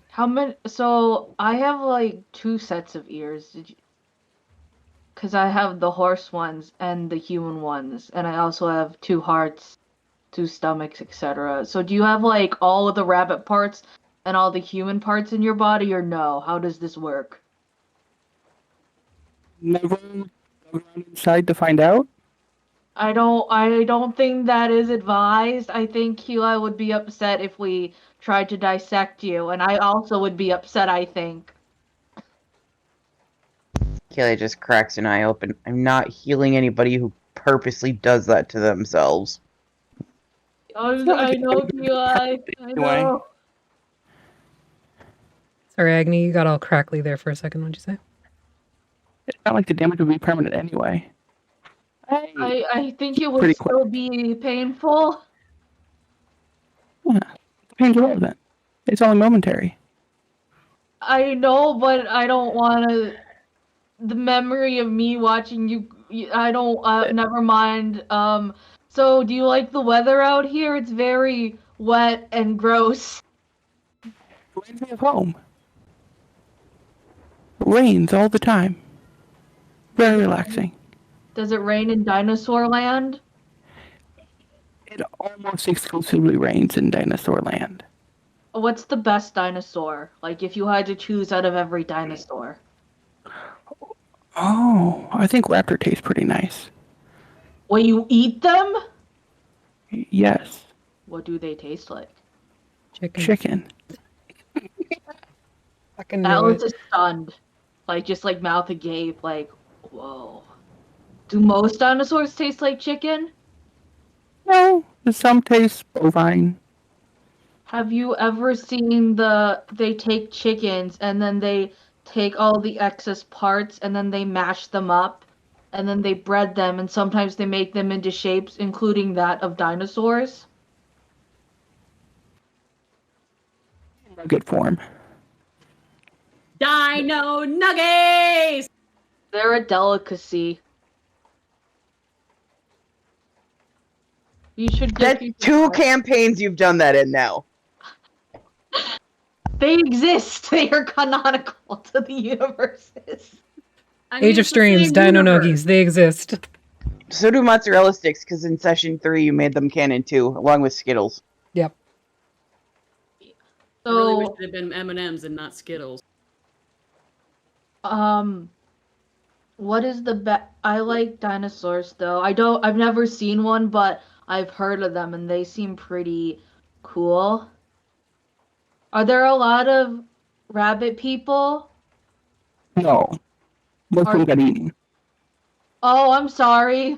Speaker 5: How many? So I have like 2 sets of ears. Because I have the horse ones and the human ones, and I also have 2 hearts, 2 stomachs, etc. So do you have like all of the rabbit parts and all the human parts in your body, or no? How does this work?
Speaker 8: Never go inside to find out.
Speaker 5: I don't think that is advised. I think Hila would be upset if we tried to dissect you, and I also would be upset, I think.
Speaker 6: Kelly just cracks an eye open. I'm not healing anybody who purposely does that to themselves.
Speaker 5: I know, Hila. I know.
Speaker 2: Sorry, Agni, you got all crackly there for a second. What'd you say?
Speaker 8: It's not like the damage would be permanent anyway.
Speaker 5: I think it would
Speaker 8: Pretty
Speaker 5: still be painful.
Speaker 8: Yeah, the pain's irrelevant. It's only momentary.
Speaker 5: I know, but I don't want to. The memory of me watching you. I don't. Never mind. So do you like the weather out here? It's very wet and gross.
Speaker 8: It reminds me of home. It rains all the time. Very relaxing.
Speaker 5: Does it rain in Dinosaur Land?
Speaker 8: It almost exclusively rains in Dinosaur Land.
Speaker 5: What's the best dinosaur? Like, if you had to choose out of every dinosaur.
Speaker 8: Oh, I think raptor tastes pretty nice.
Speaker 5: When you eat them?
Speaker 8: Yes.
Speaker 5: What do they taste like?
Speaker 2: Chicken. Fucking
Speaker 5: That
Speaker 2: knew
Speaker 5: was
Speaker 2: it.
Speaker 5: just stunned. Like, just like mouth agape, like, whoa. Do most dinosaurs taste like chicken?
Speaker 8: No, some taste bovine.
Speaker 5: Have you ever seen they take chickens and then they take all the excess parts and then they mash them up and then they bread them and sometimes they make them into shapes, including that of dinosaurs?
Speaker 8: Nugget form.
Speaker 1: Dino Nuggies!
Speaker 5: They're a delicacy. You should get
Speaker 6: That's 2 campaigns you've done that in now.
Speaker 5: They exist. They are canonical to the universes.
Speaker 1: I mean,
Speaker 2: Age of
Speaker 1: it's the
Speaker 2: Streams,
Speaker 1: same
Speaker 2: Dino
Speaker 1: universe.
Speaker 2: Nuggies, they exist.
Speaker 6: So do mozzarella sticks, because in session 3 you made them canon too, along with Skittles.
Speaker 2: Yep.
Speaker 1: I really wish
Speaker 5: So,
Speaker 1: it had been M&Ms and not Skittles.
Speaker 5: what is the best? I like dinosaurs though. I've never seen one, but I've heard of them and they seem pretty cool. Are there a lot of rabbit people?
Speaker 8: No. Most of them
Speaker 5: Are
Speaker 8: got eaten.
Speaker 5: Oh, I'm sorry.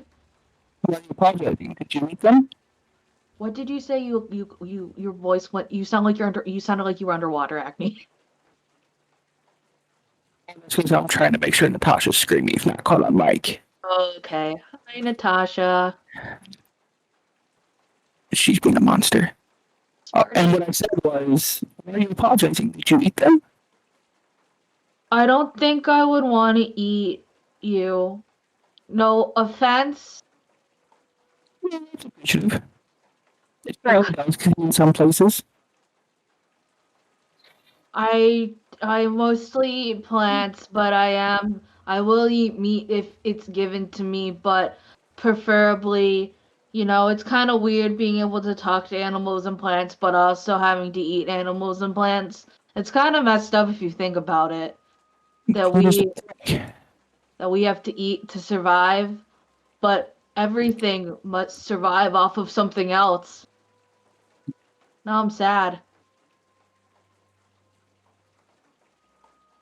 Speaker 8: Why are you apologizing? Did you eat them?
Speaker 5: What did you say? Your voice went. You sound like you sounded like you were underwater, Acne.
Speaker 8: That's because I'm trying to make sure Natasha's screaming is not caught on mic.
Speaker 5: Okay. Hi, Natasha.
Speaker 8: She's been a monster. And what I said was, why are you apologizing? Did you eat them?
Speaker 5: I don't think I would want to eat you. No offense.
Speaker 8: Yeah, that's appreciative. It barely does in some places.
Speaker 5: I mostly eat plants, but I will eat meat if it's given to me, but preferably, it's kind of weird being able to talk to animals and plants, but also having to eat animals and plants. It's kind of messed up if you think about it, that
Speaker 8: What is
Speaker 5: we
Speaker 8: it?
Speaker 5: that we have to eat to survive, but everything must survive off of something else. Now I'm sad.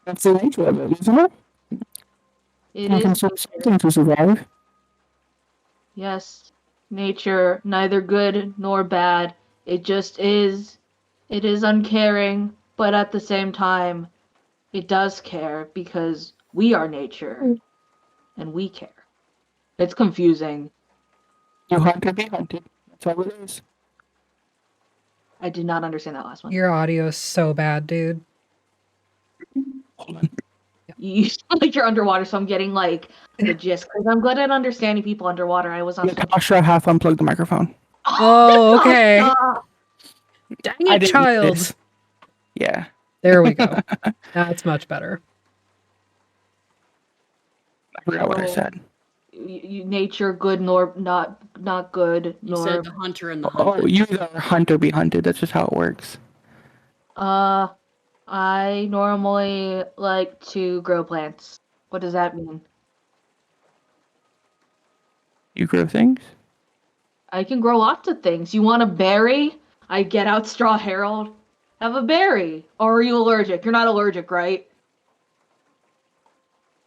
Speaker 8: That's the nature of it, isn't it?
Speaker 5: It
Speaker 8: You
Speaker 5: is
Speaker 8: consume something to survive.
Speaker 5: Yes, nature, neither good nor bad. It just is. It is uncaring, but at the same time, it does care because we are nature and we care. It's confusing.
Speaker 8: You hunt or be hunted. That's all it is.
Speaker 5: I did not understand that last one.
Speaker 2: Your audio is so bad, dude.
Speaker 8: Hold on.
Speaker 5: You sound like you're underwater, so I'm getting like the gist. Because I'm good at understanding people underwater. I was on.
Speaker 8: Natasha half unplugged the microphone.
Speaker 2: Oh, okay.
Speaker 5: Natasha!
Speaker 2: Dang
Speaker 8: I
Speaker 2: it,
Speaker 8: didn't
Speaker 2: child.
Speaker 8: notice. Yeah.
Speaker 2: There we go. That's much better.
Speaker 8: I forgot what I
Speaker 5: So,
Speaker 8: said.
Speaker 5: nature, good nor not good
Speaker 1: You
Speaker 5: nor.
Speaker 1: said the hunter and the
Speaker 8: Oh,
Speaker 1: hunted.
Speaker 8: you either hunt or be hunted. That's just how it works.
Speaker 5: I normally like to grow plants. What does that mean?
Speaker 8: You grow things?
Speaker 5: I can grow lots of things. You want a berry? I get out Straw Herald. Have a berry. Or are you allergic? You're not allergic, right?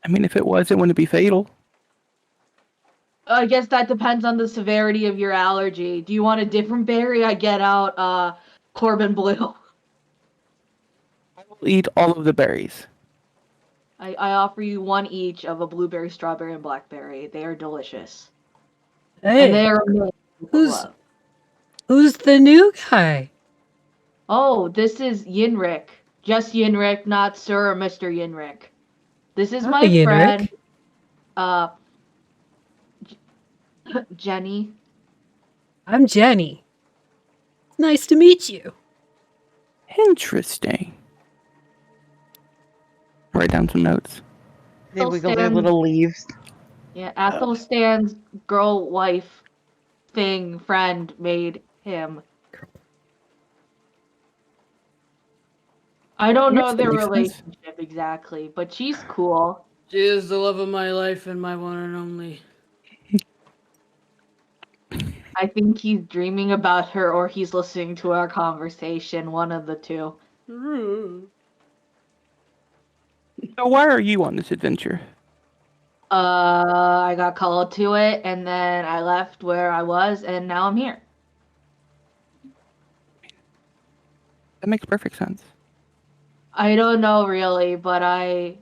Speaker 8: I mean, if it was, it wouldn't be fatal.
Speaker 5: I guess that depends on the severity of your allergy. Do you want a different berry? I get out Corbin Blue.
Speaker 8: I will eat all of the berries.
Speaker 5: I offer you one each of a blueberry, strawberry, and blackberry. They are delicious. And they
Speaker 2: Hey,
Speaker 5: are made with
Speaker 2: who's
Speaker 5: love.
Speaker 2: who's the new guy?
Speaker 5: Oh, this is Yinrik. Just Yinrik, not Sir or Mr. Yinrik. This is
Speaker 2: Hi,
Speaker 5: my
Speaker 2: Yinrik.
Speaker 5: friend, uh, Jenny.
Speaker 2: I'm Jenny. Nice to meet you.
Speaker 8: Interesting. Write down some notes.
Speaker 6: They wiggle their
Speaker 5: Athelstan,
Speaker 6: little leaves.
Speaker 5: yeah, Athelstan's girl wife thing friend made him. I don't know
Speaker 8: That
Speaker 5: their
Speaker 8: makes sense.
Speaker 5: relationship exactly, but she's cool.
Speaker 1: She is the love of my life and my one and only.
Speaker 5: I think he's dreaming about her or he's listening to our conversation, one of the two.
Speaker 8: So why are you on this adventure?
Speaker 5: I got called to it and then I left where I was and now I'm here.
Speaker 8: That makes perfect sense.
Speaker 5: I don't know really, but I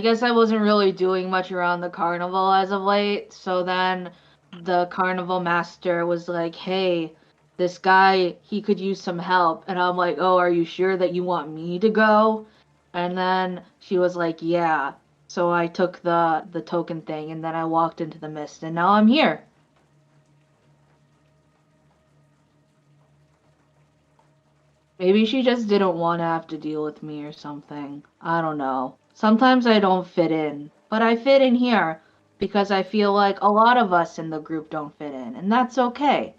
Speaker 5: guess I wasn't really doing much around the carnival as of late. So then the carnival master was like, hey, this guy, he could use some help. And I'm like, oh, are you sure that you want me to go? And then she was like, yeah. So I took the token thing and then I walked into the mist and now I'm here. Maybe she just didn't want to have to deal with me or something. I don't know. Sometimes I don't fit in, but I fit in here because I feel like a lot of us in the group don't fit in, and that's okay.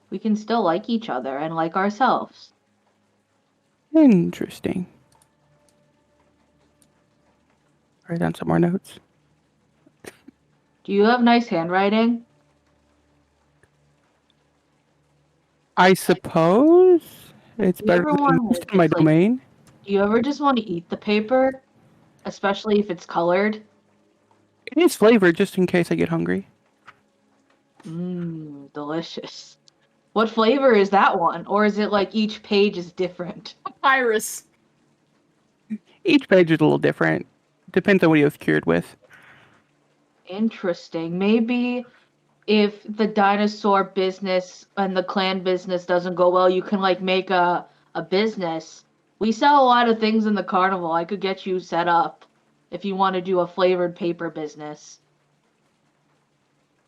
Speaker 5: We can still like each other and like ourselves.
Speaker 8: Interesting. Write down some more notes.
Speaker 5: Do you have nice handwriting?
Speaker 8: I suppose it's
Speaker 5: Do you
Speaker 8: better
Speaker 5: ever
Speaker 8: than
Speaker 5: want
Speaker 8: most
Speaker 5: to
Speaker 8: in my
Speaker 5: just like,
Speaker 8: domain.
Speaker 5: do you ever just want to eat the paper? Especially if it's colored?
Speaker 8: It is flavored just in case I get hungry.
Speaker 5: Mmm, delicious. What flavor is that one? Or is it like each page is different?
Speaker 1: Papyrus.
Speaker 8: Each page is a little different. Depends on what he was cured with.
Speaker 5: Interesting. Maybe if the dinosaur business and the clan business doesn't go well, you can like make a business. We sell a lot of things in the carnival. I could get you set up if you want to do a flavored paper business.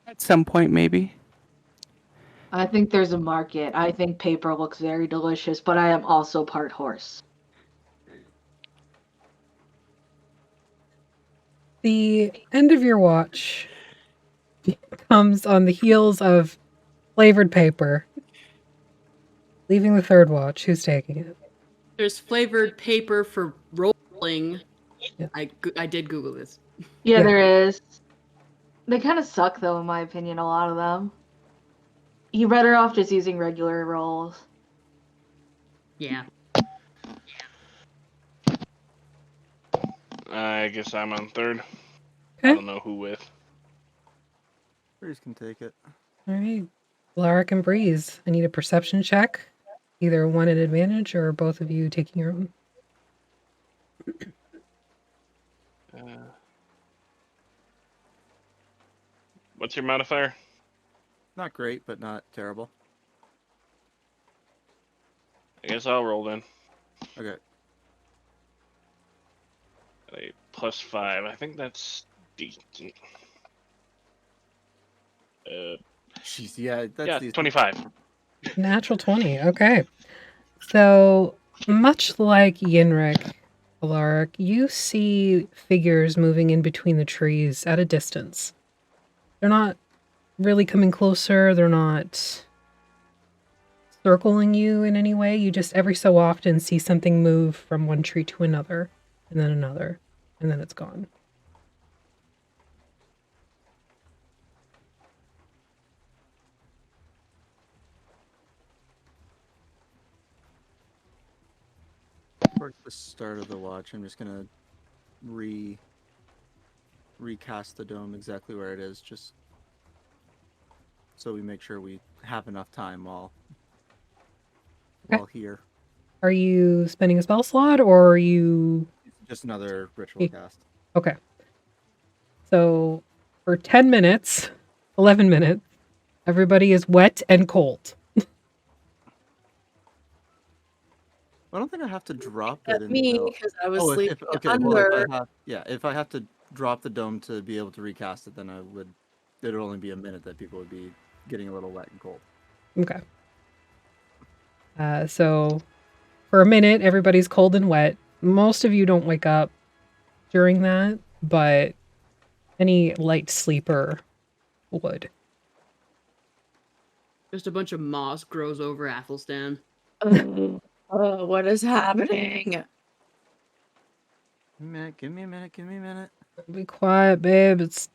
Speaker 8: At some point, maybe.
Speaker 5: I think there's a market. I think paper looks very delicious, but I am also part horse.
Speaker 2: The end of your watch comes on the heels of flavored paper. Leaving the third watch. Who's taking it?
Speaker 1: There's flavored paper for rolling.
Speaker 2: Yeah.
Speaker 1: I did Google this.
Speaker 5: Yeah,
Speaker 2: Yeah.
Speaker 5: there is. They kind of suck, though, in my opinion, a lot of them. You're better off just using regular rolls.
Speaker 1: Yeah.
Speaker 4: I guess I'm on third. I
Speaker 2: Okay.
Speaker 4: don't know who with.
Speaker 3: Breeze can take it.
Speaker 2: All right. Lark and Breeze. I need a perception check. Either one at advantage or both of you taking your own.
Speaker 4: What's your modifier?
Speaker 3: Not great, but not terrible.
Speaker 4: I guess I'll roll then.
Speaker 3: Okay.
Speaker 4: A +5. I think that's decent.
Speaker 3: Jeez, yeah, that's
Speaker 4: Yeah,
Speaker 3: decent.
Speaker 4: 25.
Speaker 2: Natural 20. Okay. So, much like Yinrik, Alaric, you see figures moving in between the trees at a distance. They're not really coming closer. They're not circling you in any way. You just every so often see something move from one tree to another, and then another, and then it's gone.
Speaker 3: For the start of the watch, I'm just gonna recast the dome exactly where it is, just so we make sure we have enough time while here.
Speaker 2: Are you spending a spell slot, or are you...
Speaker 3: Just another ritual cast.
Speaker 2: Okay. So, for 10 minutes, 11 minutes, everybody is wet and cold.
Speaker 3: I don't think I have to drop
Speaker 7: At
Speaker 3: it
Speaker 7: me,
Speaker 3: until...
Speaker 7: because I was
Speaker 3: Oh,
Speaker 7: sleeping
Speaker 3: okay.
Speaker 7: under.
Speaker 3: Well, if I have to drop the dome to be able to recast it, then it'd only be a minute that people would be getting a little wet and cold.
Speaker 2: Okay. So, for a minute, everybody's cold and wet. Most of you don't wake up during that, but any light sleeper would.
Speaker 1: Just a bunch of moss grows over Athelstan.
Speaker 7: What is happening?
Speaker 3: Give me a minute.
Speaker 2: Be quiet, babe. It's...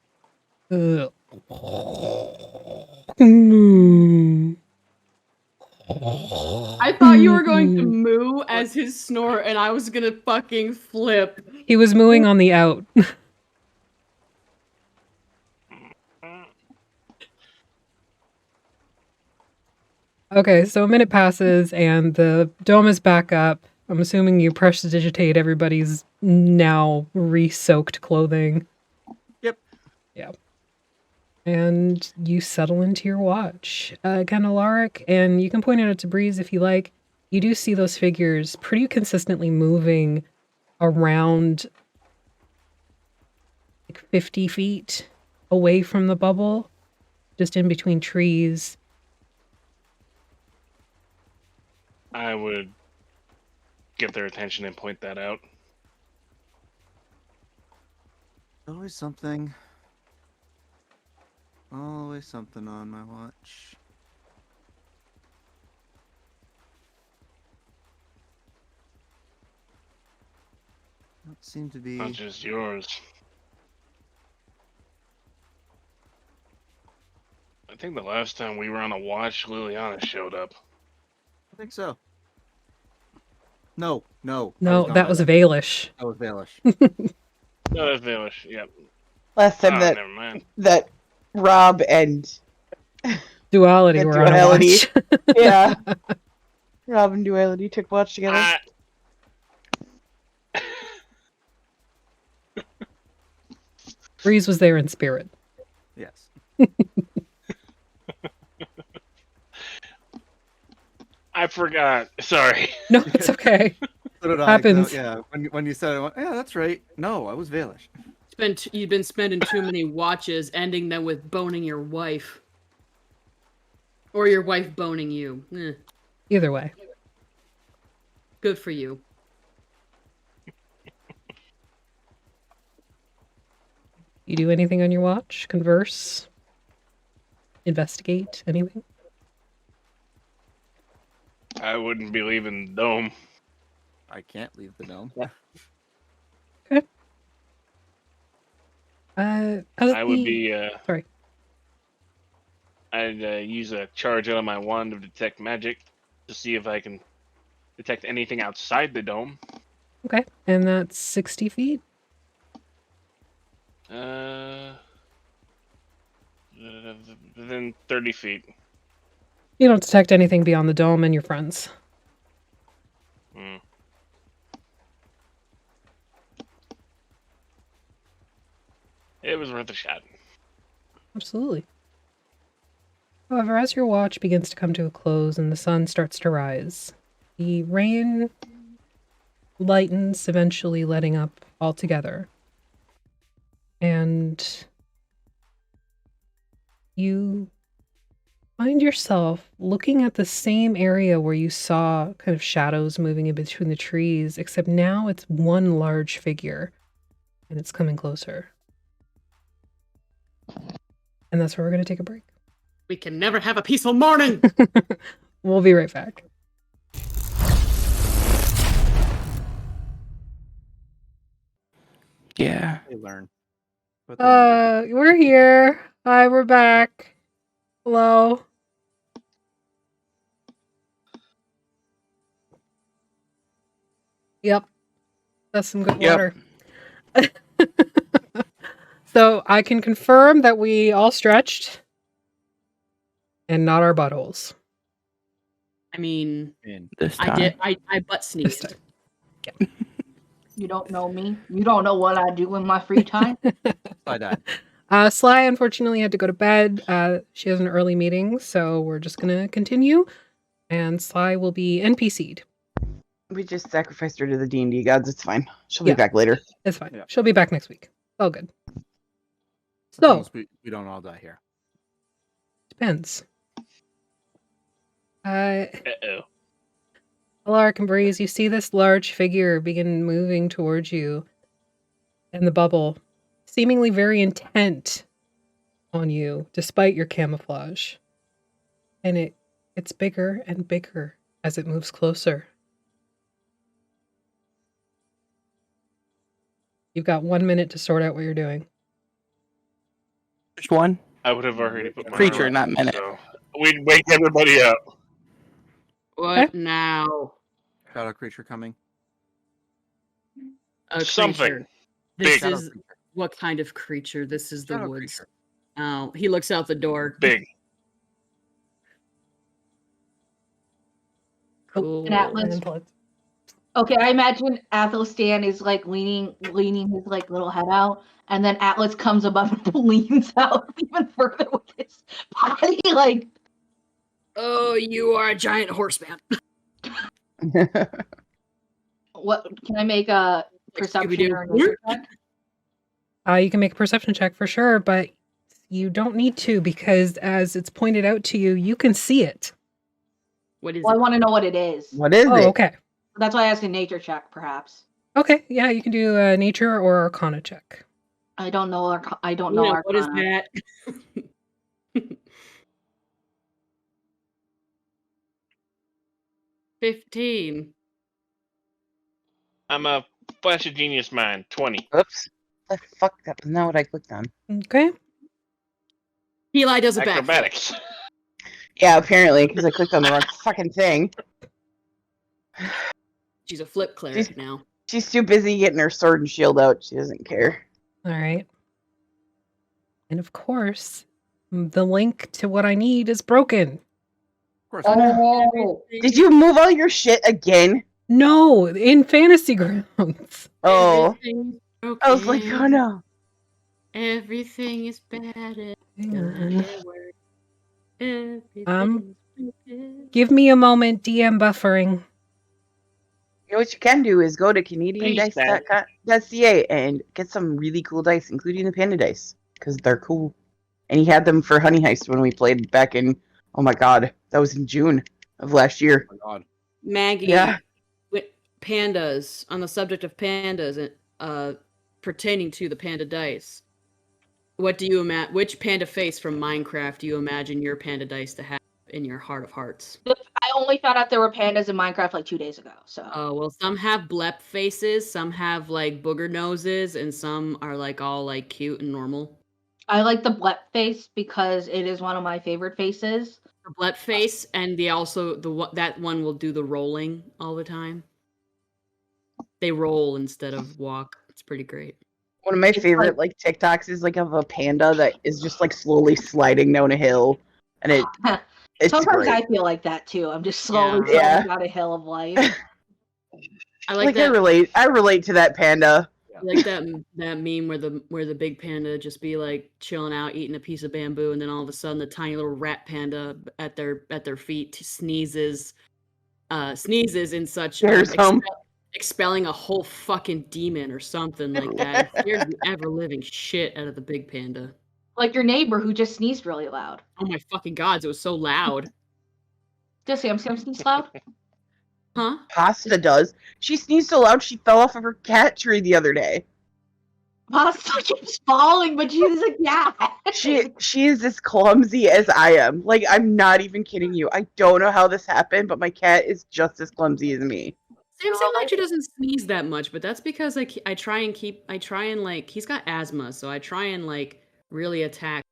Speaker 2: Ugh.
Speaker 1: I thought you were going to moo as his snore, and I was gonna fucking flip.
Speaker 2: He was mooing on the out. Okay, so a minute passes and the dome is back up. I'm assuming you prestidigitate everybody's now re-soaked clothing.
Speaker 3: Yep.
Speaker 2: Yeah. And you settle into your watch. Alaric, and you can point it out to Breeze if you like. You do see those figures pretty consistently moving around like 50 feet away from the bubble, just in between trees.
Speaker 4: I would get their attention and point that out.
Speaker 3: Always something. Always something on my watch. Don't seem to be.
Speaker 4: Not just yours. I think the last time we were on a watch, Liliana showed up.
Speaker 3: I think so. No.
Speaker 2: No, that was Valish.
Speaker 3: That was Valish.
Speaker 4: No, that's Valish. Yep.
Speaker 6: Last time
Speaker 4: Never mind.
Speaker 6: that Rob and
Speaker 2: Duality
Speaker 6: and
Speaker 2: were on a
Speaker 6: Duality.
Speaker 2: watch.
Speaker 6: Yeah, Rob and Duality took watch together.
Speaker 2: Breeze was there in spirit.
Speaker 3: Yes.
Speaker 4: I forgot. Sorry.
Speaker 2: No, it's okay.
Speaker 3: So did I.
Speaker 2: Happens.
Speaker 3: Yeah. When you said it, I went, yeah, that's right. No, I was Valish.
Speaker 1: You've been spending too many watches, ending them with boning your wife. Or your wife boning you.
Speaker 2: Either way.
Speaker 1: Good for you.
Speaker 2: You do anything on your watch? Converse? Investigate? Anything?
Speaker 4: I wouldn't be leaving the dome.
Speaker 3: I can't leave the dome.
Speaker 2: Okay.
Speaker 4: I would be.
Speaker 2: Sorry.
Speaker 4: I'd use a charge out of my wand of detect magic to see if I can detect anything outside the dome.
Speaker 2: Okay. And that's 60 feet?
Speaker 4: Within 30 feet.
Speaker 2: You don't detect anything beyond the dome and your friends.
Speaker 4: Hmm. It was worth a shot.
Speaker 2: Absolutely. However, as your watch begins to come to a close and the sun starts to rise, the rain lightens, eventually letting up altogether. And you find yourself looking at the same area where you saw kind of shadows moving in between the trees, except now it's one large figure and it's coming closer. And that's where we're going to take a break.
Speaker 1: We can never have a peaceful morning!
Speaker 2: We'll be right back.
Speaker 8: Yeah.
Speaker 3: They learn. But they never do.
Speaker 2: We're here. Hi, we're back. Hello. Yep. That's some good water. So I can confirm that we all stretched and not our buttholes.
Speaker 1: I mean,
Speaker 8: This
Speaker 1: I
Speaker 8: time.
Speaker 1: did. I butt sneezed.
Speaker 5: You don't know me. You don't know what I do in my free time.
Speaker 3: I died.
Speaker 2: Sly unfortunately had to go to bed. She has an early meeting, so we're just gonna continue. And Sly will be NPC'd.
Speaker 6: We just sacrificed her to the D&D gods. It's fine. She'll
Speaker 2: Yeah.
Speaker 6: be back later.
Speaker 2: It's fine.
Speaker 3: Yeah.
Speaker 2: She'll be back next week. All good.
Speaker 3: As long
Speaker 2: So
Speaker 3: as we don't all die here.
Speaker 2: depends.
Speaker 4: Uh-oh.
Speaker 2: Alaric and Breeze, you see this large figure begin moving towards you in the bubble, seemingly very intent on you, despite your camouflage. And it's bigger and bigger as it moves closer. You've got 1 minute to sort out what you're doing.
Speaker 8: Just one?
Speaker 4: I would have already put my
Speaker 8: Creature,
Speaker 4: armor
Speaker 8: not
Speaker 4: on,
Speaker 8: minute.
Speaker 4: So we'd wake everybody up.
Speaker 1: What now?
Speaker 3: Shadow creature coming.
Speaker 1: A
Speaker 4: Something.
Speaker 1: creature. This
Speaker 4: Big.
Speaker 3: Shadow
Speaker 1: is
Speaker 3: creature.
Speaker 1: what kind of creature? This is the
Speaker 3: Shadow
Speaker 1: woods.
Speaker 3: creature.
Speaker 1: Oh, he looks out the door.
Speaker 4: Big.
Speaker 1: Cool.
Speaker 5: And Atlas. Okay, I imagine Athelstan is like leaning his like little head out, and then Atlas comes above and leans out even further with his body. Like,
Speaker 1: Oh, you are a giant horseman.
Speaker 5: what? Can I make a perception
Speaker 1: Scooby-Doo.
Speaker 5: or a nature check?
Speaker 2: You can make a perception check for sure, but you don't need to because, as it's pointed out to you, you can see it.
Speaker 1: What is
Speaker 5: Well, I
Speaker 1: it?
Speaker 5: want to know what it is.
Speaker 6: What is
Speaker 2: Oh,
Speaker 6: it?
Speaker 2: okay.
Speaker 5: That's why I asked a nature check, perhaps.
Speaker 2: Okay, yeah, you can do a nature or arcana check.
Speaker 5: I don't know. I don't
Speaker 1: You
Speaker 5: know.
Speaker 1: know, what is
Speaker 5: Arcana.
Speaker 1: that? 15.
Speaker 4: I'm a flash of genius mind. 20.
Speaker 6: Oops. The fuck? That was not what I clicked on.
Speaker 2: Okay.
Speaker 1: Eli does a backflip.
Speaker 4: Acrobatics.
Speaker 6: Yeah, apparently, because I clicked on the wrong fucking thing.
Speaker 1: She's a flip cleric now.
Speaker 6: She's too busy getting her sword and shield out. She doesn't care.
Speaker 2: All right. And of course, the link to what I need is broken.
Speaker 3: Of course.
Speaker 5: Oh,
Speaker 6: Did you move all your shit again?
Speaker 2: No, in Fantasy Grounds.
Speaker 6: Oh.
Speaker 1: Everything's
Speaker 6: I was like,
Speaker 1: broken.
Speaker 6: oh no.
Speaker 1: Everything is bad.
Speaker 2: Hang on.
Speaker 1: Everything is broken.
Speaker 2: Give me a moment, DM buffering.
Speaker 6: You know what you can do is go to
Speaker 4: Please,
Speaker 6: CanadianDice.ca and get some really cool dice, including the panda dice, because they're cool. And he had them for Honey Heist when we played back in, oh my god, that was in June of last year.
Speaker 3: Oh my god.
Speaker 1: Maggie,
Speaker 6: Yeah.
Speaker 1: pandas, on the subject of pandas, pertaining to the panda dice, what do you imagine? Which panda face from Minecraft do you imagine your panda dice to have in your heart of hearts?
Speaker 5: I only found out there were pandas in Minecraft like 2 days ago. So.
Speaker 1: Oh, well, some have blep faces, some have like booger noses, and some are like all like cute and normal.
Speaker 5: I like the blep face because it is one of my favorite faces.
Speaker 1: The blep face, and they also that one will do the rolling all the time. They roll instead of walk. It's pretty great.
Speaker 6: One of my favorite like TikToks is like of a panda that is just like slowly sliding down a hill, and it's
Speaker 5: Sometimes
Speaker 6: great.
Speaker 5: I feel like that too. I'm just slowly
Speaker 6: Yeah.
Speaker 5: sliding down a hill of life.
Speaker 1: I like that.
Speaker 6: I relate to that panda.
Speaker 1: I like that meme where the big panda just be like chilling out, eating a piece of bamboo, and then all of a sudden the tiny little rat panda at their feet sneezes in such expelling a whole fucking demon or something like that. It scares the ever living shit out of the big panda.
Speaker 5: Like your neighbor who just sneezed really loud.
Speaker 1: Oh my fucking gods, it was so loud.
Speaker 5: Does Sam sneeze loud?
Speaker 1: Huh?
Speaker 6: Pasta does. She sneezed so loud she fell off of her cat tree the other day.
Speaker 5: Pasta keeps falling, but she's a cat.
Speaker 6: She is as clumsy as I am. Like, I'm not even kidding you. I don't know how this happened, but my cat is just as clumsy as me.
Speaker 1: Sam actually doesn't sneeze that much, but that's because I try and like, he's got asthma, so I try and like really attack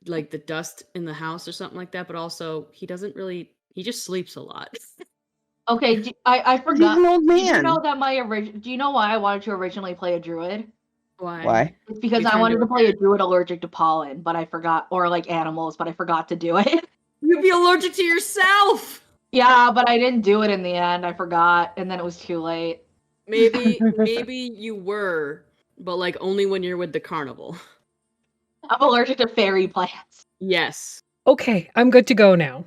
Speaker 1: like the dust in the house or something like that, but also he just sleeps a lot.
Speaker 5: Okay, I forgot.
Speaker 6: He's an old man.
Speaker 5: Did you know that do you know why I wanted to originally play a druid?
Speaker 6: Why?
Speaker 5: It's because I wanted to play a druid allergic to pollen, but I forgot, or like animals, but I forgot to do it.
Speaker 1: You'd be allergic to yourself!
Speaker 5: Yeah, but I didn't do it in the end. I forgot, and then it was too late.
Speaker 1: Maybe you were, but like only when you're with the carnival.
Speaker 5: I'm allergic to fairy plants.
Speaker 1: Yes.
Speaker 2: Okay, I'm good to go now.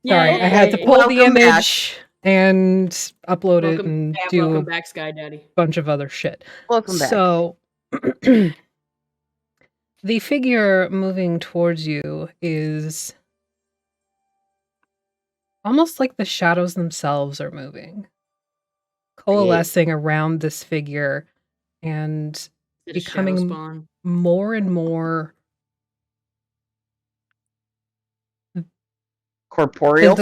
Speaker 2: Sorry, I had to pull the image and upload it and do
Speaker 1: welcome back, Sky Daddy.
Speaker 2: A bunch of other shit.
Speaker 6: Welcome back.
Speaker 2: So, the figure moving towards you is almost like the shadows themselves are moving, coalescing around this figure and becoming more and more
Speaker 6: corporeal,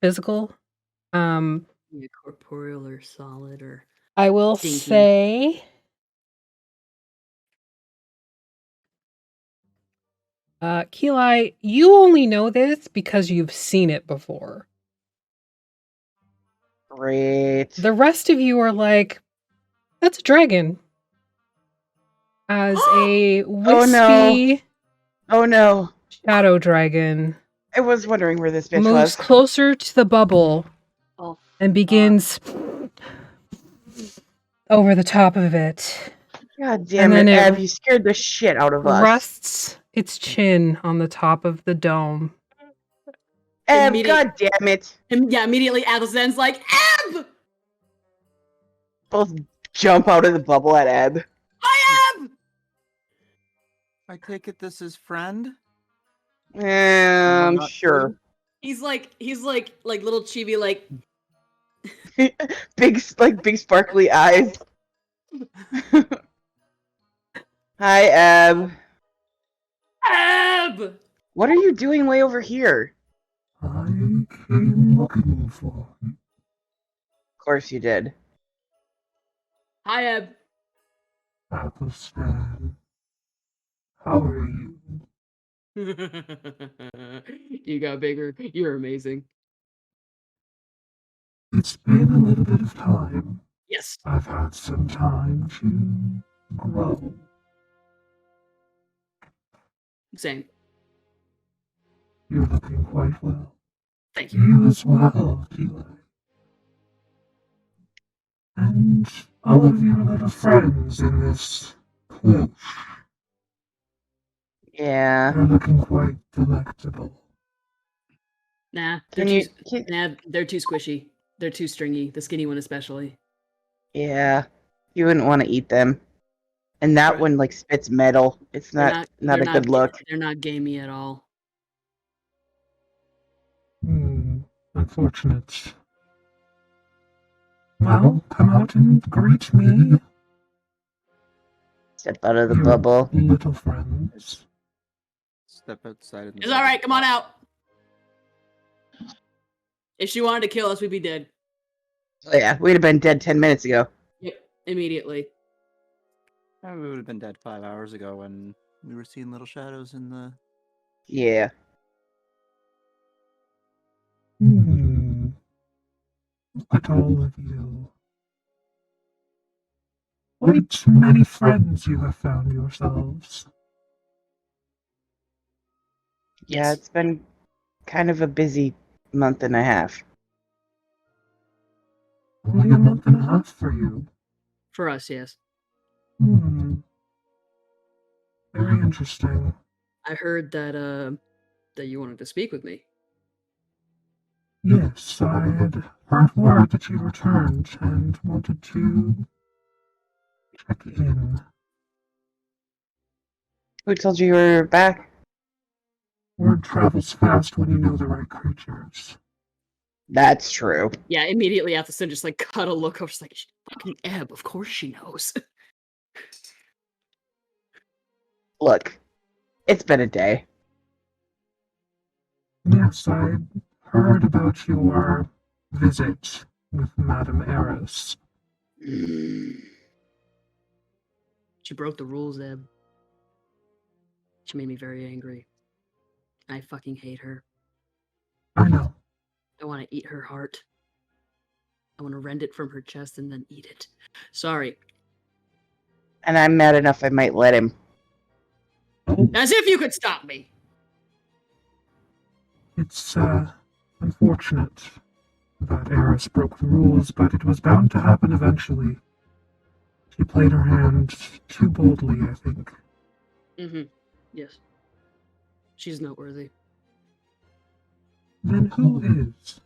Speaker 2: physical.
Speaker 1: Yeah, corporeal or solid or.
Speaker 2: I will say. Keli, you only know this because you've seen it before.
Speaker 6: Great.
Speaker 2: The rest of you are like, that's a dragon. As a wispy
Speaker 6: oh no
Speaker 2: shadow dragon.
Speaker 6: I was wondering where this bitch
Speaker 2: moves closer to the bubble and begins over the top of it.
Speaker 6: God damn it, Ab, you scared the shit out of us.
Speaker 2: Rests its chin on the top of the dome.
Speaker 6: Ab, god damn it.
Speaker 1: Immediately Athelstan's like, Ab!
Speaker 6: Both jump out of the bubble at Ab.
Speaker 1: Hi, Ab!
Speaker 3: I take it this is friend?
Speaker 6: I'm sure.
Speaker 1: He's like little chibi, like
Speaker 6: big sparkly eyes. Hi, Ab.
Speaker 1: Ab!
Speaker 6: What are you doing way over here?
Speaker 9: I came looking for
Speaker 6: Of course you did.
Speaker 1: Hi, Ab.
Speaker 9: Athelstan. How are you?
Speaker 1: You got bigger. You're amazing.
Speaker 9: It's been a little bit of time.
Speaker 1: Yes.
Speaker 9: I've had some time to grow.
Speaker 1: Same.
Speaker 9: You're looking quite well.
Speaker 1: Thank you.
Speaker 9: You as well, Eli. And all of your little friends in this cloche
Speaker 6: Yeah.
Speaker 9: are looking quite delectable.
Speaker 1: Nah, they're
Speaker 6: Can
Speaker 1: too.
Speaker 6: you?
Speaker 1: Nah, they're too squishy. They're too stringy. The skinny one especially.
Speaker 6: Yeah. You wouldn't want to eat them. And that
Speaker 1: Right.
Speaker 6: one like spits metal. It's
Speaker 1: They're
Speaker 6: not
Speaker 1: They're
Speaker 6: a good look.
Speaker 1: They're not gamey at all.
Speaker 9: Unfortunate. Well, come out and greet me,
Speaker 6: Step out of the
Speaker 9: your
Speaker 6: bubble.
Speaker 9: little friends.
Speaker 3: Step outside. In the
Speaker 1: It's all right. Come on out. If she wanted to kill us, we'd be dead.
Speaker 6: Oh yeah, we'd have been dead 10 minutes ago.
Speaker 1: Yep. Immediately.
Speaker 3: We would have been dead 5 hours ago when we were seeing little shadows in the.
Speaker 6: Yeah.
Speaker 9: Look at all of you. Quite many friends you have found yourselves.
Speaker 6: Yeah, it's been kind of a busy month and a half.
Speaker 9: Only a month and a half for you.
Speaker 1: For us, yes.
Speaker 9: Very interesting.
Speaker 1: I heard that that you wanted to speak with me.
Speaker 9: Yes, I had heard word that you returned and wanted to check in.
Speaker 6: Who told you you were back?
Speaker 9: Word travels fast when you know the right creatures.
Speaker 6: That's true.
Speaker 1: Yeah, immediately Athelstan just like cut a look. I was like, fucking Ebb, of course she knows.
Speaker 6: Look, it's been a day.
Speaker 9: Yes, I heard about your visit with Madame Eris.
Speaker 1: She broke the rules, Ebb. She made me very angry. I fucking hate her.
Speaker 9: I know.
Speaker 1: I want to eat her heart. I want to rend it from her chest and then eat it. Sorry.
Speaker 6: And I'm mad enough I might let him.
Speaker 1: As if you could stop me!
Speaker 9: It's, unfortunate that Eris broke the rules, but it was bound to happen eventually. She played her hand too boldly, I think.
Speaker 1: Mm-hmm. Yes. She's noteworthy.
Speaker 9: Then who is?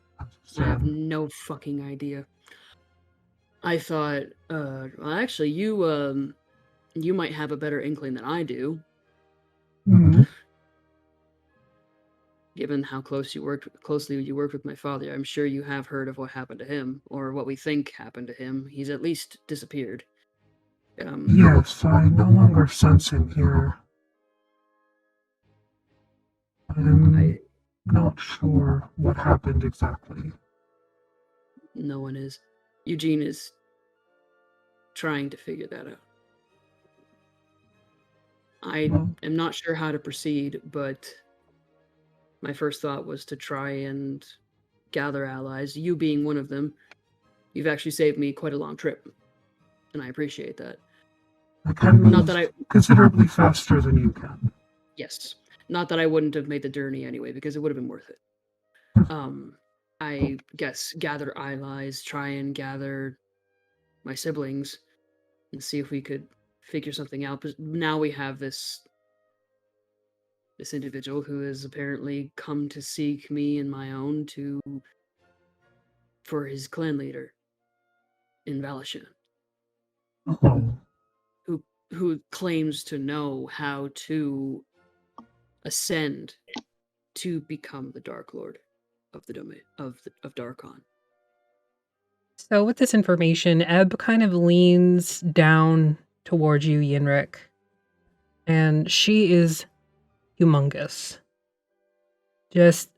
Speaker 1: I have no fucking idea. I thought, well, actually, you might have a better inkling than I do. Given how closely you worked with my father, I'm sure you have heard of what happened to him, or what we think happened to him. He's at least disappeared.
Speaker 9: Yes, I no longer sense him here. I'm not sure what happened exactly.
Speaker 1: No one is. Eugene is trying to figure that out. I am not sure how to proceed, but my first thought was to try and gather allies, you being one of them. You've actually saved me quite a long trip, and I appreciate that.
Speaker 9: I can move
Speaker 1: Not that I
Speaker 9: considerably faster than you can.
Speaker 1: Yes. Not that I wouldn't have made the journey anyway, because it would have been worth it. I guess gather allies, try and gather my siblings, and see if we could figure something out. But now we have this individual who has apparently come to seek me and my own for his clan leader in Valashan.
Speaker 9: Oh.
Speaker 1: Who claims to know how to ascend to become the Dark Lord of the domain of Darkon.
Speaker 2: So with this information, Ebb kind of leans down towards you, Yinrik, and she is humongous. Just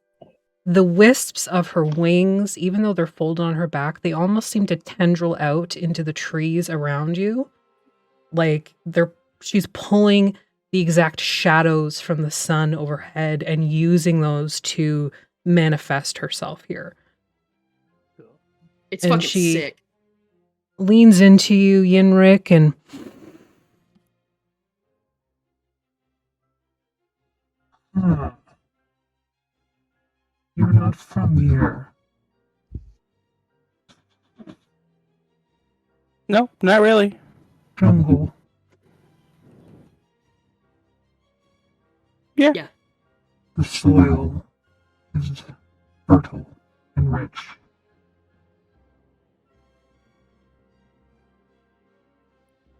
Speaker 2: the wisps of her wings, even though they're folded on her back, they almost seem to tendril out into the trees around you. Like she's pulling the exact shadows from the sun overhead and using those to manifest herself here.
Speaker 1: It's
Speaker 2: And
Speaker 1: fucking
Speaker 2: she
Speaker 1: sick.
Speaker 2: leans into you, Yinrik, and
Speaker 9: You're not from here.
Speaker 8: No, not really.
Speaker 9: Jungle.
Speaker 8: Yeah.
Speaker 1: Yeah.
Speaker 9: The soil is fertile and rich.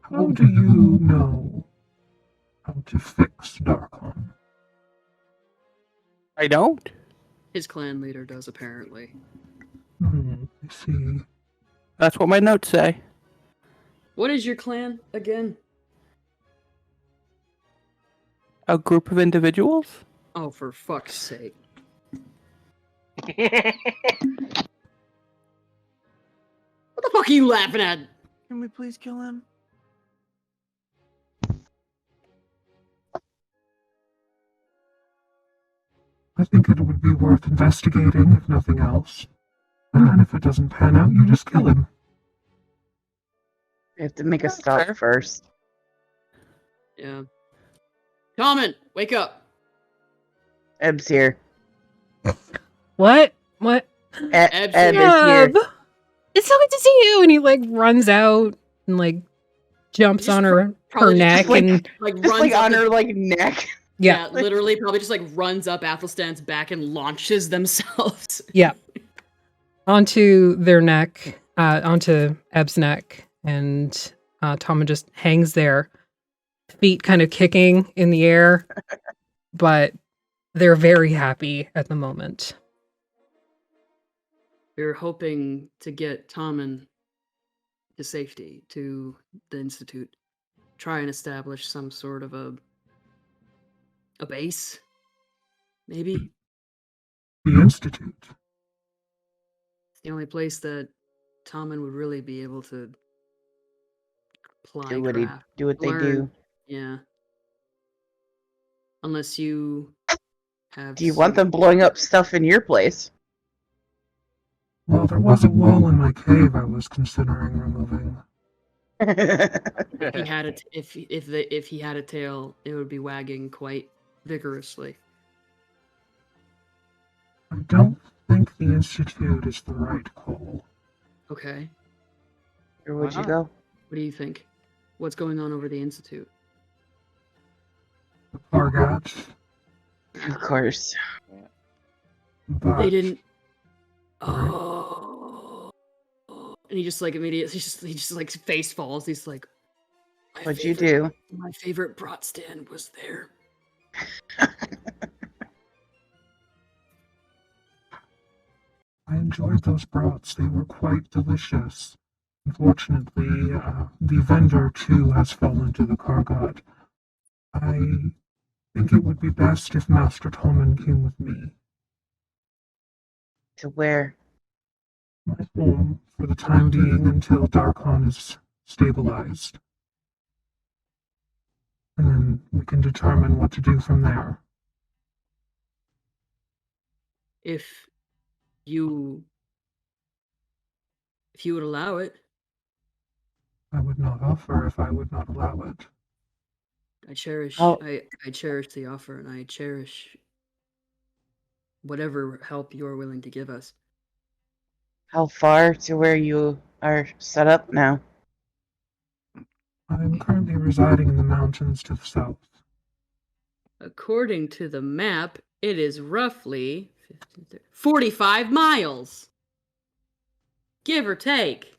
Speaker 9: How do you know how to fix Darkon?
Speaker 8: I don't.
Speaker 1: His clan leader does, apparently.
Speaker 9: I see.
Speaker 8: That's what my notes say.
Speaker 1: What is your clan again?
Speaker 8: A group of individuals?
Speaker 1: Oh, for fuck's sake. What the fuck are you laughing at?
Speaker 3: Can we please kill him?
Speaker 9: I think it would be worth investigating, if nothing else. And then if it doesn't pan out, you just kill him.
Speaker 6: We have to make a stop first.
Speaker 1: Yeah. Tommen, wake up.
Speaker 6: Eb's here.
Speaker 2: what?
Speaker 1: Eb's
Speaker 6: Eb
Speaker 1: here.
Speaker 6: is here.
Speaker 2: Eb, it's so good to see you. And he like runs out and like jumps
Speaker 1: Just
Speaker 2: on her
Speaker 1: probably
Speaker 2: neck
Speaker 1: just,
Speaker 2: and
Speaker 6: Just
Speaker 1: runs
Speaker 6: like
Speaker 1: up
Speaker 6: on
Speaker 1: the-
Speaker 6: her like neck.
Speaker 2: yeah,
Speaker 1: literally probably just like runs up Athelstan's back and launches themselves.
Speaker 2: yeah, onto their neck, onto Eb's neck, and Tommen just hangs there, feet kind of kicking in the air, but they're very happy at the moment.
Speaker 1: We're hoping to get Tommen to safety to the Institute. Try and establish some sort of a base, maybe.
Speaker 9: The Institute.
Speaker 1: It's the only place that Tommen would really be able to apply
Speaker 6: Do what
Speaker 1: craft.
Speaker 6: they
Speaker 1: Learn.
Speaker 6: do.
Speaker 1: Yeah. Unless you have.
Speaker 6: Do you want them blowing up stuff in your place?
Speaker 9: Well, there was a wall in my cave I was considering removing.
Speaker 1: If he had if he had a tail, it would be wagging quite vigorously.
Speaker 9: I don't think the Institute is the right call.
Speaker 1: Okay.
Speaker 6: Where would you
Speaker 8: Wow.
Speaker 6: go?
Speaker 1: What do you think? What's going on over the Institute?
Speaker 9: The Pargat.
Speaker 6: Of course.
Speaker 9: But
Speaker 1: They didn't. Oh. And he just like immediately, he just like face falls. He's like,
Speaker 6: What'd you do?
Speaker 1: My favorite Bratslava was there.
Speaker 9: I enjoyed those brats. They were quite delicious. Unfortunately, the vendor too has fallen to the Kargat. I think it would be best if Master Tommen came with me.
Speaker 6: To where?
Speaker 9: My home for the time being until Darkon is stabilized. And then we can determine what to do from there.
Speaker 1: If you would allow it,
Speaker 9: I would not offer if I would not allow it.
Speaker 1: I cherish
Speaker 6: Oh.
Speaker 1: I cherish the offer, and I cherish whatever help you're willing to give us.
Speaker 6: How far to where you are set up now?
Speaker 9: I am currently residing in the mountains to the south.
Speaker 1: According to the map, it is roughly 45 miles. Give or take.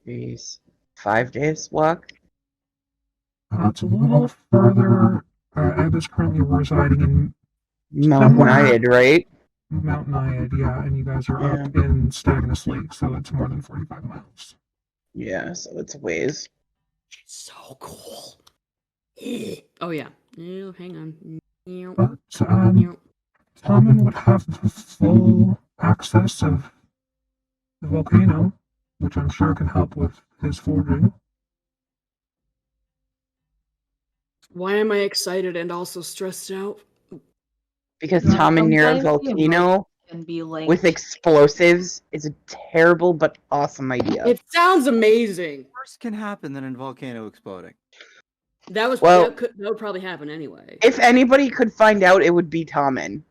Speaker 6: Jeez. 5 days walk?
Speaker 9: It's a little further. Eb is currently residing in
Speaker 6: Mount Naiad, right?
Speaker 9: Mount Naiad, yeah, and you guys are up in Stagnus Lake, so it's more than 45 miles.
Speaker 6: Yeah, so it's a ways.
Speaker 1: She's so cool. Oh yeah. Oh, hang on.
Speaker 9: But Tommen would have the full access of the volcano, which I'm sure can help with his forging.
Speaker 1: Why am I excited and also stressed out?
Speaker 6: Because Tommen near a
Speaker 5: Sometimes the emotions
Speaker 6: volcano
Speaker 5: can be linked.
Speaker 6: with explosives is a terrible but awesome idea.
Speaker 1: It sounds amazing.
Speaker 3: Worse can happen than a volcano exploding.
Speaker 1: That
Speaker 6: Well-
Speaker 1: that would probably happen anyway.
Speaker 6: If anybody could find out, it would be Tommen.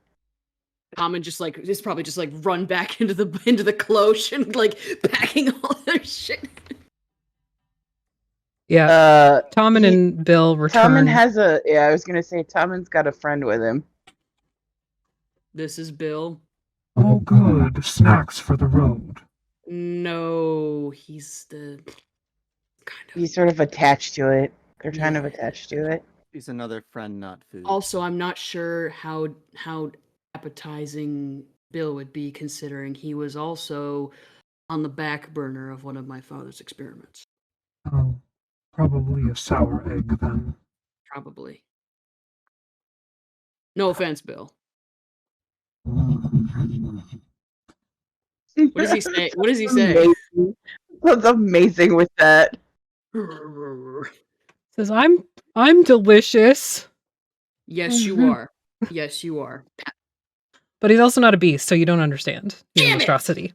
Speaker 1: Common just probably just like run back into the cloche and like packing all their shit.
Speaker 2: Yeah. Tommen and Bill return.
Speaker 6: Tommen has I was gonna say Tommen's got a friend with him.
Speaker 1: This is Bill.
Speaker 9: Oh, good. Snacks for the road.
Speaker 1: No, he's the
Speaker 6: He's sort of attached to it. They're kind of attached to it.
Speaker 3: He's another friend, not food.
Speaker 1: Also, I'm not sure how appetizing Bill would be, considering he was also on the back burner of one of my father's experiments.
Speaker 9: Oh, probably a sour egg then.
Speaker 1: Probably. No offense, Bill. What does he say? What does he say?
Speaker 6: Amazing. What's amazing with that?
Speaker 2: Says I'm delicious.
Speaker 1: Yes, you are. Yes, you are.
Speaker 2: But he's also not a beast, so you don't understand the
Speaker 1: Damn it!
Speaker 2: monstrosity.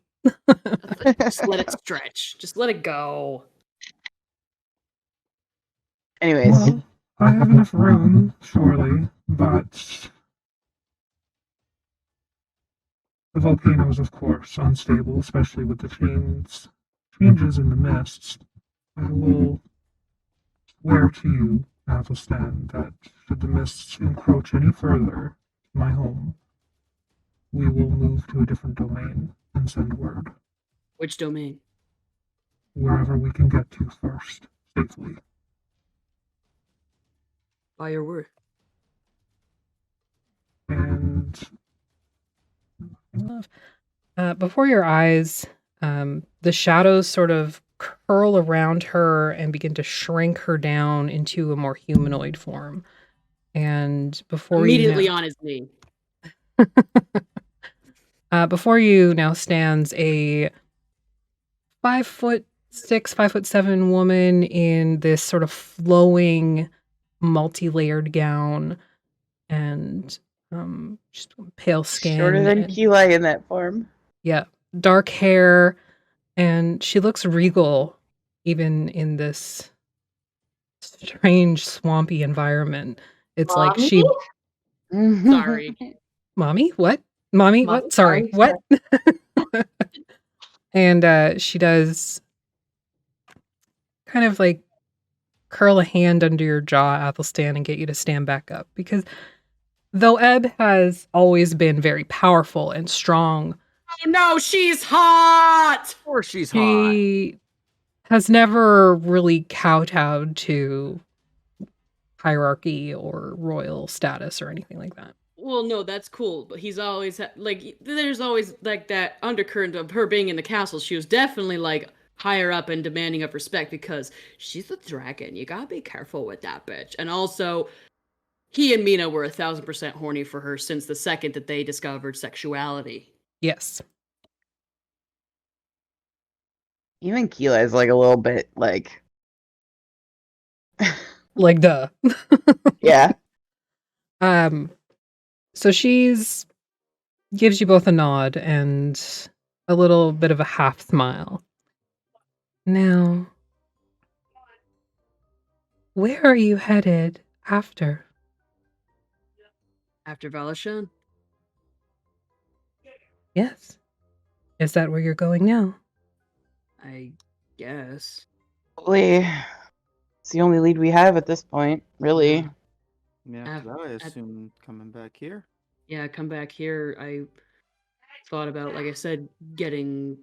Speaker 1: Just let it stretch. Just let it go.
Speaker 6: Anyways.
Speaker 9: Well, I have enough room, surely, but the volcano is, of course, unstable, especially with the changes in the mists. I will swear to you, Athelstan, that should the mists encroach any further my home, we will move to a different domain and send word.
Speaker 1: Which domain?
Speaker 9: Wherever we can get to first, safely.
Speaker 1: By your word.
Speaker 9: And
Speaker 2: before your eyes, the shadows sort of curl around her and begin to shrink her down into a more humanoid form. And
Speaker 1: Immediately on his knee.
Speaker 2: Before you now stands a 5'6", 5'7" woman in this sort of flowing, multi-layered gown, and just pale skin.
Speaker 6: Shorter than Keli in that form.
Speaker 2: Yeah, dark hair, and she looks regal, even in this strange, swampy environment. It's like she.
Speaker 1: Sorry.
Speaker 2: Mommy? What? Mommy? What? Sorry. What? And she does kind of like curl a hand under your jaw, Athelstan, and get you to stand back up. Because though Ebb has always been very powerful and strong,
Speaker 1: oh no, she's hot!
Speaker 3: Of course she's hot.
Speaker 2: she has never really kowtowed to hierarchy or royal status or anything like that.
Speaker 1: Well, no, that's cool, but he's always like, there's always like that undercurrent of her being in the castle. She was definitely like higher up and demanding of respect because she's a dragon. You gotta be careful with that bitch. And also, he and Mina were 1,000% horny for her since the second that they discovered sexuality.
Speaker 2: Yes.
Speaker 6: Even Keli is like a little bit like.
Speaker 2: Like, duh.
Speaker 6: Yeah.
Speaker 2: So she's gives you both a nod and a little bit of a half smile. Now, where are you headed after?
Speaker 1: After Valashan?
Speaker 2: Yes. Is that where you're going now?
Speaker 1: I guess.
Speaker 6: Probably. It's the only lead we have at this point, really.
Speaker 3: Yeah, 'cause I assume coming back here.
Speaker 1: Yeah, come back here. I thought about, like I said, getting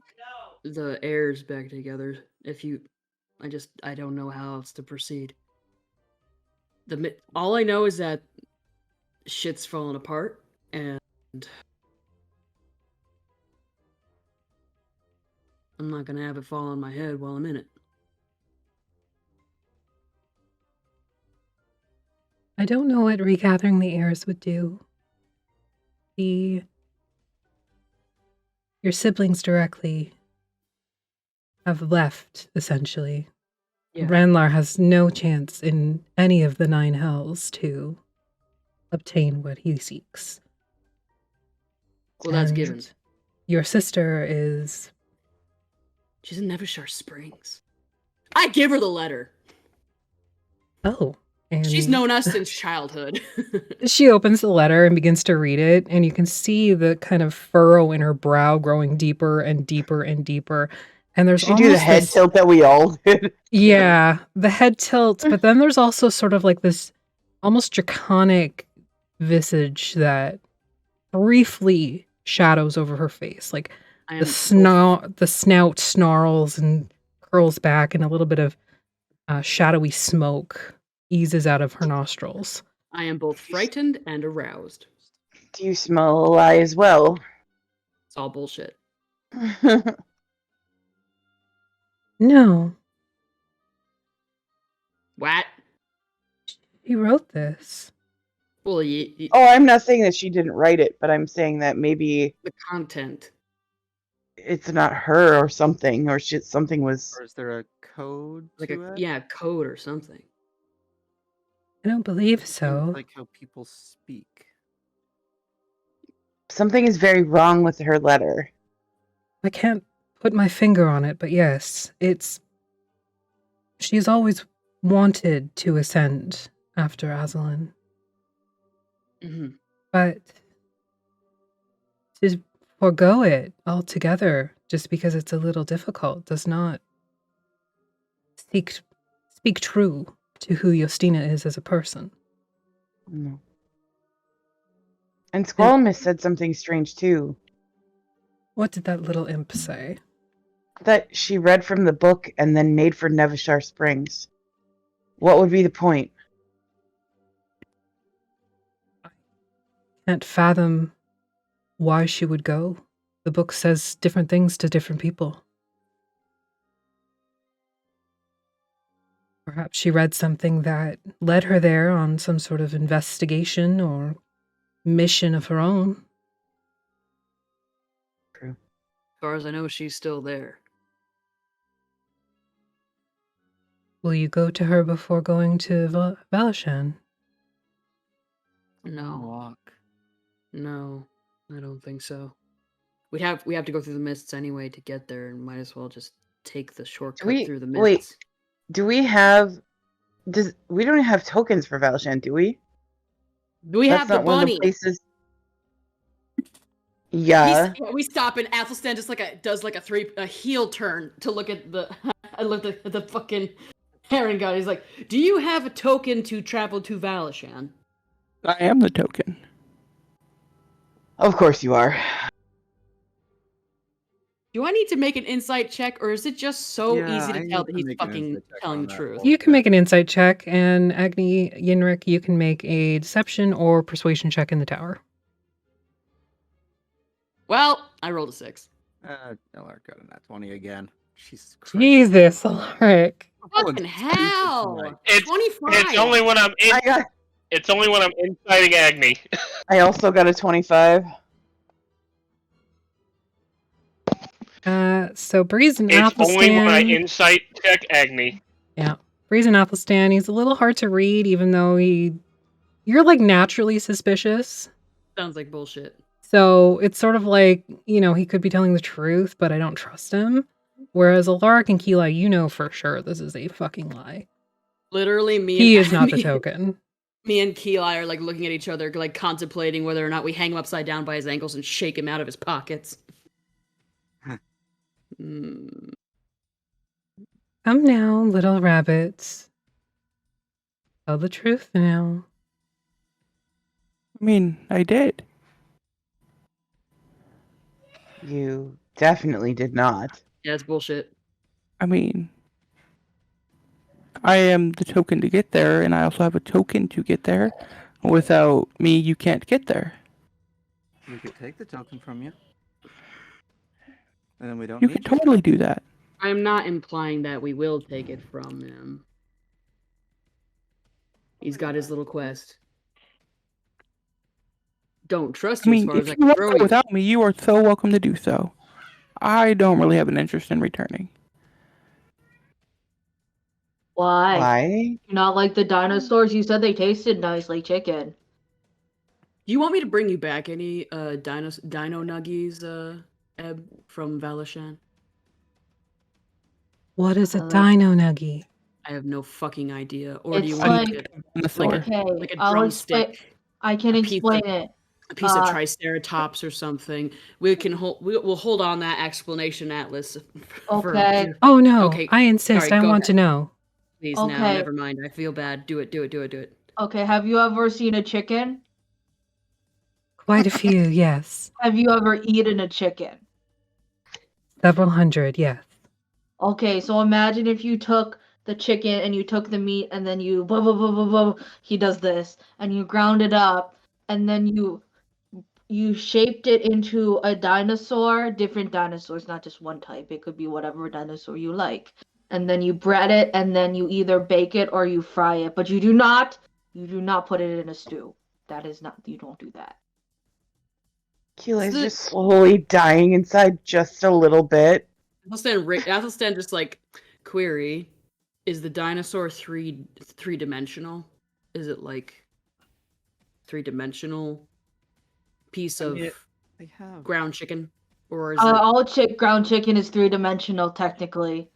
Speaker 1: the heirs back together. I don't know how else to proceed. All I know is that shit's falling apart, and I'm not gonna have it fall on my head while I'm in it.
Speaker 2: I don't know what regathering the heirs would do. Your siblings directly have left, essentially.
Speaker 1: Yeah.
Speaker 2: Ranlar has no chance in any of the 9 hells to obtain what he seeks.
Speaker 1: Well, that's
Speaker 2: And
Speaker 1: given.
Speaker 2: Your sister is...
Speaker 1: She's in Nevershire Springs. I give her the letter.
Speaker 2: Oh. And
Speaker 1: She's known us since childhood.
Speaker 2: she opens the letter and begins to read it, and you can see the kind of furrow in her brow growing deeper and deeper and deeper. And there's
Speaker 6: She do the head tilt that we all did.
Speaker 2: Yeah, the head tilt, but then there's also sort of like this almost draconic visage that briefly shadows over her face. Like the snout snarls and curls back, and a little bit of shadowy smoke eases out of her nostrils.
Speaker 1: I am both frightened and aroused.
Speaker 6: Do you smell a lie as well?
Speaker 1: It's all bullshit.
Speaker 2: No.
Speaker 1: What?
Speaker 2: He wrote this.
Speaker 1: Well,
Speaker 6: oh, I'm not saying that she didn't write it, but I'm saying that maybe
Speaker 1: the content.
Speaker 6: It's not her or something, or something was.
Speaker 3: Or is there a code
Speaker 1: like
Speaker 3: to
Speaker 1: a
Speaker 3: it?
Speaker 1: code or something?
Speaker 2: I don't believe so.
Speaker 3: Seems like how people speak.
Speaker 6: Something is very wrong with her letter.
Speaker 2: I can't put my finger on it, but yes, she's always wanted to ascend after Aslan.
Speaker 1: Mm-hmm.
Speaker 2: But to forego it altogether just because it's a little difficult does not speak true to who Justina is as a person.
Speaker 6: No. And Squalmus said something strange too.
Speaker 2: What did that little imp say?
Speaker 6: That she read from the book and then made for Nevershire Springs. What would be the point?
Speaker 2: I can't fathom why she would go. The book says different things to different people. Perhaps she read something that led her there on some sort of investigation or mission of her own.
Speaker 6: True.
Speaker 1: As far as I know, she's still there.
Speaker 2: Will you go to her before going to Valashan?
Speaker 1: No.
Speaker 3: Walk.
Speaker 1: No, I don't think so. We have to go through the mists anyway to get there, and might as well just take the shortcut through the mists.
Speaker 6: Wait, do we have? We don't have tokens for Valashan, do we?
Speaker 1: We have the bunny.
Speaker 6: Places... Yeah.
Speaker 1: We stop and Athelstan just does a heel turn to look at the. I looked at the fucking Heron god. He's like, "Do you have a token to travel to Valashan?"
Speaker 8: I am the token.
Speaker 6: Of course you are.
Speaker 1: Do I need to make an insight check, or is it just so easy to tell that he's
Speaker 3: make an
Speaker 1: fucking
Speaker 3: insight check
Speaker 1: telling
Speaker 3: on
Speaker 1: the
Speaker 3: that
Speaker 1: truth?
Speaker 3: bullshit.
Speaker 2: You can make an insight check, and Agni, Yinrik, you can make a deception or persuasion check in the tower.
Speaker 1: Well, I rolled a 6.
Speaker 3: Elric got a nat 20 again. Jesus Christ.
Speaker 2: Jesus, Alric.
Speaker 1: Fucking hell!
Speaker 4: It's
Speaker 1: 25.
Speaker 4: It's only when I'm in. It's only when I'm inciting Agni.
Speaker 6: I also got a 25.
Speaker 2: So Breeze and
Speaker 4: It's
Speaker 2: Athelstan.
Speaker 4: only when I insight check Agni.
Speaker 2: Yeah, Breeze and Athelstan. He's a little hard to read, even though you're like naturally suspicious.
Speaker 1: Sounds like bullshit.
Speaker 2: So it's sort of like, he could be telling the truth, but I don't trust him. Whereas Alaric and Kila, you know for sure this is a fucking lie.
Speaker 1: Literally,
Speaker 2: He is not the token.
Speaker 1: Me and Keli are looking at each other, contemplating whether or not we hang him upside down by his ankles and shake him out of his pockets.
Speaker 2: Come now, little rabbits. Tell the truth now.
Speaker 8: I mean, I did.
Speaker 6: You definitely did not.
Speaker 1: Yeah, it's bullshit.
Speaker 8: I mean, I am the token to get there, and I also have a token to get there. Without me, you can't get there.
Speaker 3: We could take the token from you. And then we don't
Speaker 8: You
Speaker 3: need
Speaker 8: could totally do that.
Speaker 1: I'm not implying that we will take it from him. He's got his little quest. Don't trust
Speaker 8: I
Speaker 1: you as
Speaker 8: mean,
Speaker 1: far
Speaker 8: if
Speaker 1: as I
Speaker 8: you
Speaker 1: can
Speaker 8: want to
Speaker 1: throw
Speaker 8: go
Speaker 1: you.
Speaker 8: without me, you are so welcome to do so. I don't really have an interest in returning.
Speaker 5: Why?
Speaker 6: Why?
Speaker 5: You not like the dinosaurs? You said they tasted nice, like chicken.
Speaker 1: You want me to bring you back any Dino Nuggies, Eb, from Valashan?
Speaker 2: What is a
Speaker 5: Uh,
Speaker 2: Dino Nuggie?
Speaker 1: I have no fucking idea. Or do you
Speaker 5: It's
Speaker 1: want
Speaker 5: like-
Speaker 1: me to
Speaker 8: Dinosaur.
Speaker 5: Okay,
Speaker 1: like a
Speaker 5: I'll explain.
Speaker 1: drumstick,
Speaker 5: I can
Speaker 1: a piece
Speaker 5: explain
Speaker 1: of-
Speaker 5: it.
Speaker 1: a piece of
Speaker 5: Uh,
Speaker 1: Triceratops or something? We can hold. We'll hold on that explanation, Atlas.
Speaker 5: Okay.
Speaker 2: Oh no,
Speaker 1: Okay,
Speaker 2: I insist.
Speaker 1: sorry,
Speaker 2: I
Speaker 1: go
Speaker 2: want
Speaker 1: ahead.
Speaker 2: to know.
Speaker 1: Please, now,
Speaker 5: Okay.
Speaker 1: never mind. I feel bad. Do it.
Speaker 5: Okay, have you ever seen a chicken?
Speaker 2: Quite a few, yes.
Speaker 5: Have you ever eaten a chicken?
Speaker 2: Several hundred, yes.
Speaker 5: Okay, so imagine if you took the chicken and you took the meat and then you blah blah blah blah blah. He does this and you ground it up and then you shaped it into a dinosaur, different dinosaurs, not just one type. It could be whatever dinosaur you like. And then you bread it and then you either bake it or you fry it, but you do not put it in a stew. That is not, you don't do that.
Speaker 6: Keelay's just slowly dying inside just a little bit.
Speaker 1: Athelstan just like query: is the dinosaur three-dimensional? Is it like three-dimensional piece of
Speaker 3: They have.
Speaker 1: ground chicken, or is it?
Speaker 5: All ground chicken is 3-dimensional technically.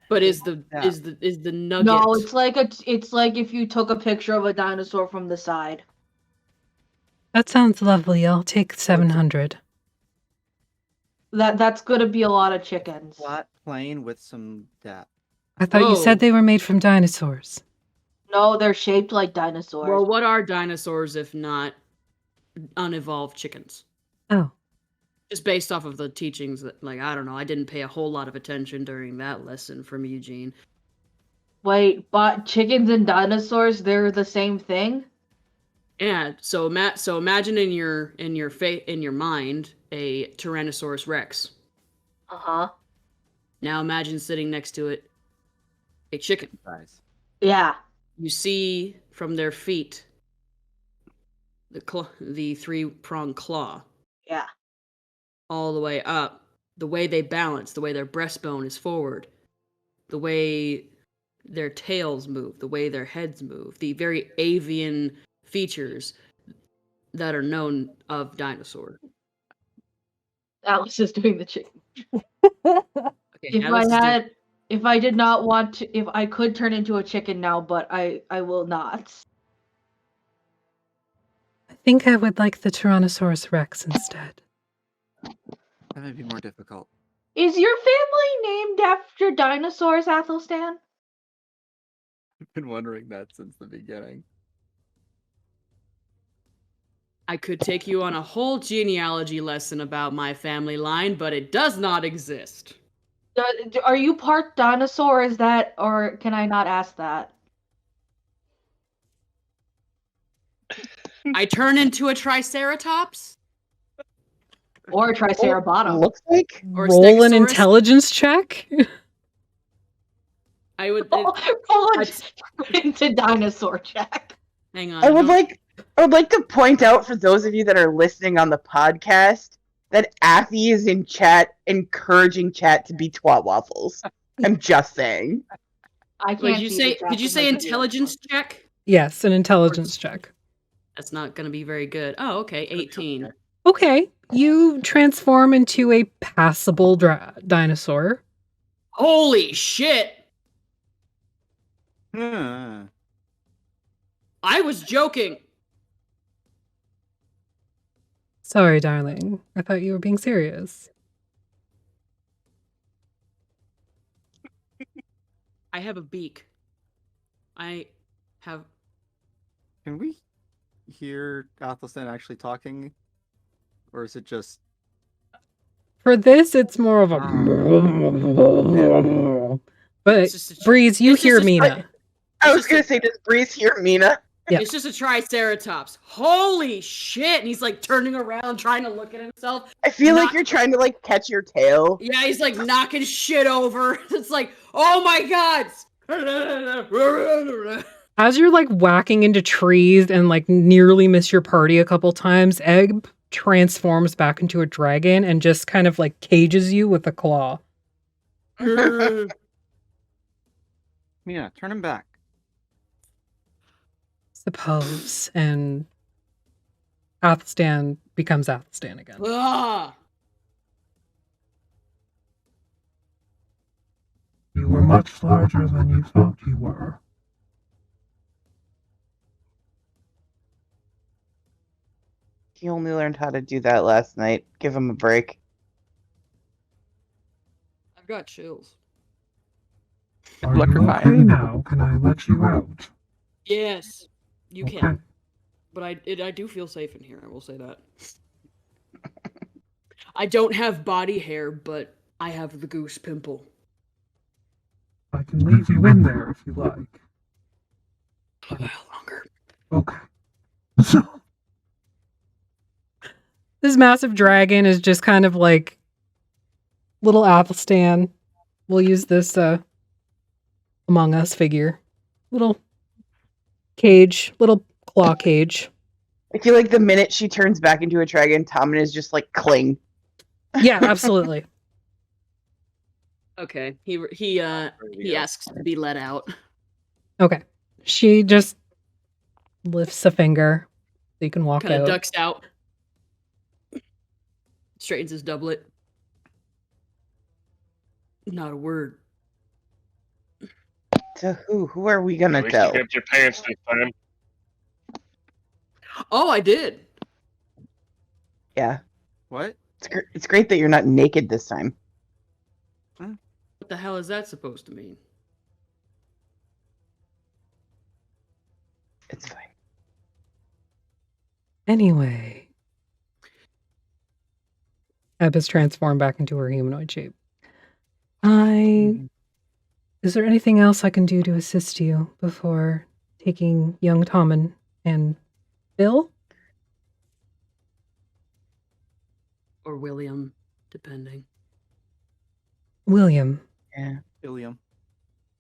Speaker 1: But is the
Speaker 3: Yeah.
Speaker 1: is the nugget?
Speaker 5: No, it's like if you took a picture of a dinosaur from the side.
Speaker 2: That sounds lovely. I'll take 700.
Speaker 5: That's gonna be a lot of chickens.
Speaker 3: Flat plane with some depth.
Speaker 2: I thought you
Speaker 1: Whoa.
Speaker 2: said they were made from dinosaurs.
Speaker 5: No, they're shaped like dinosaurs.
Speaker 1: Well, what are dinosaurs if not unevolved chickens?
Speaker 2: Oh.
Speaker 1: Just based off of the teachings that, like, I don't know, I didn't pay a whole lot of attention during that lesson from Eugene.
Speaker 5: Wait, but chickens and dinosaurs, they're the same thing?
Speaker 1: Yeah, so imagine in your mind a Tyrannosaurus Rex.
Speaker 5: Uh-huh.
Speaker 1: Now imagine sitting next to it a chicken.
Speaker 3: Guys.
Speaker 5: Yeah.
Speaker 1: You see from their feet the three-pronged claw
Speaker 5: Yeah.
Speaker 1: all the way up, the way they balance, the way their breastbone is forward, the way their tails move, the way their heads move, the very avian features that are known of dinosaur.
Speaker 5: Alice is doing the chicken.
Speaker 1: Okay,
Speaker 5: If I did not want to, if I could turn into a chicken now, but I will not.
Speaker 2: I think I would like the Tyrannosaurus Rex instead.
Speaker 3: That may be more difficult.
Speaker 5: Is your family named after dinosaurs, Athelstan?
Speaker 3: I've been wondering that since the beginning.
Speaker 1: I could take you on a whole genealogy lesson about my family line, but it does not exist.
Speaker 5: Are you part dinosaur? Is that, or can I not ask that?
Speaker 1: I turn into a Triceratops?
Speaker 5: Or a triceratops?
Speaker 6: Looks like.
Speaker 1: Or a
Speaker 2: Roll an
Speaker 1: Stegosaurus?
Speaker 2: intelligence check?
Speaker 1: I would.
Speaker 5: Roll into dinosaur check.
Speaker 1: Hang on.
Speaker 6: I would
Speaker 1: don't-
Speaker 6: like to point out for those of you that are listening on the podcast that Athy is in chat encouraging chat to be twat waffles. I'm just saying.
Speaker 5: I can't.
Speaker 1: Wait, did you
Speaker 5: see
Speaker 1: say?
Speaker 5: the chat
Speaker 1: Did you
Speaker 5: from
Speaker 1: say
Speaker 5: my video.
Speaker 1: intelligence check?
Speaker 2: Yes, an intelligence check.
Speaker 1: That's not going to be very good. Oh, okay, 18.
Speaker 2: Okay, you transform into a passable dinosaur.
Speaker 1: Holy shit!
Speaker 3: Hmm.
Speaker 1: I was joking.
Speaker 2: Sorry, darling. I thought you were being serious.
Speaker 1: I have a beak. I have.
Speaker 3: Can we hear Athelstan actually talking? Or is it just...
Speaker 2: For this, it's more of a. But
Speaker 1: It's just a-
Speaker 2: Breeze, you
Speaker 1: it's just
Speaker 2: hear
Speaker 1: a-
Speaker 2: Mina.
Speaker 6: I was
Speaker 1: just
Speaker 6: gonna say, does Breeze hear Mina?
Speaker 2: Yeah.
Speaker 1: It's just a Triceratops. Holy shit! And he's like turning around, trying to look at himself.
Speaker 6: I feel like
Speaker 1: Not-
Speaker 6: you're trying to like catch your tail.
Speaker 1: Yeah, he's like knocking shit over. It's like, oh my god!
Speaker 2: As you're like whacking into trees and like nearly miss your party a couple times, Egg transforms back into a dragon and just kind of like cages you with a claw.
Speaker 3: Mina, turn him back.
Speaker 2: Suppose. And Athelstan becomes Athelstan again.
Speaker 1: Ah!
Speaker 9: You were much larger than you thought you were.
Speaker 6: He only learned how to do that last night. Give him a break.
Speaker 1: I've got chills.
Speaker 9: Are you okay
Speaker 8: Electrifying.
Speaker 9: now? Can I let you out?
Speaker 1: Yes, you
Speaker 9: Okay.
Speaker 1: can. But I do feel safe in here, I will say that. I don't have body hair, but I have the goose pimple.
Speaker 9: I can leave you in there if you like.
Speaker 1: A while longer.
Speaker 9: Okay. So,
Speaker 2: This massive dragon is just kind of like little Athelstan. We'll use this Among Us figure. Little cage, little claw cage.
Speaker 6: I feel like the minute she turns back into a dragon, Tommen is just like cling.
Speaker 2: Yeah, absolutely.
Speaker 1: Okay, he asks to be let out.
Speaker 2: Okay. She just lifts a finger so you can walk
Speaker 1: Kind of
Speaker 2: out.
Speaker 1: ducks out. Straightens his doublet. Not a word.
Speaker 6: To who? Who are we gonna
Speaker 4: At least you
Speaker 6: tell?
Speaker 4: kept your pants this time.
Speaker 1: Oh, I did.
Speaker 6: Yeah.
Speaker 3: What?
Speaker 6: It's great that you're not naked this time.
Speaker 1: What the hell is that supposed to mean?
Speaker 6: It's fine.
Speaker 2: Anyway. Eb has transformed back into her humanoid shape. Is there anything else I can do to assist you before taking young Tommen and Bill?
Speaker 1: Or William, depending.
Speaker 2: William.
Speaker 6: Yeah.
Speaker 3: William.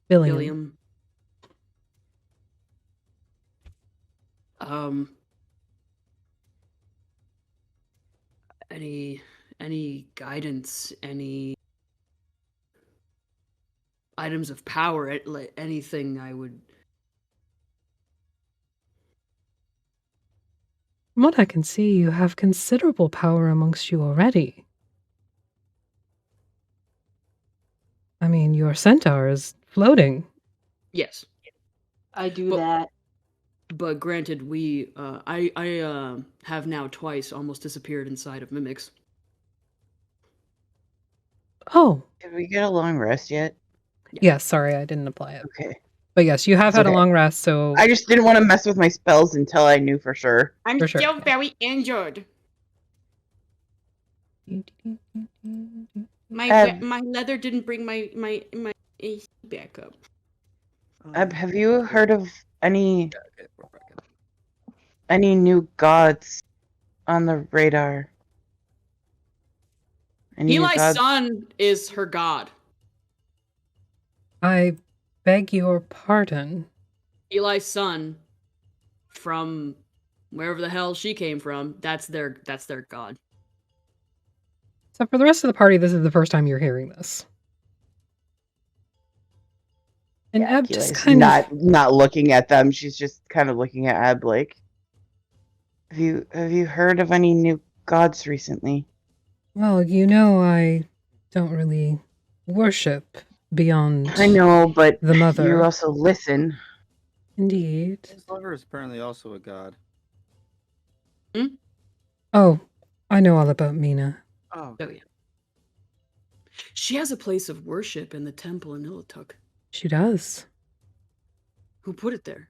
Speaker 2: Billiam.
Speaker 1: William. Any guidance, any items of power, like anything I would.
Speaker 2: From what I can see, you have considerable power amongst you already. I mean, your centaur is floating.
Speaker 1: Yes,
Speaker 5: I do
Speaker 1: But-
Speaker 5: that.
Speaker 1: but granted, I have now twice almost disappeared inside of mimics.
Speaker 2: Oh,
Speaker 6: Did we get a long rest yet?
Speaker 2: yes, sorry, I didn't apply it.
Speaker 6: Okay.
Speaker 2: But yes, you have
Speaker 6: It's
Speaker 2: had a
Speaker 6: okay.
Speaker 2: long rest, so
Speaker 6: I just didn't want to mess with my spells until I knew for sure.
Speaker 1: I'm
Speaker 2: For sure.
Speaker 1: still very injured. My leather didn't bring my AC back up.
Speaker 6: Have you heard of any new gods on the radar? Any new
Speaker 1: Eli's
Speaker 6: gods?
Speaker 1: son is her god.
Speaker 2: I beg your pardon.
Speaker 1: Eli's son, from wherever the hell she came from, that's their god.
Speaker 2: So for the rest of the party, this is the first time you're hearing this. And
Speaker 6: Yeah,
Speaker 2: Eb just
Speaker 6: Keelay's
Speaker 2: kind of
Speaker 6: not looking at them. She's just kind of looking at Ab like, have you heard of any new gods recently?
Speaker 2: well, you know, I don't really worship beyond
Speaker 6: I know, but
Speaker 2: the mother.
Speaker 6: you also listen.
Speaker 2: Indeed.
Speaker 3: His lover is apparently also a god.
Speaker 2: Oh, I know all about Mina.
Speaker 3: Oh,
Speaker 1: Oh yeah. She has a place of worship in the temple in Il Atuk.
Speaker 2: She does.
Speaker 1: Who put it there?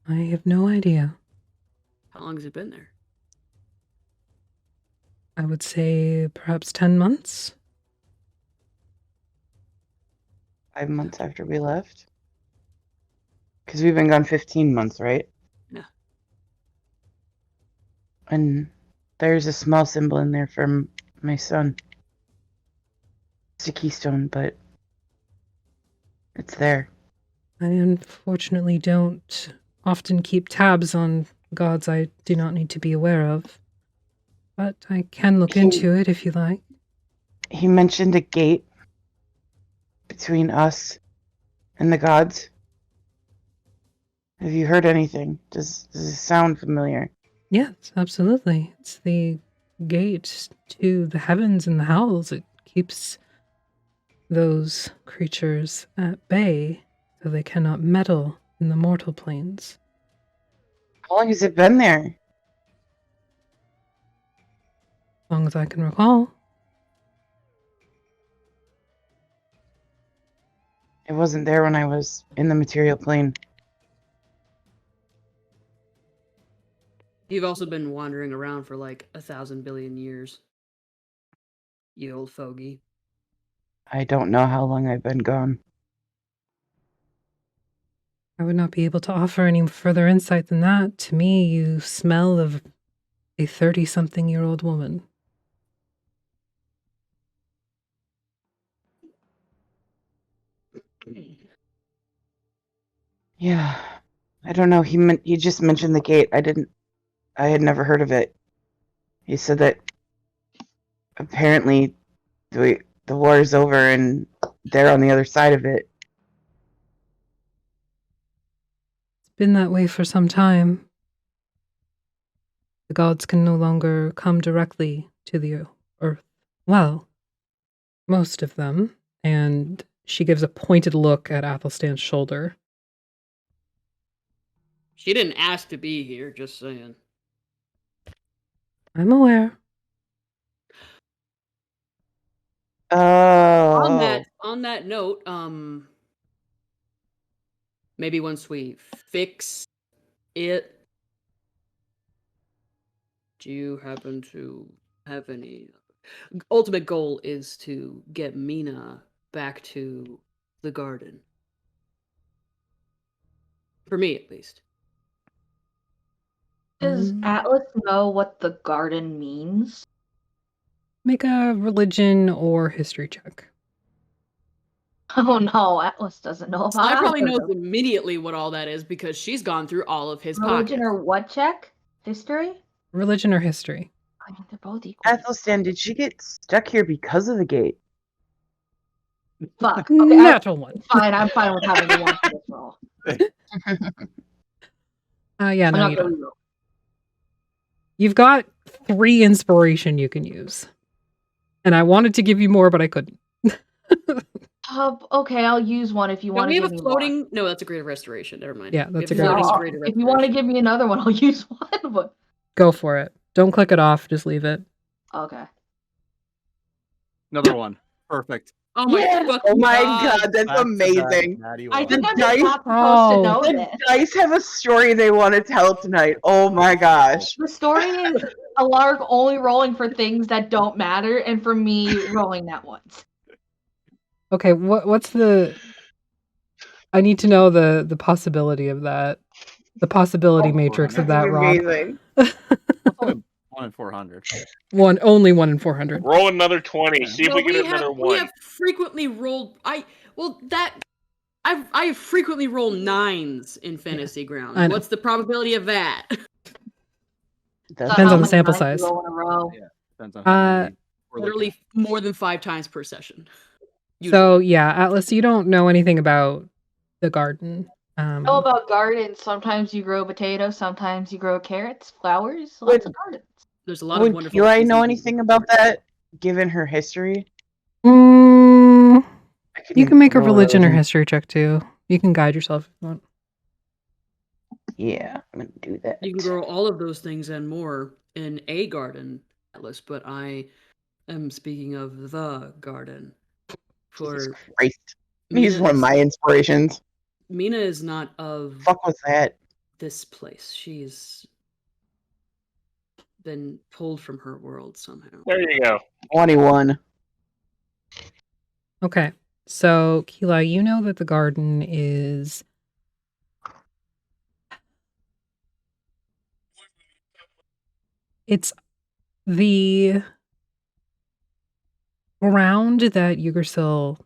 Speaker 2: I have no idea.
Speaker 1: How long has it been there?
Speaker 2: I would say perhaps 10 months.
Speaker 6: 5 months after we left. Because we've been gone 15 months, right?
Speaker 1: Yeah.
Speaker 6: And there's a small symbol in there from my son. It's a keystone, but it's there.
Speaker 2: I unfortunately don't often keep tabs on gods I do not need to be aware of. But I can look into it if you like.
Speaker 6: He mentioned a gate between us and the gods. Have you heard anything? Does it sound familiar?
Speaker 2: Yes, absolutely. It's the gate to the heavens and the hells. It keeps those creatures at bay so they cannot meddle in the mortal planes.
Speaker 6: How long has it been there?
Speaker 2: As long as I can recall.
Speaker 6: It wasn't there when I was in the material plane.
Speaker 1: You've also been wandering around for like 1,000 billion years. You old fogey.
Speaker 6: I don't know how long I've been gone.
Speaker 2: I would not be able to offer any further insight than that. To me, you smell of a 30-something-year-old woman.
Speaker 6: Yeah, I don't know. He just mentioned the gate. I had never heard of it. He said that apparently the war is over and they're on the other side of it.
Speaker 2: It's been that way for some time. The gods can no longer come directly to the earth. Well, most of them. And she gives a pointed look at Athelstan's shoulder.
Speaker 1: She didn't ask to be here, just saying.
Speaker 2: I'm aware.
Speaker 6: Oh.
Speaker 1: On that note, maybe once we fix it, do you happen to have any ultimate goal is to get Mina back to the garden. For me, at least.
Speaker 5: Does Atlas know what the garden means?
Speaker 2: Make a religion or history check.
Speaker 5: Oh no, Atlas doesn't know about
Speaker 1: Sly probably
Speaker 5: either
Speaker 1: knows
Speaker 5: of them.
Speaker 1: immediately what all that is because she's gone through all of his
Speaker 5: Religion
Speaker 1: pockets.
Speaker 5: or what check? History?
Speaker 2: Religion or history.
Speaker 5: I mean, they're both equal.
Speaker 6: Athelstan, did she get stuck here because of the gate?
Speaker 5: Fuck. Okay,
Speaker 2: Natural one.
Speaker 5: fine. I'm fine with having the one for this roll.
Speaker 2: Yeah,
Speaker 5: I'm
Speaker 2: no,
Speaker 5: not
Speaker 2: you
Speaker 5: gonna
Speaker 2: don't.
Speaker 5: reroll.
Speaker 2: You've got 3 inspiration you can use. And I wanted to give you more, but I couldn't.
Speaker 5: Okay, I'll use one if you
Speaker 1: Don't
Speaker 5: want
Speaker 1: we
Speaker 5: to
Speaker 1: have
Speaker 5: give
Speaker 1: a
Speaker 5: me more.
Speaker 1: floating? No, that's a great restoration. Never mind.
Speaker 2: Yeah, that's a
Speaker 1: We have
Speaker 2: great
Speaker 1: floating
Speaker 2: restoration.
Speaker 1: great
Speaker 5: If you want to
Speaker 1: restoration.
Speaker 5: give me another one, I'll use one. But
Speaker 2: Go for it. Don't click it off. Just leave it.
Speaker 5: okay.
Speaker 3: Another one. Perfect.
Speaker 1: Oh my
Speaker 6: Yes!
Speaker 1: fucking
Speaker 6: Oh my
Speaker 1: god.
Speaker 6: god, that's
Speaker 3: Back to back,
Speaker 6: amazing.
Speaker 3: natty
Speaker 5: I
Speaker 3: one.
Speaker 5: think
Speaker 6: The
Speaker 5: I'm just
Speaker 6: dice-
Speaker 5: not supposed to
Speaker 2: Oh.
Speaker 5: know
Speaker 6: The
Speaker 5: this.
Speaker 6: dice have a story they want to tell tonight. Oh my gosh.
Speaker 5: The story is Alark only rolling for things that don't matter, and for me rolling that once.
Speaker 2: Okay, what's the... I need to know the possibility of that. The possibility matrix of that, Rob.
Speaker 6: Amazing.
Speaker 3: Only 1 in 400.
Speaker 2: Only 1 in 400.
Speaker 4: Roll another 20. See if
Speaker 1: No,
Speaker 4: we get another
Speaker 1: we
Speaker 4: 1.
Speaker 1: have frequently rolled. I have frequently rolled 9s in fantasy grounds.
Speaker 2: I know.
Speaker 1: What's the probability of that?
Speaker 2: Depends on
Speaker 5: How
Speaker 2: the
Speaker 5: many
Speaker 2: sample
Speaker 5: times you
Speaker 2: size.
Speaker 5: roll in a row.
Speaker 3: Yeah. Depends on how many we're looking
Speaker 1: Literally
Speaker 3: at.
Speaker 1: more than 5 times per session.
Speaker 2: So, yeah, Atlas, you don't know anything about the garden.
Speaker 5: Know about gardens. Sometimes you grow potatoes, sometimes you grow carrots, flowers, lots of gardens.
Speaker 1: There's a lot of
Speaker 6: Would
Speaker 1: wonderful
Speaker 6: Eli
Speaker 1: things
Speaker 6: know
Speaker 1: in
Speaker 6: anything about that, given her history?
Speaker 2: Mm,
Speaker 6: I
Speaker 2: you can make a
Speaker 6: roll
Speaker 2: religion or history check, too. You can guide yourself if you want.
Speaker 6: Yeah, I'm gonna do that.
Speaker 1: You can grow all of those things and more in a garden, Atlas, but I am speaking of the garden.
Speaker 6: Jesus
Speaker 1: For
Speaker 6: Christ. He's one of my inspirations.
Speaker 1: Mina is not of
Speaker 6: Fuck was that?
Speaker 1: this place. She's been pulled from her world somehow.
Speaker 4: There you go.
Speaker 6: 21.
Speaker 2: Okay. So, Keela, you know that the garden is... It's the ground that Yggdrasil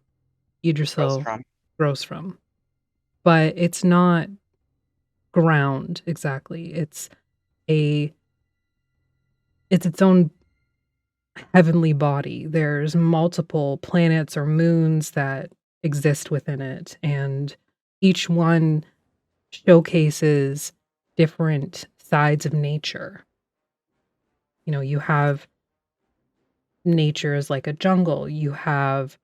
Speaker 2: grows from. but it's not ground exactly. It's its own heavenly body. There's multiple planets or moons that exist within it, and each one showcases different sides of nature. You know, you have nature as like a jungle, you have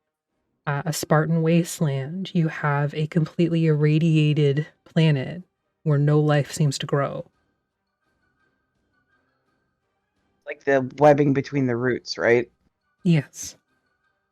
Speaker 2: a Spartan wasteland, you have a completely irradiated planet where no life seems to grow.
Speaker 6: Like the webbing between the roots, right?
Speaker 2: Yes.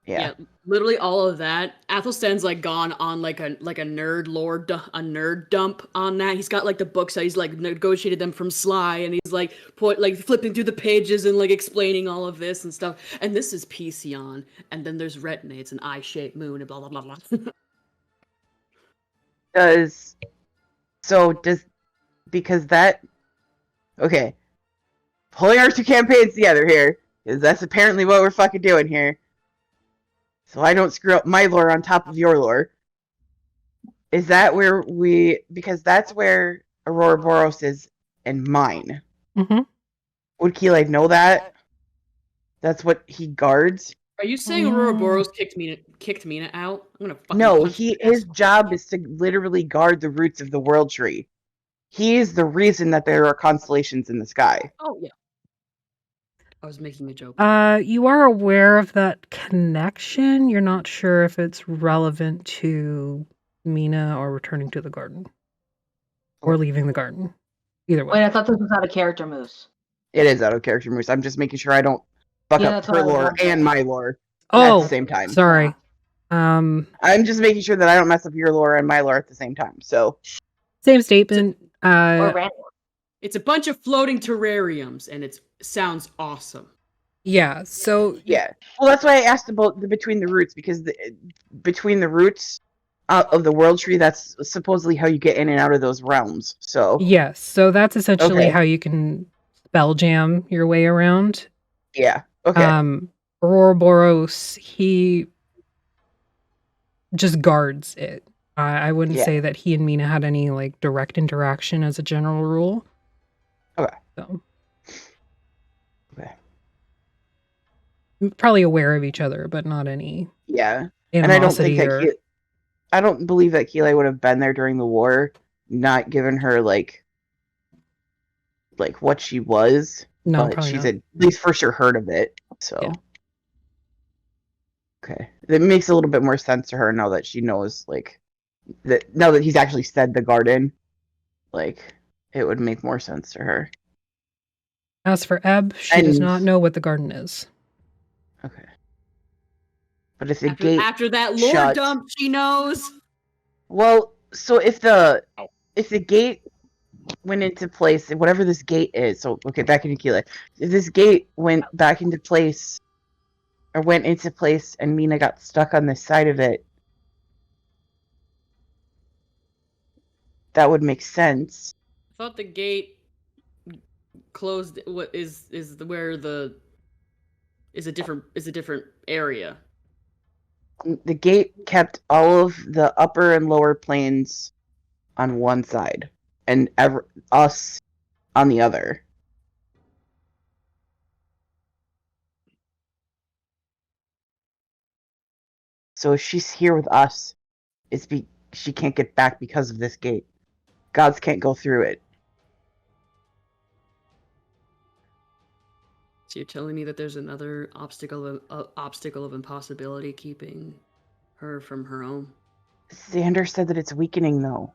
Speaker 6: Yeah.
Speaker 1: Literally all of that. Athelstan's like gone on like a nerd lore a nerd dump on that. He's got like the books that he's like negotiated them from Sly, and he's like flipping through the pages and like explaining all of this and stuff. And this is Psion, and then there's Retinae, it's an eye-shaped moon, and blah blah blah blah.
Speaker 6: Because that, okay, pulling our two campaigns together here, because that's apparently what we're fucking doing here. So I don't screw up my lore on top of your lore. Is that where because that's where Aurora Boros is and mine.
Speaker 2: Mm-hmm.
Speaker 6: Would Keelade know that? That's what he guards?
Speaker 1: Are you saying Aurora Boros kicked Mina out? I'm gonna fucking
Speaker 6: No,
Speaker 1: punch
Speaker 6: his job is to literally guard the roots of the world tree. He is the reason that there are constellations in the sky.
Speaker 1: Oh yeah. I was making a joke.
Speaker 2: You are aware of that connection. You're not sure if it's relevant to Mina or returning to the garden. Or leaving the garden. Either way.
Speaker 5: Wait, I thought this was out of character moves.
Speaker 6: It is out of character moves. I'm just making sure I don't fuck up her lore and my lore at the same time.
Speaker 2: Sorry.
Speaker 6: I'm just making sure that I don't mess up your lore and my lore at the same time. So
Speaker 2: same statement.
Speaker 1: It's a bunch of floating terrariums, and it sounds awesome.
Speaker 2: Yeah, so...
Speaker 6: Yeah. Well, that's why I asked about the Between the Roots, because between the roots of the world tree, that's supposedly how you get in and out of those realms. So
Speaker 2: yes, so that's essentially how you can spell jam your way around.
Speaker 6: Yeah, okay.
Speaker 2: Aurora Boros, he just guards it. I wouldn't say that he and Mina had any like direct interaction as a general rule.
Speaker 6: Okay.
Speaker 2: So.
Speaker 6: Okay.
Speaker 2: Probably aware of each other, but not any.
Speaker 6: Yeah. And I don't think that I don't believe that Keelade would have been there during the war, not given her like what she was.
Speaker 2: No,
Speaker 6: but she's
Speaker 2: not.
Speaker 6: at least for sure heard of it. So okay. It makes a little bit more sense to her now that she knows that now that he's actually said the garden, it would make more sense to her.
Speaker 2: As for Ebb, she does not know what the garden is.
Speaker 6: Okay. But if the gate
Speaker 1: after that lore dump, she knows.
Speaker 6: Well, so if the gate went into place, whatever this gate is, so okay, back into Keelade. If this gate went back into place, or went into place, and Mina got stuck on this side of it, that would make sense.
Speaker 1: I thought the gate closed. What is where the is a different area.
Speaker 6: The gate kept all of the upper and lower planes on one side, and us on the other. So if she's here with us, she can't get back because of this gate. Gods can't go through it.
Speaker 1: So you're telling me that there's another obstacle of impossibility keeping her from her own?
Speaker 6: Xander said that it's weakening, though.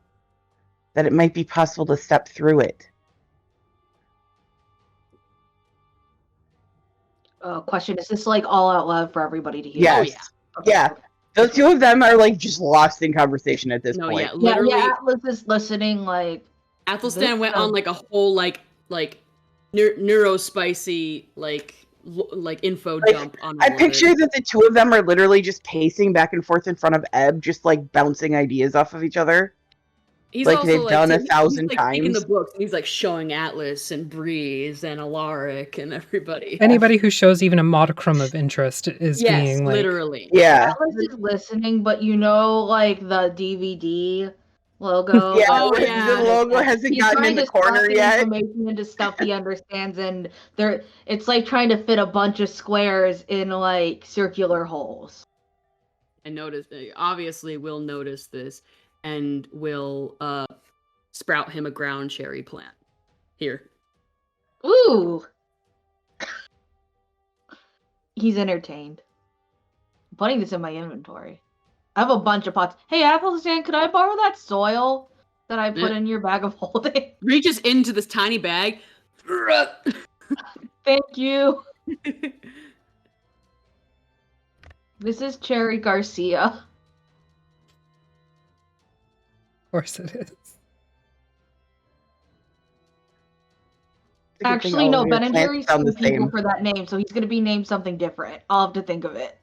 Speaker 6: That it might be possible to step through it.
Speaker 5: Question, is this all out loud for everybody to hear?
Speaker 6: Yes. Oh, yeah. Okay. The two of them are just lost in conversation at this point.
Speaker 1: Yeah, literally.
Speaker 5: Yeah, Atlas is listening
Speaker 1: Athelstan went on a whole neurospicy info dump on
Speaker 6: I picture that the two of them are literally just pacing back and forth in front of Ebb, just bouncing ideas off of each other.
Speaker 1: He's
Speaker 6: they've done 1,000 times.
Speaker 1: Taking the books, and he's showing Atlas and Breeze and Alaric and everybody.
Speaker 2: Anybody who shows even a modicum of interest is being
Speaker 1: literally.
Speaker 6: Yeah.
Speaker 5: Atlas is listening, but the DVD logo.
Speaker 6: Yeah,
Speaker 1: Oh,
Speaker 6: the
Speaker 1: yeah.
Speaker 6: logo hasn't
Speaker 5: He's
Speaker 6: gotten
Speaker 5: trying
Speaker 6: in the
Speaker 5: to stuff
Speaker 6: corner
Speaker 5: the
Speaker 6: yet.
Speaker 5: information into stuff he understands, and it's like trying to fit a bunch of squares in like circular holes.
Speaker 1: I noticed. Obviously, we'll notice this, and we'll sprout him a ground cherry plant. Here.
Speaker 5: Ooh. He's entertained. I'm putting this in my inventory. I have a bunch of pots. Hey, Athelstan, could I borrow that soil that I put
Speaker 1: Yeah.
Speaker 5: in your bag of holding?
Speaker 1: Reaches into this tiny bag.
Speaker 5: Thank you. This is Cherry Garcia.
Speaker 2: Of course it is.
Speaker 6: It's a good thing
Speaker 5: Actually,
Speaker 6: all
Speaker 5: no,
Speaker 6: of your
Speaker 5: Ben and
Speaker 6: plants
Speaker 5: Jerry
Speaker 6: sound the
Speaker 5: sued people
Speaker 6: same.
Speaker 5: for that name, so he's gonna be named something different. I'll have to think of it.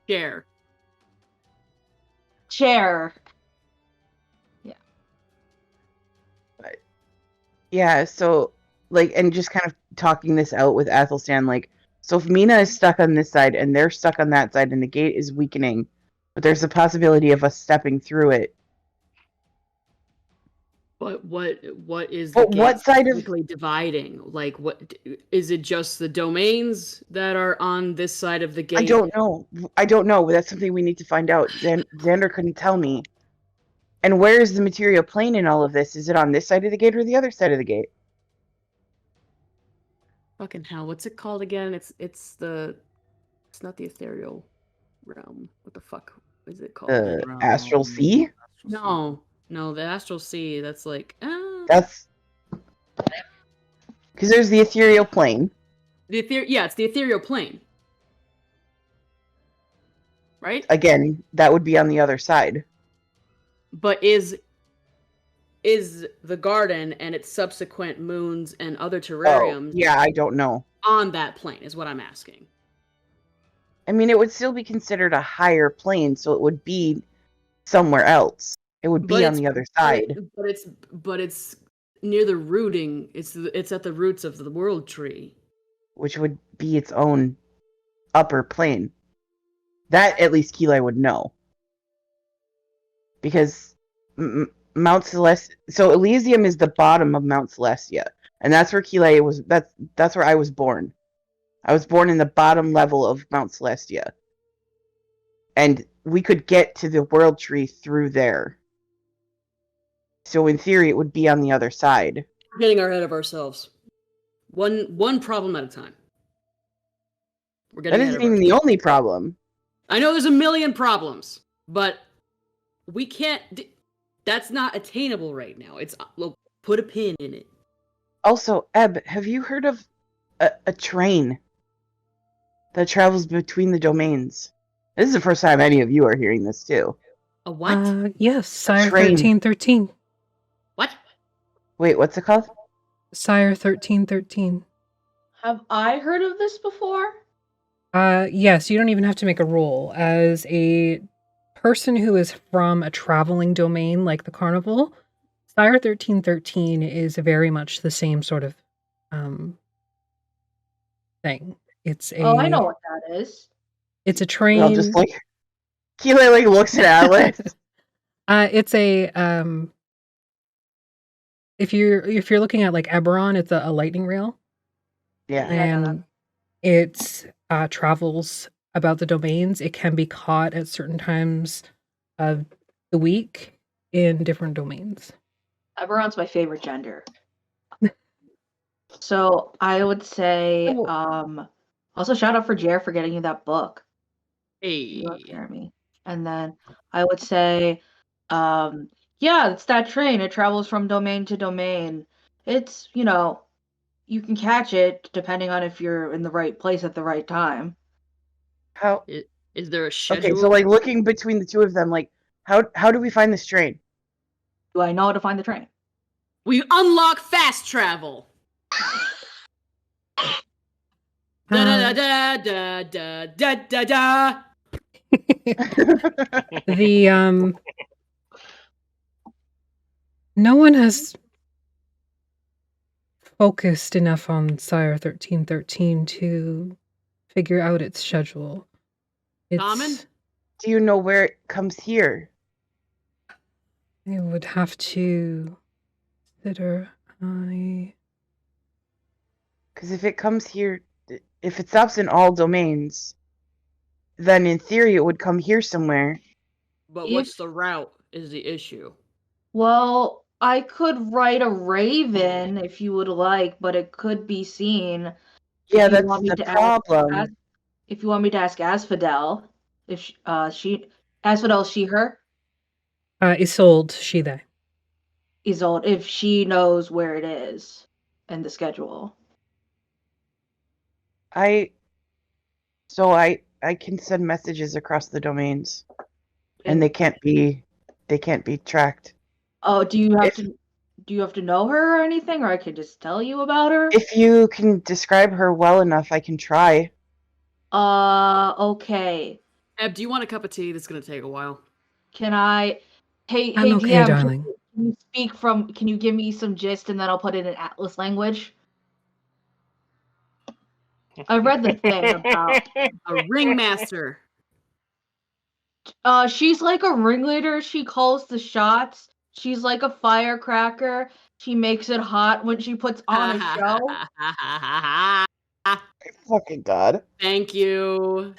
Speaker 1: Chair.
Speaker 5: Chair.
Speaker 6: Yeah, so like, and just kind of talking this out with Athelstan, like, so if Mina is stuck on this side and they're stuck on that side and the gate is weakening, but there's a possibility of us stepping through it.
Speaker 1: But what is
Speaker 6: But
Speaker 1: the
Speaker 6: what
Speaker 1: gate
Speaker 6: side of-
Speaker 1: specifically dividing? Like, what is it? Just the domains that are on this side of the gate?
Speaker 6: I don't know. But that's something we need to find out. Xander couldn't tell me. And where is the material plane in all of this? Is it on this side of the gate or the other side of the gate?
Speaker 1: Fucking hell! What's it called again? It's not the ethereal realm. What the fuck is it called?
Speaker 6: The astral sea?
Speaker 1: No, the astral sea. That's like
Speaker 6: That's because there's the ethereal plane.
Speaker 1: yeah, it's the ethereal plane, right?
Speaker 6: Again, that would be on the other side.
Speaker 1: But is the garden and its subsequent moons and other terrariums
Speaker 6: Yeah, I don't know.
Speaker 1: on that plane is what I'm asking.
Speaker 6: I mean, it would still be considered a higher plane, so it would be somewhere else. It would be on the other side.
Speaker 1: But it's near the rooting. It's at the roots of the world tree,
Speaker 6: Which would be its own upper plane. That at least Kili would know. Because Mount Celestia... So Elysium is the bottom of Mount Celestia. And that's where Kili was... That's where I was born. I was born in the bottom level of Mount Celestia. And we could get to the world tree through there. So in theory, it would be on the other side.
Speaker 1: We're getting ahead of ourselves. One problem at a time. We're getting
Speaker 6: That
Speaker 1: ahead
Speaker 6: isn't
Speaker 1: of
Speaker 6: even the only problem.
Speaker 1: I know there's a million problems, but we can't. That's not attainable right now. Look, put a pin in it.
Speaker 6: Also, Eb, have you heard of a train that travels between the domains? This is the first time any of you are hearing this, too.
Speaker 1: A what?
Speaker 2: Yes, Sire
Speaker 6: train.
Speaker 2: 1313.
Speaker 1: What?
Speaker 6: Wait, what's it called?
Speaker 2: Sire 1313.
Speaker 5: Have I heard of this before?
Speaker 2: Yes, you don't even have to make a roll. As a person who is from a traveling domain like the carnival, Sire 1313 is very much the same sort of thing. It's a...
Speaker 5: Oh, I know what that is.
Speaker 2: It's a train.
Speaker 6: I'll just like... Kili like looks at Atlas.
Speaker 2: It's a if you're looking at like Eberron, it's a lightning rail.
Speaker 6: Yeah.
Speaker 2: And it travels about the domains. It can be caught at certain times of the week in different domains.
Speaker 5: Eberron's my favorite gender. So I would say, also shout out for Jer for getting you that book.
Speaker 1: Hey.
Speaker 5: You love Jeremy. And then I would say, yeah, it's that train. It travels from domain to domain. It's, you can catch it depending on if you're in the right place at the right time.
Speaker 6: How
Speaker 1: is there a schedule?
Speaker 6: Okay, so like looking between the two of them, like how do we find this train?
Speaker 5: Do I know how to find the train?
Speaker 1: We unlock fast travel. Da da da da da da da da.
Speaker 2: The no one has focused enough on Sire 1313 to figure out its schedule.
Speaker 1: Common?
Speaker 6: Do you know where it comes here?
Speaker 2: I would have to consider.
Speaker 6: Because if it comes here, if it stops in all domains, then in theory it would come here somewhere.
Speaker 1: But what's the route is the issue.
Speaker 5: Well, I could write a raven if you would like, but it could be seen.
Speaker 6: Yeah,
Speaker 5: If you
Speaker 6: that's
Speaker 5: want me
Speaker 6: the
Speaker 5: to
Speaker 6: problem.
Speaker 5: if you want me to ask Asphodel, if Asphodel, she, her,
Speaker 2: Isolde, she, they.
Speaker 5: Isolde, if she knows where it is in the schedule.
Speaker 6: I can send messages across the domains, and they can't be tracked.
Speaker 5: Oh, do you have to know her or anything, or I could just tell you about her?
Speaker 6: If you can describe her well enough, I can try.
Speaker 5: Okay.
Speaker 1: Eb, do you want a cup of tea? This is gonna take a while.
Speaker 5: Can I? Hey,
Speaker 2: I'm okay,
Speaker 5: DM,
Speaker 2: darling.
Speaker 5: can you give me some gist and then I'll put it in Atlas language? I read the thing about
Speaker 1: A ringmaster.
Speaker 5: She's like a ringleader. She calls the shots. She's like a firecracker. She makes it hot when she puts on a show.
Speaker 6: Fucking God.
Speaker 1: Thank you.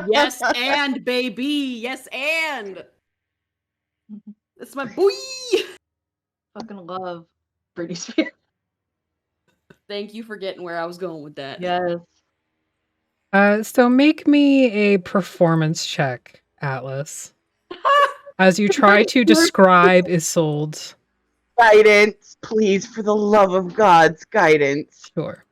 Speaker 1: Yes, and baby. Yes, and. That's my boy.
Speaker 5: Fucking love Britney Spears.
Speaker 1: Thank you for getting where I was going with that.
Speaker 5: Yes.
Speaker 2: So make me a performance check, Atlas. As you try to describe Isolde.
Speaker 6: Guidance, please, for the love of God's guidance.
Speaker 2: Sure.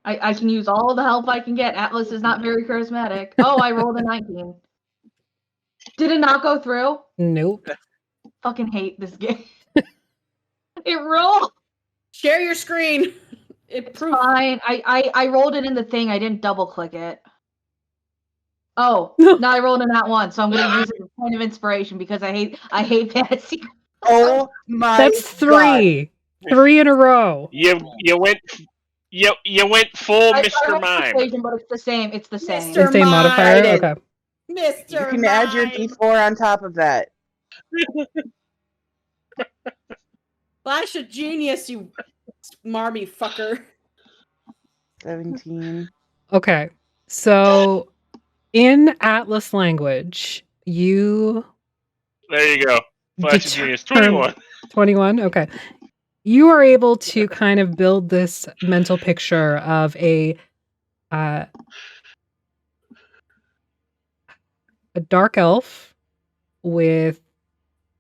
Speaker 5: I can use all the help I can get. Atlas is not very charismatic. Oh, I rolled a 19. Did it not go through?
Speaker 2: Nope.
Speaker 5: Fucking hate this game. It rolled.
Speaker 1: Share your screen.
Speaker 5: It's fine. I rolled it in the thing. I didn't double click it. Oh, no, I rolled in that one, so I'm gonna use it as a point of inspiration because I hate fantasy.
Speaker 6: Oh my
Speaker 2: That's 3.
Speaker 6: God.
Speaker 2: 3 in a row.
Speaker 4: You went full Mr. Mime.
Speaker 5: But it's the same. It's the same.
Speaker 2: The same modifier? Okay.
Speaker 1: Mr.
Speaker 6: You can add your D4 on top of that.
Speaker 1: Flash of genius, you marmy fucker.
Speaker 6: 17.
Speaker 2: Okay. So in Atlas language, you
Speaker 4: There you go. Flash of genius. 21.
Speaker 2: 21. Okay. You are able to kind of build this mental picture of a dark elf with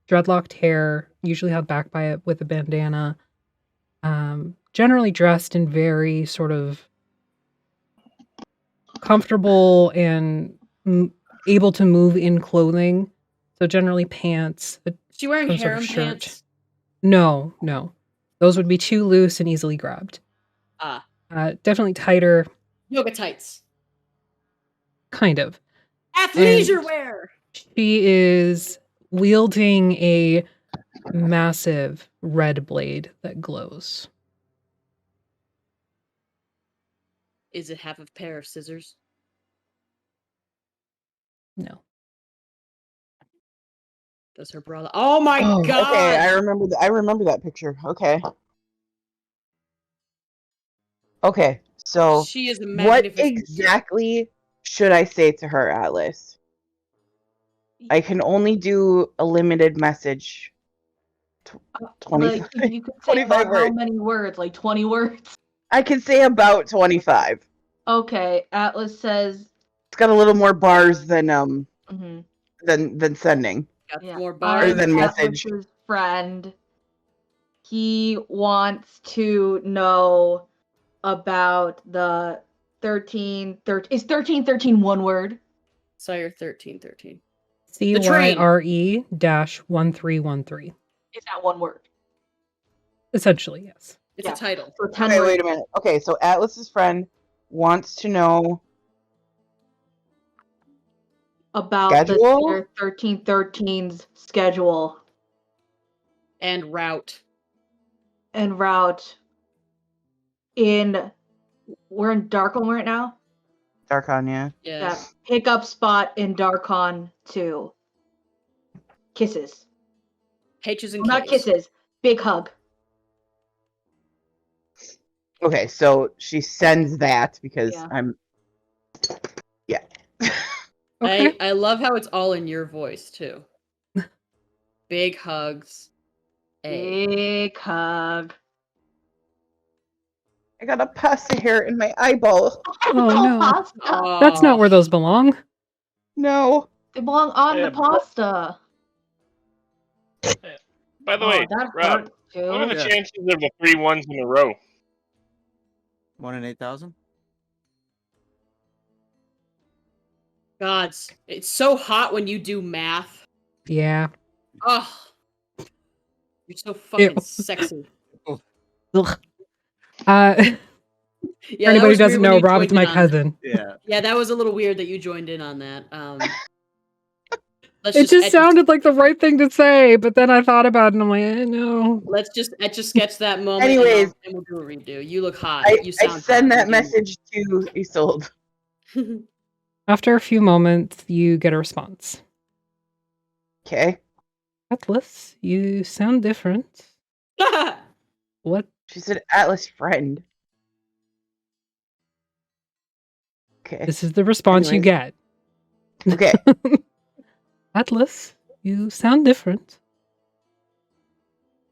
Speaker 2: dreadlocked hair, usually held back by it with a bandana, generally dressed in very sort of comfortable and able to move in clothing. So generally pants.
Speaker 1: She wearing
Speaker 2: some sort of
Speaker 1: harem
Speaker 2: shirt.
Speaker 1: pants?
Speaker 2: No. Those would be too loose and easily grabbed. Definitely tighter.
Speaker 1: Yoga tights.
Speaker 2: Kind of.
Speaker 1: Athleisure wear.
Speaker 2: She is wielding a massive red blade that glows.
Speaker 1: Is it half a pair of scissors?
Speaker 2: No.
Speaker 1: Does her bra? Oh my God!
Speaker 6: Okay, I remember that picture. Okay, so
Speaker 1: she is a
Speaker 6: what exactly should I say to her, Atlas? I can only do a limited message. 25,
Speaker 5: Like, you could say
Speaker 6: 25
Speaker 5: about how many words? Like 20 words?
Speaker 6: I can say about 25.
Speaker 5: Okay, Atlas says
Speaker 6: It's got a little more bars than
Speaker 5: mhm.
Speaker 6: sending.
Speaker 1: Got more bars.
Speaker 6: Or than message.
Speaker 5: Atlas's friend. He wants to know about the 13. Is 1313 one word?
Speaker 1: Sire 1313.
Speaker 2: CYRE-1313.
Speaker 5: Is that one word?
Speaker 2: Essentially, yes.
Speaker 1: It's a title.
Speaker 5: So 10
Speaker 6: Okay,
Speaker 5: words.
Speaker 6: wait a minute. Okay, so Atlas's friend wants to know
Speaker 5: about
Speaker 6: schedule?
Speaker 5: the 1313's schedule
Speaker 1: and route.
Speaker 5: We're in Darkon right now.
Speaker 6: Darkon, yeah.
Speaker 1: Yeah.
Speaker 5: That pickup spot in Darkon 2. Kisses.
Speaker 1: H's and
Speaker 5: Not
Speaker 1: K's.
Speaker 5: kisses. Big hug.
Speaker 6: Okay, so she sends that because
Speaker 5: Yeah.
Speaker 6: I'm. Yeah.
Speaker 2: Okay.
Speaker 1: I love how it's all in your voice too. Big hugs. A.
Speaker 5: Big hug.
Speaker 6: I got a pasta hair in my eyeball.
Speaker 2: Oh, no.
Speaker 5: Pasta.
Speaker 2: That's not where those belong.
Speaker 6: No.
Speaker 5: They belong on
Speaker 4: Yeah,
Speaker 5: the pasta.
Speaker 4: By the way,
Speaker 5: that
Speaker 4: Rob,
Speaker 5: hurt
Speaker 4: what are the
Speaker 5: too.
Speaker 3: Yeah.
Speaker 4: chances of the 3 1s in a row?
Speaker 3: 1 in 8,000.
Speaker 1: God, it's so hot when you do math.
Speaker 2: Yeah.
Speaker 1: Oh, you're so fucking
Speaker 2: Ew.
Speaker 1: sexy.
Speaker 2: Ugh.
Speaker 1: Yeah,
Speaker 2: For anybody
Speaker 1: that
Speaker 2: who
Speaker 1: was
Speaker 2: doesn't
Speaker 1: weird when
Speaker 2: know,
Speaker 1: you
Speaker 2: Rob's
Speaker 1: joined in
Speaker 2: my
Speaker 1: on
Speaker 2: cousin.
Speaker 3: Yeah.
Speaker 1: Yeah, that was a little weird that you joined in on that. Let's
Speaker 2: It just
Speaker 1: etch
Speaker 2: sounded like the right thing to say, but then I thought about it and I'm like, no.
Speaker 1: Let's just etch a sketch that moment.
Speaker 6: Anyways,
Speaker 1: and we'll do a redo. You look hot.
Speaker 6: I
Speaker 1: You sound
Speaker 6: send
Speaker 1: hot.
Speaker 6: that message to Isolde.
Speaker 2: After a few moments, you get a response.
Speaker 6: Okay.
Speaker 2: Atlas, you sound different. What?
Speaker 6: She said Atlas friend. Okay.
Speaker 2: This is the response you
Speaker 6: Anyways.
Speaker 2: get.
Speaker 6: Okay.
Speaker 2: Atlas, you sound different.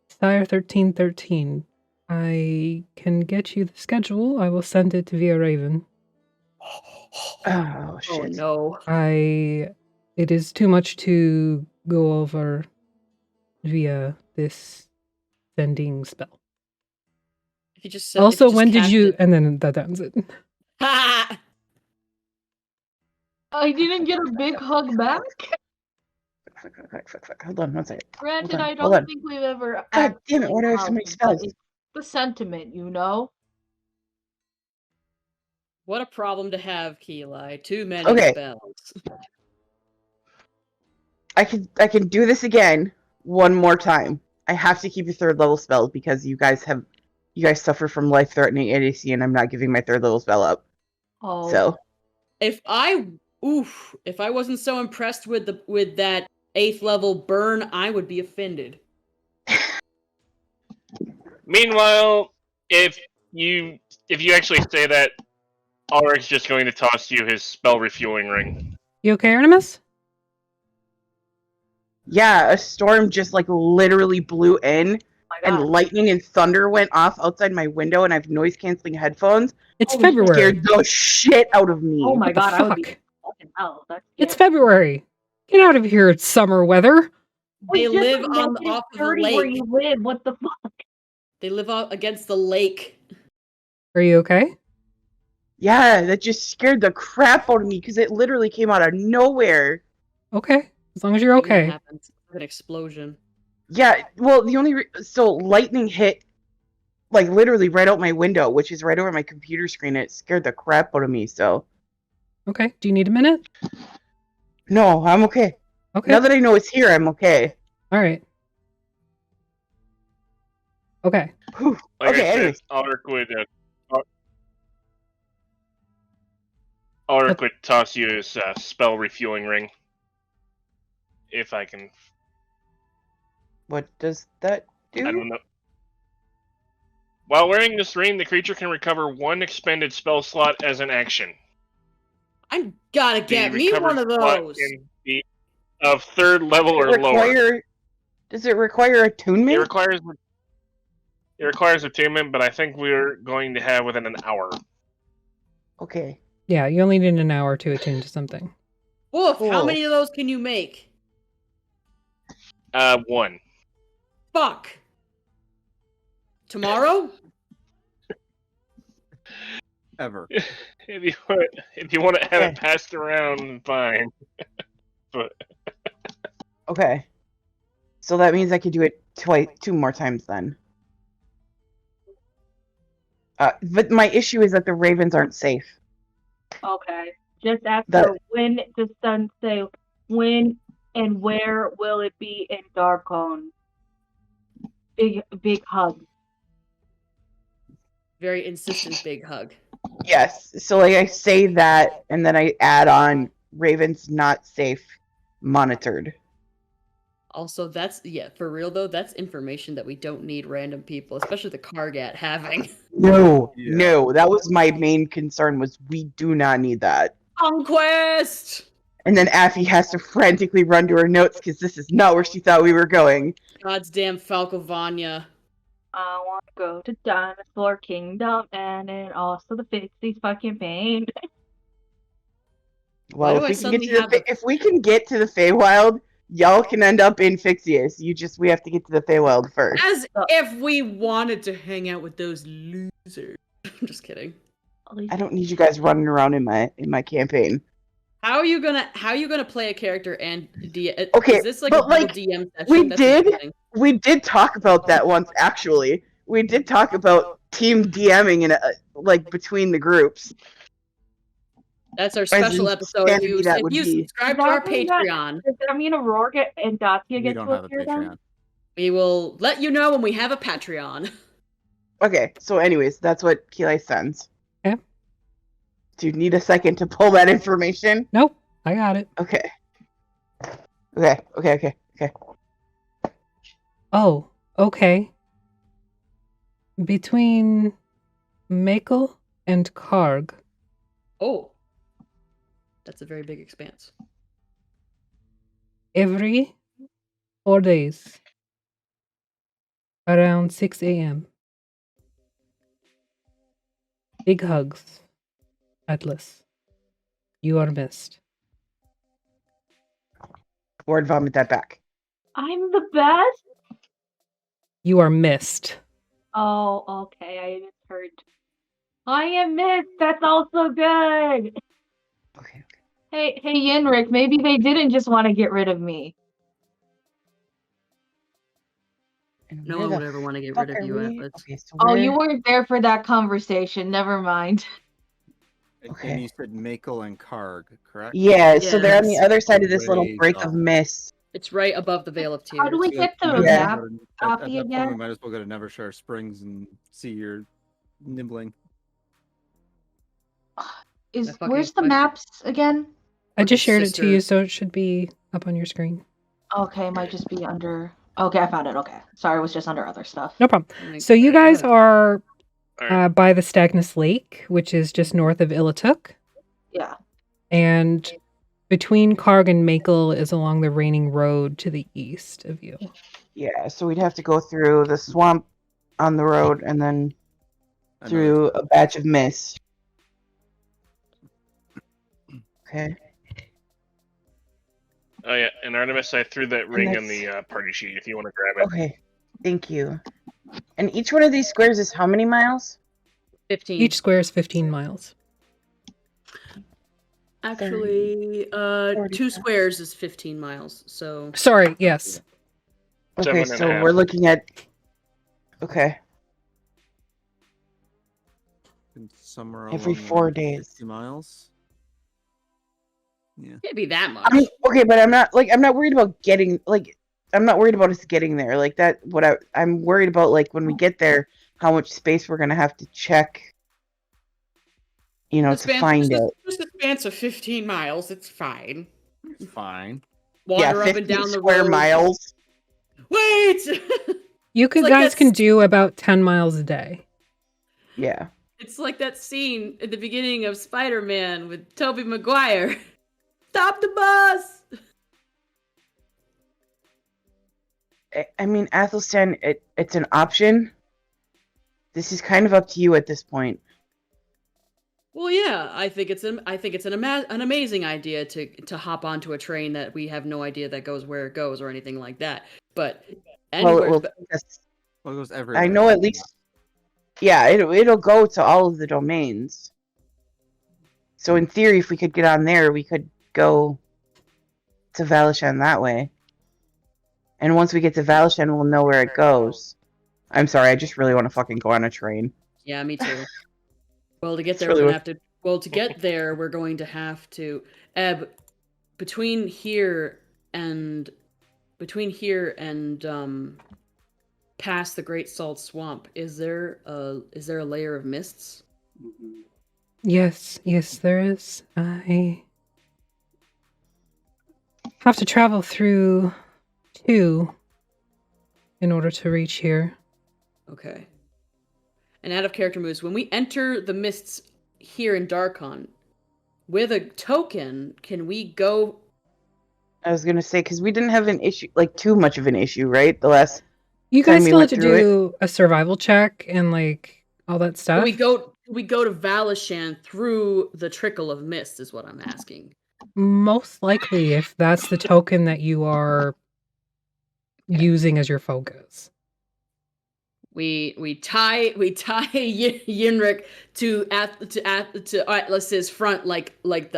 Speaker 2: Sire 1313. I can get you the schedule. I will send it via Raven.
Speaker 6: Oh, shit.
Speaker 1: Oh no.
Speaker 2: It is too much to go over via this sending spell.
Speaker 1: If you just
Speaker 2: Also,
Speaker 1: if you
Speaker 2: when
Speaker 1: just
Speaker 2: did
Speaker 1: cast
Speaker 2: you...
Speaker 1: it-
Speaker 2: And then that ends it.
Speaker 1: Ha!
Speaker 5: I didn't get a big hug back.
Speaker 6: Fuck. Hold on one second.
Speaker 5: Granted,
Speaker 6: Hold on,
Speaker 5: I
Speaker 6: hold
Speaker 5: don't
Speaker 6: on.
Speaker 5: think we've ever.
Speaker 6: God damn it,
Speaker 5: actually
Speaker 6: why do I have so
Speaker 5: hugged,
Speaker 6: many
Speaker 5: but
Speaker 6: spells?
Speaker 5: it's the sentiment, you know?
Speaker 1: What a problem to have, Keeli. Too many
Speaker 6: Okay.
Speaker 1: spells.
Speaker 6: I can do this again one more time. I have to keep your 3rd level spells because you guys suffer from life-threatening ADC and I'm not giving my 3rd level spell up.
Speaker 5: Oh.
Speaker 6: So
Speaker 1: If I wasn't so impressed with that 8th level burn, I would be offended.
Speaker 4: Meanwhile, if you actually say that, Ulrich's just going to toss you his spell refueling ring.
Speaker 2: You okay, Artemis?
Speaker 6: yeah, a storm just like literally blew in and lightning and thunder went off outside my window and I have noise canceling headphones.
Speaker 2: It's
Speaker 5: Holy shit.
Speaker 2: February.
Speaker 6: Scared the shit out of me.
Speaker 5: Oh my
Speaker 2: What the
Speaker 5: god, I would be
Speaker 2: fuck?
Speaker 5: fucking hell. That's
Speaker 2: It's
Speaker 5: scary.
Speaker 2: February. Get out of here. It's summer weather.
Speaker 1: They
Speaker 5: It's just
Speaker 1: live
Speaker 5: like
Speaker 1: on
Speaker 5: negative
Speaker 1: off of the
Speaker 5: 30 where
Speaker 1: lake.
Speaker 5: you live. What the fuck?
Speaker 1: They live out against the lake.
Speaker 2: Are you okay?
Speaker 6: Yeah, that just scared the crap out of me because it literally came out of nowhere.
Speaker 2: Okay. As long as you're
Speaker 1: Hate when it
Speaker 2: okay.
Speaker 1: happens. An explosion.
Speaker 6: Yeah, well, so lightning hit like literally right out my window, which is right over my computer screen. And it scared the crap out of me. So
Speaker 2: Okay. Do you need a minute?
Speaker 6: no, I'm okay.
Speaker 2: Okay.
Speaker 6: Now that I know it's here, I'm okay.
Speaker 2: All right. Okay.
Speaker 6: Whew.
Speaker 4: Like
Speaker 6: Okay,
Speaker 4: I said,
Speaker 6: anyways.
Speaker 4: Ulrich would toss you his spell refueling ring. If I can.
Speaker 6: What does that do?
Speaker 4: I don't know. While wearing this ring, the creature can recover 1 expended spell slot as an action.
Speaker 1: I gotta
Speaker 4: The
Speaker 1: get me
Speaker 4: recovered
Speaker 1: one of
Speaker 4: slot
Speaker 1: those.
Speaker 4: can be of 3rd level or lower.
Speaker 6: Does it require attunement?
Speaker 4: It requires attunement, but I think we're going to have within an hour.
Speaker 6: Okay.
Speaker 2: Yeah, you only need an hour to attune to something.
Speaker 1: Woof, how
Speaker 6: Cool.
Speaker 1: many of those can you make?
Speaker 4: 1.
Speaker 1: Fuck. Tomorrow?
Speaker 3: Ever.
Speaker 4: If you want to have it passed around, fine. But
Speaker 6: Okay. So that means I could do it 2 more times then. But my issue is that the ravens aren't safe.
Speaker 5: Okay. Just after when does Sun say when and where will it be in Darkon? Big hug.
Speaker 1: Very insistent big hug.
Speaker 6: Yes. So like I say that and then I add on ravens not safe monitored.
Speaker 1: Also, that's for real though. That's information that we don't need random people, especially the Kargat, having.
Speaker 6: No,
Speaker 3: Yeah.
Speaker 6: no, that was my main concern. Was we do not need that.
Speaker 1: Conquest.
Speaker 6: And then Affy has to frantically run to her notes because this is not where she thought we were going.
Speaker 1: God's damn Falcovania.
Speaker 5: I want to go to Dinosaur Kingdom and then also the Fixies fucking pain.
Speaker 1: Why
Speaker 6: Well,
Speaker 1: do I
Speaker 6: if we can get
Speaker 1: suddenly
Speaker 6: to the
Speaker 1: have a-
Speaker 6: if we can get to the Feywild, y'all can end up in Fixius. We have to get to the Feywild first.
Speaker 1: As if we wanted to hang out with those losers. I'm just kidding.
Speaker 6: I don't need you guys running around in my campaign.
Speaker 1: How are you gonna play a character and
Speaker 6: Okay,
Speaker 1: is this like
Speaker 6: but,
Speaker 1: a double
Speaker 6: like,
Speaker 1: DM session?
Speaker 6: we
Speaker 1: That's
Speaker 6: did-
Speaker 1: interesting.
Speaker 6: We did talk about that once, actually. We did talk about team DMing in like between the groups.
Speaker 1: That's our special episode. If you
Speaker 6: that would be.
Speaker 1: subscribe to our
Speaker 5: Does that mean that-
Speaker 1: Patreon,
Speaker 5: Does that mean Aurora and Dacia
Speaker 3: We
Speaker 5: get
Speaker 3: don't
Speaker 5: to
Speaker 3: have a
Speaker 5: appear then?
Speaker 3: Patreon.
Speaker 1: we will let you know when we have a Patreon.
Speaker 6: Okay, so anyways, that's what Keelai sends.
Speaker 2: Okay.
Speaker 6: Do you need a second to pull that information?
Speaker 2: Nope, I got it.
Speaker 6: Okay. Okay.
Speaker 2: Oh, okay. Between Makel and Karg,
Speaker 1: Oh, that's a very big expanse.
Speaker 2: every 4 days, around 6 a.m. Big hugs, Atlas. You are missed.
Speaker 6: Word vomit that back.
Speaker 5: I'm the best?
Speaker 2: You are missed.
Speaker 5: Oh, okay. I misheard. I am missed. That's also good.
Speaker 6: Okay.
Speaker 5: Hey, Yenrik, maybe they didn't just want to get rid of me.
Speaker 6: And
Speaker 1: No
Speaker 6: where
Speaker 1: one
Speaker 6: the
Speaker 1: would ever want to get
Speaker 6: fuck
Speaker 1: rid of
Speaker 6: are
Speaker 1: you,
Speaker 6: we?
Speaker 1: Atlas.
Speaker 6: Okay, so
Speaker 5: Oh,
Speaker 6: where-
Speaker 5: you weren't there for that conversation. Never mind.
Speaker 6: Okay.
Speaker 3: And you said Makel and Karg, correct?
Speaker 6: Yeah, so they're on the
Speaker 1: Yes.
Speaker 6: other side of this little
Speaker 3: Way
Speaker 6: break
Speaker 3: off.
Speaker 6: of mist.
Speaker 1: It's right above the Veil of Tears.
Speaker 5: How do we get the
Speaker 3: Might as well
Speaker 6: Yeah.
Speaker 5: map
Speaker 3: go to- at
Speaker 5: copy
Speaker 3: that point,
Speaker 5: again?
Speaker 3: we might as well go to Nevershire Springs and see your nibbling.
Speaker 5: Where's the maps again?
Speaker 2: I just
Speaker 1: Okay,
Speaker 2: shared it to you,
Speaker 1: sister.
Speaker 2: so it should be up on your screen.
Speaker 5: Okay, might just be under. Okay, I found it. Okay, sorry, it was just under other stuff.
Speaker 2: No problem.
Speaker 1: Oh my
Speaker 2: So you guys
Speaker 1: God.
Speaker 2: are
Speaker 4: Alright.
Speaker 2: by the Stagnus Lake, which is just north of Il Atuk.
Speaker 5: Yeah.
Speaker 2: And between Karg and Makel is along the Raining Road to the east of you.
Speaker 6: Yeah, so we'd have to go through the swamp on the road and then
Speaker 3: I know
Speaker 6: through a batch of mist. Okay.
Speaker 4: Oh yeah, and Artemis, I threw that ring in the party sheet if you want to grab it.
Speaker 6: Okay. Thank you. And each one of these squares is how many miles?
Speaker 1: 15.
Speaker 2: Each square is 15 miles.
Speaker 1: Actually,
Speaker 6: 45.
Speaker 1: 2 squares is 15 miles. So
Speaker 2: Sorry, yes.
Speaker 6: Okay,
Speaker 4: 7.5.
Speaker 6: so we're looking at. Okay,
Speaker 3: And somewhere
Speaker 6: every
Speaker 3: along
Speaker 6: 4
Speaker 3: the
Speaker 6: days.
Speaker 3: 50 miles. Yeah.
Speaker 1: can't be that much.
Speaker 6: I mean, okay, but I'm not worried about getting I'm not worried about us getting there. Like that. I'm worried about like when we get there, how much space we're gonna have to check. To find it.
Speaker 1: Just a span of 15 miles. It's fine.
Speaker 3: It's fine.
Speaker 1: Wander
Speaker 6: Yeah,
Speaker 1: up and
Speaker 6: 15
Speaker 1: down the
Speaker 6: square
Speaker 1: road.
Speaker 6: miles.
Speaker 1: Wait!
Speaker 2: You
Speaker 1: like
Speaker 2: guys
Speaker 1: that
Speaker 2: can
Speaker 1: s-
Speaker 2: do about 10 miles a day.
Speaker 6: Yeah.
Speaker 1: It's like that scene at the beginning of Spider-Man with Tobey Maguire. Stop the bus!
Speaker 6: I mean, Athelstan, it's an option. This is kind of up to you at this point.
Speaker 1: Well, yeah, I think it's an amazing idea to hop onto a train that we have no idea that goes where it goes or anything like that. But
Speaker 6: Well,
Speaker 1: anywhere,
Speaker 6: it will take us-
Speaker 3: Well, it goes everywhere.
Speaker 6: I know at least. Yeah, it'll go to all of the domains. So in theory, if we could get on there, we could go to Valishan that way. And once we get to Valishan, we'll know where it goes. I'm sorry, I just really want to fucking go on a train.
Speaker 1: yeah, me too. Well, to get
Speaker 6: It's
Speaker 1: there,
Speaker 6: really
Speaker 1: we're gonna have to. Well, to get there, we're going to have to. Between here and past the Great Salt Swamp, is there a layer of mists?
Speaker 2: Yes, there is. I have to travel through 2 in order to reach here.
Speaker 1: Okay. And out of character moves, when we enter the mists here in Darkon, with a token, can we go?
Speaker 6: I was gonna say because we didn't have an issue, like too much of an issue, right? The last
Speaker 2: You
Speaker 6: time
Speaker 2: guys
Speaker 6: we
Speaker 2: still have
Speaker 6: went
Speaker 2: to
Speaker 6: through it.
Speaker 2: do a survival check and like all that stuff.
Speaker 1: We go to Valishan through the trickle of mist, is what I'm asking.
Speaker 2: Most likely, if that's the token that you are using as your focus.
Speaker 1: We tie Yinrik to Atlas's front like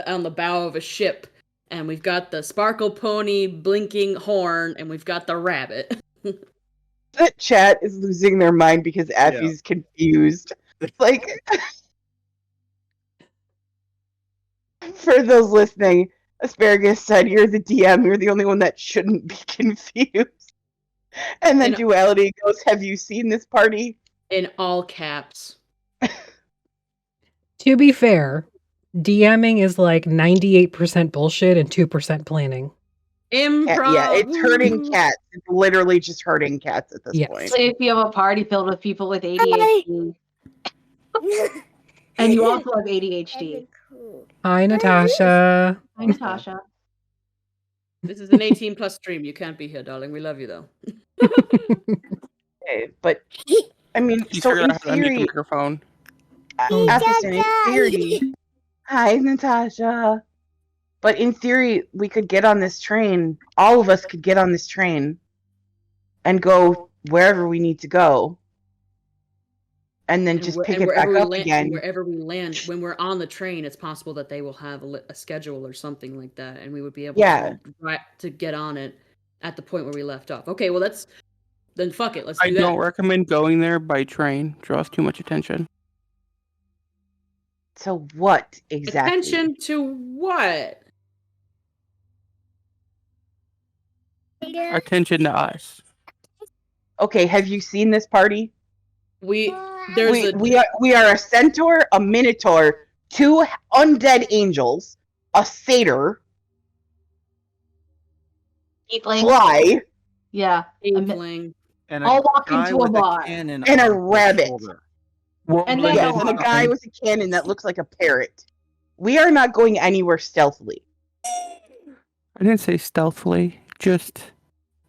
Speaker 1: on the bow of a ship, and we've got the sparkle pony blinking horn, and we've got the rabbit.
Speaker 6: That chat is losing their mind because Affy's confused. Like, for those listening, Asparagus said, "You're the DM. You're the only one that shouldn't be confused." And then Duality goes, "Have you seen this party?"
Speaker 1: In all caps.
Speaker 2: To be fair, DMing is like 98% bullshit and 2% planning.
Speaker 1: Improv.
Speaker 6: Yeah, it's herding cats. It's literally just herding cats at this point.
Speaker 5: So if you have a party filled with people with ADHD, and you also have ADHD.
Speaker 2: Hi, Natasha.
Speaker 5: Hi, Natasha.
Speaker 1: This is an 18+ stream. You can't be here, darling. We love you though.
Speaker 6: Okay, but I mean,
Speaker 8: You
Speaker 6: so
Speaker 8: figured
Speaker 6: in
Speaker 8: out how to unmute the
Speaker 6: theory,
Speaker 8: microphone.
Speaker 6: Athelstan, in theory, hi, Natasha. But in theory, we could get on this train. All of us could get on this train and go wherever we need to go. And then just pick it back up again.
Speaker 1: Wherever we land, when we're on the train, it's possible that they will have a schedule or something like that, and we would be able to get on it at the point where we left off. Okay, well then fuck it. Let's do that.
Speaker 8: I don't recommend going there by train. Draws too much attention.
Speaker 6: So what exactly?
Speaker 1: Attention to what?
Speaker 8: Attention to us.
Speaker 6: Okay, have you seen this party?
Speaker 1: We are
Speaker 6: a centaur, a minotaur, 2 undead angels, a satyr, fly,
Speaker 5: and all walk into a bar,
Speaker 6: and a rabbit, and then a guy with a cannon that looks like a parrot. We are not going anywhere stealthily.
Speaker 8: I didn't say stealthily. Just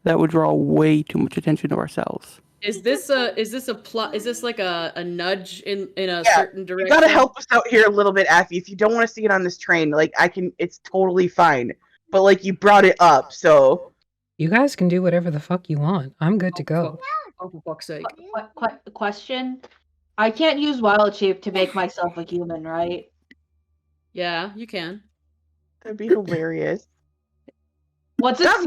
Speaker 8: that would draw way too much attention to ourselves.
Speaker 1: Is this a plot? Is this like a nudge in a certain direction?
Speaker 6: You gotta help us out here a little bit, Affy. If you don't want us to get on this train, like it's totally fine. But like you brought it up, so
Speaker 2: you guys can do whatever the fuck you want. I'm good to go.
Speaker 1: Oh, for fuck's sake!
Speaker 5: Question: I can't use wild shape to make myself a human, right?
Speaker 1: Yeah, you can.
Speaker 6: That'd be hilarious.
Speaker 5: What's
Speaker 6: stop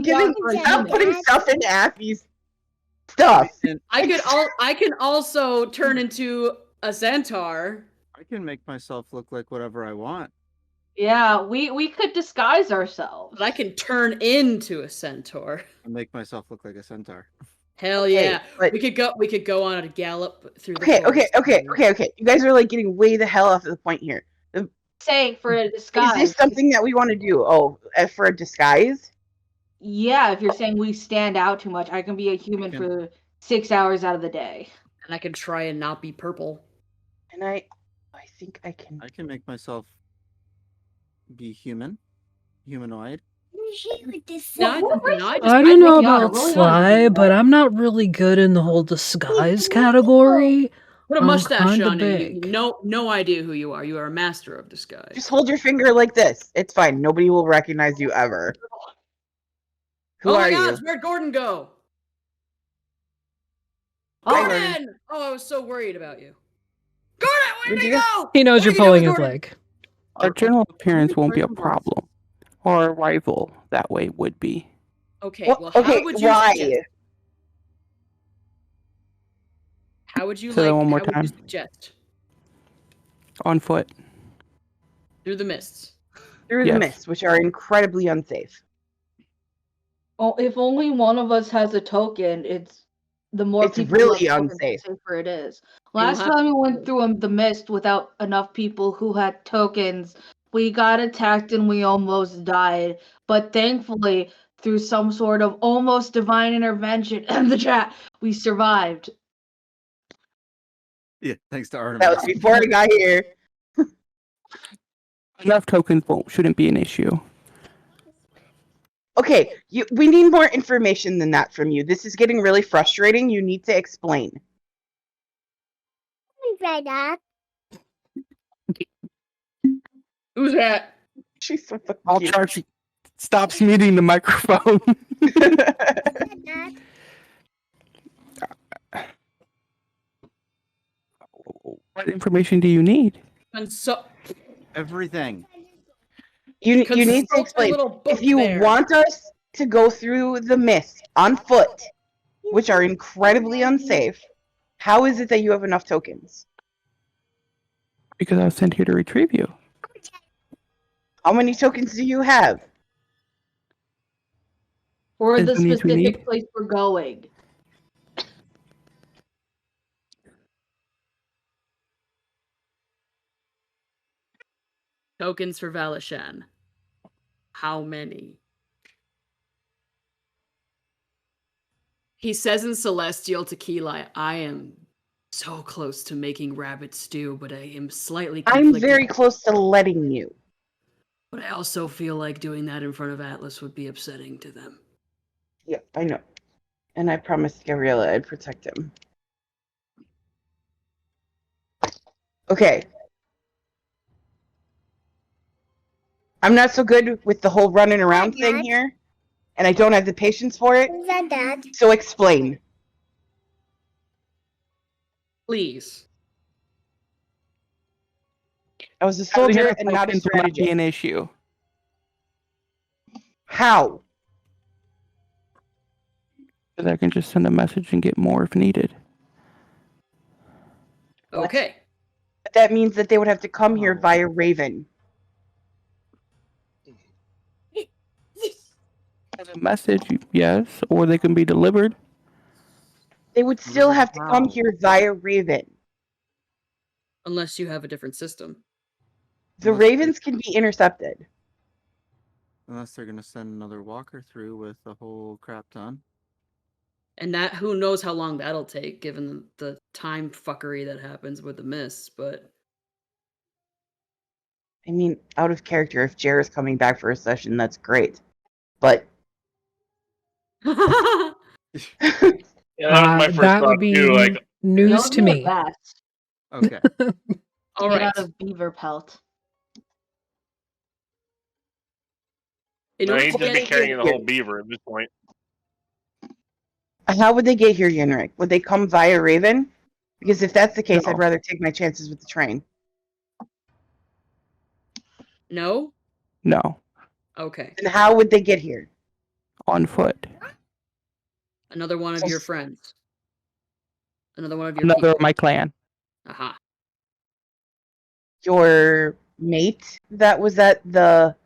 Speaker 6: putting stuff in Affy's stuff.
Speaker 1: I can also turn into a centaur.
Speaker 3: I can make myself look like whatever I want.
Speaker 5: Yeah, we could disguise ourselves.
Speaker 1: But I can turn into a centaur.
Speaker 3: And make myself look like a centaur.
Speaker 1: Hell yeah! We could go on a gallop through the
Speaker 6: Okay. You guys are like getting way the hell off of the point here.
Speaker 5: Say for a disguise.
Speaker 6: Is this something that we want to do? Oh, for a disguise?
Speaker 5: Yeah, if you're saying we stand out too much, I can be a human for 6 hours out of the day.
Speaker 1: And I can try and not be purple.
Speaker 6: And I think I can.
Speaker 3: I can make myself be humanoid.
Speaker 2: I don't know about Sly, but I'm not really good in the whole disguise category.
Speaker 1: Put a mustache on you. No idea who you are. You are a master of disguise.
Speaker 6: Just hold your finger like this. It's fine. Nobody will recognize you ever. Who are you?
Speaker 1: Where'd Gordon go? Gordon! Oh, I was so worried about you. Gordon, where'd he go?
Speaker 2: He knows you're pulling his leg.
Speaker 8: Our general appearance won't be a problem. Our arrival that way would be.
Speaker 1: Okay, well, how would you suggest? How would you suggest?
Speaker 8: On foot.
Speaker 1: Through the mists.
Speaker 6: Through the mists, which are incredibly unsafe.
Speaker 5: Oh, if only one of us has a token, it's
Speaker 6: really unsafe.
Speaker 5: The safer it is. Last time we went through the mist without enough people who had tokens, we got attacked and we almost died. But thankfully, through some sort of almost divine intervention in the chat, we survived.
Speaker 3: Yeah, thanks to Artemis.
Speaker 6: That was before I got here.
Speaker 8: Enough tokens shouldn't be an issue.
Speaker 6: Okay, we need more information than that from you. This is getting really frustrating. You need to explain.
Speaker 1: Who's that?
Speaker 6: She's so fucking
Speaker 8: I'll
Speaker 6: cute.
Speaker 8: charge. Stops muting the microphone. What information do you need?
Speaker 1: And so
Speaker 3: Everything.
Speaker 6: You need to
Speaker 1: Consult
Speaker 6: explain.
Speaker 1: the little book
Speaker 6: If you
Speaker 1: there.
Speaker 6: want us to go through the mist on foot, which are incredibly unsafe, how is it that you have enough tokens?
Speaker 8: Because I was sent here to retrieve you.
Speaker 6: How many tokens do you have?
Speaker 5: For
Speaker 8: Is
Speaker 5: the
Speaker 8: the needs we
Speaker 5: specific
Speaker 8: need?
Speaker 5: place we're going.
Speaker 1: Tokens for Valishan. How many? He says in Celestial Tequila, I am so close to making rabbit stew, but I am slightly
Speaker 6: I'm
Speaker 1: conflicted.
Speaker 6: very close to letting you.
Speaker 1: But I also feel like doing that in front of Atlas would be upsetting to them.
Speaker 6: Yep, I know. And I promised Gabriella I'd protect him. Okay. I'm not so good with the whole running around thing here, and I don't have the patience for it.
Speaker 10: Is that Dad?
Speaker 6: So explain.
Speaker 1: Please.
Speaker 6: I was a soldier and not a
Speaker 8: Tokens will not be
Speaker 6: strategist.
Speaker 8: an issue.
Speaker 6: How?
Speaker 8: Because I can just send a message and get more if needed.
Speaker 1: Okay.
Speaker 6: But that means that they would have to come here via Raven.
Speaker 8: Send a message, yes, or they can be delivered.
Speaker 6: They would still have to come
Speaker 3: How?
Speaker 6: here via Raven.
Speaker 1: Unless you have a different system.
Speaker 6: The
Speaker 3: Unless they-
Speaker 6: Ravens can be intercepted.
Speaker 3: Unless they're gonna send another walker through with a whole crap ton.
Speaker 1: And that, who knows how long that'll take, given the time fuckery that happens with the mists, but...
Speaker 6: I mean, out of character, if Jer is coming back for a session, that's great. But
Speaker 4: Yeah, that was my first
Speaker 2: that
Speaker 4: thought
Speaker 2: would be
Speaker 4: too. Like,
Speaker 2: news
Speaker 5: That
Speaker 2: to
Speaker 5: would be
Speaker 2: me.
Speaker 5: the best.
Speaker 3: Okay.
Speaker 1: All
Speaker 5: Made
Speaker 1: right.
Speaker 5: out of beaver pelt.
Speaker 1: In
Speaker 4: no,
Speaker 1: order
Speaker 4: he'd
Speaker 1: to
Speaker 4: just be
Speaker 1: get...
Speaker 4: carrying the whole beaver at this point.
Speaker 6: how would they get here, Yenrik? Would they come via Raven? Because if that's the case,
Speaker 8: No.
Speaker 6: I'd rather take my chances with the train.
Speaker 1: No?
Speaker 8: No,
Speaker 1: Okay.
Speaker 6: And how would they get here?
Speaker 8: on foot.
Speaker 1: Another one of
Speaker 6: So-
Speaker 1: your friends. Another one of your
Speaker 8: Another
Speaker 1: people.
Speaker 8: of my clan.
Speaker 1: Aha.
Speaker 6: Your mate that was at the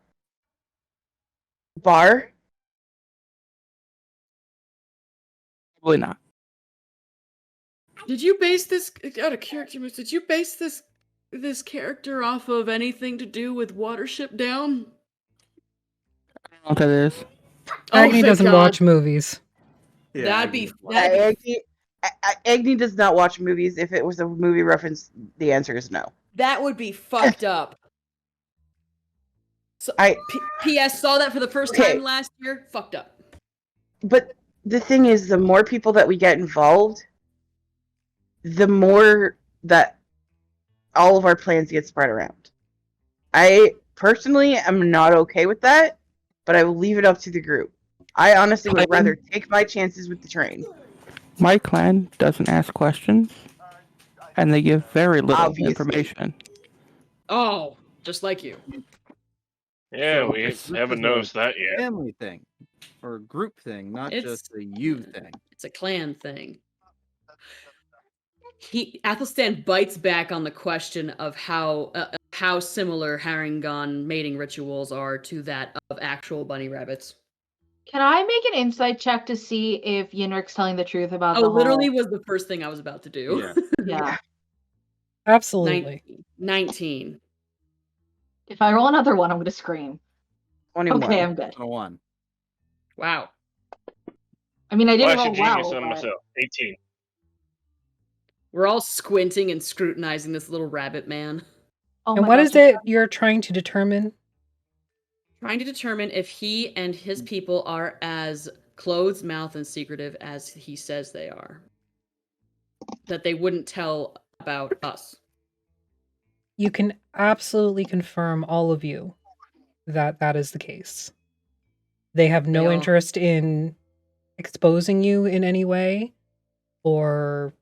Speaker 6: bar?
Speaker 8: Probably not.
Speaker 1: Did you base this, out of character, did you base this character off of anything to do with Watership Down?
Speaker 8: I don't know what that is.
Speaker 2: Agni
Speaker 1: thank
Speaker 2: doesn't
Speaker 1: God.
Speaker 2: watch movies.
Speaker 3: Yeah,
Speaker 1: That'd be...
Speaker 6: Agni does not watch movies. If it was a movie reference, the answer is no.
Speaker 1: That would be fucked up. So, P.S. Saw that for the first
Speaker 6: Okay.
Speaker 1: time last year. Fucked up.
Speaker 6: But the thing is, the more people that we get involved, the more that all of our plans get spread around. I personally am not okay with that, but I will leave it up to the group. I honestly would rather take my chances with the train.
Speaker 8: My clan doesn't ask questions, and they give very little
Speaker 6: Obviously.
Speaker 8: information.
Speaker 1: Oh, just like you.
Speaker 4: Yeah,
Speaker 3: So
Speaker 4: we
Speaker 3: this
Speaker 4: haven't
Speaker 3: is a
Speaker 4: noticed that yet.
Speaker 3: Family thing. Or a group thing, not
Speaker 1: It's-
Speaker 3: just a you thing.
Speaker 1: It's a clan thing. Athelstan bites back on the question of how similar Harengon mating rituals are to that of actual bunny rabbits.
Speaker 5: Can I make an insight check to see if Yenrik's telling the truth about the
Speaker 1: Literally
Speaker 5: whole...
Speaker 1: was the first thing I was about to do.
Speaker 3: Yeah.
Speaker 5: Yeah.
Speaker 2: Absolutely.
Speaker 1: 19.
Speaker 5: If I roll another one, I'm going to scream.
Speaker 6: 21.
Speaker 5: Okay, I'm good.
Speaker 3: 101.
Speaker 1: Wow.
Speaker 5: I mean, I didn't
Speaker 4: Flash
Speaker 5: roll
Speaker 4: of genius
Speaker 5: well,
Speaker 4: on
Speaker 5: but...
Speaker 4: myself. 18.
Speaker 1: We're all squinting and scrutinizing this little rabbit man,
Speaker 5: Oh
Speaker 2: And
Speaker 5: my
Speaker 2: what
Speaker 5: gosh,
Speaker 2: is it you're trying to determine?
Speaker 1: trying to determine if he and his people are as closed mouth and secretive as he says they are. That they wouldn't tell about us.
Speaker 2: You can absolutely confirm, all of you, that that is the case. They have no
Speaker 1: all-
Speaker 2: interest in exposing you in any way or,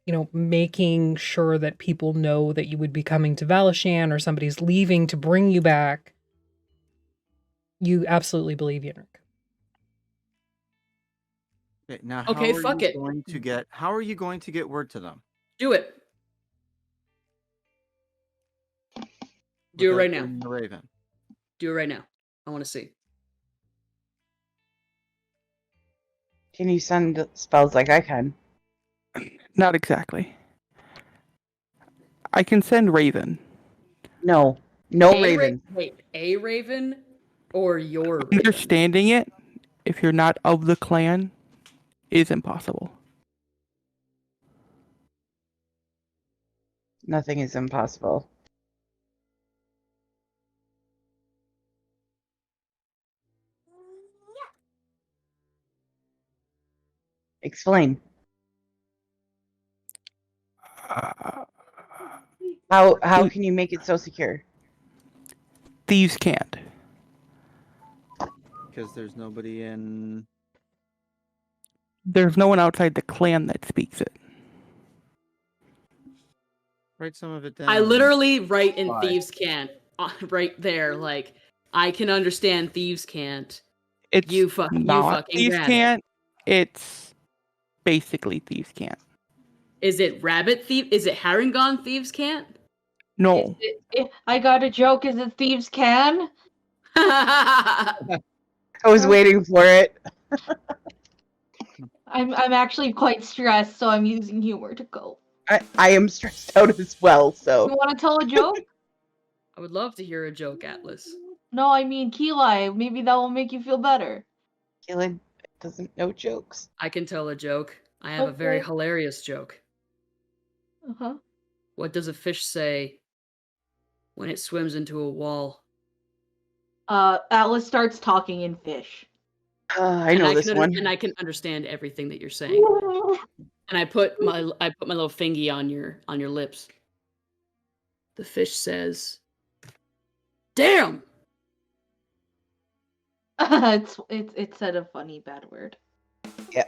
Speaker 2: you know, making sure that people know that you would be coming to Valishan or somebody's leaving to bring you back. You absolutely believe Yenrik.
Speaker 3: Okay, now
Speaker 1: Okay, fuck it.
Speaker 3: how are you going to get word to them?
Speaker 1: Do it. Do it
Speaker 3: without
Speaker 1: right now.
Speaker 3: joining the Raven?
Speaker 1: Do it right now. I want to see.
Speaker 6: Can you send spells like I can?
Speaker 8: Not exactly. I can send Raven.
Speaker 6: No. No Raven.
Speaker 1: Wait, a raven or your raven?
Speaker 8: Understanding it, if you're not of the clan, is impossible.
Speaker 6: Nothing is impossible. Explain. How can you make it so secure?
Speaker 8: Thieves can't.
Speaker 3: Because there's nobody in.
Speaker 8: There's no one outside the clan that speaks it.
Speaker 3: Write some of it down.
Speaker 1: I literally write in
Speaker 3: Why?
Speaker 1: thieves can't right there. Like I can understand thieves can't.
Speaker 8: It's
Speaker 1: You fucking
Speaker 8: thieves
Speaker 1: rabbit.
Speaker 8: can't. It's basically thieves can't.
Speaker 1: Is it rabbit thief? Is it Harangon thieves can't?
Speaker 8: No.
Speaker 5: I got a joke. Is it thieves can?
Speaker 6: I was waiting for it.
Speaker 5: I'm actually quite stressed, so I'm using humor to cope.
Speaker 6: I am stressed out as well, so.
Speaker 5: You want to tell a joke?
Speaker 1: I would love to hear a joke, Atlas.
Speaker 5: No, I mean Keli. Maybe that will make you feel better.
Speaker 6: Keelan doesn't know jokes.
Speaker 1: I can tell a joke. I have a very
Speaker 5: Okay.
Speaker 1: hilarious joke.
Speaker 5: Uh-huh.
Speaker 1: What does a fish say when it swims into a wall?
Speaker 5: Atlas starts talking in fish.
Speaker 6: I know this one.
Speaker 1: And I can understand everything that you're saying. And I put my little fingy on your lips. The fish says, "Damn!"
Speaker 5: It said a funny bad word.
Speaker 6: Yeah.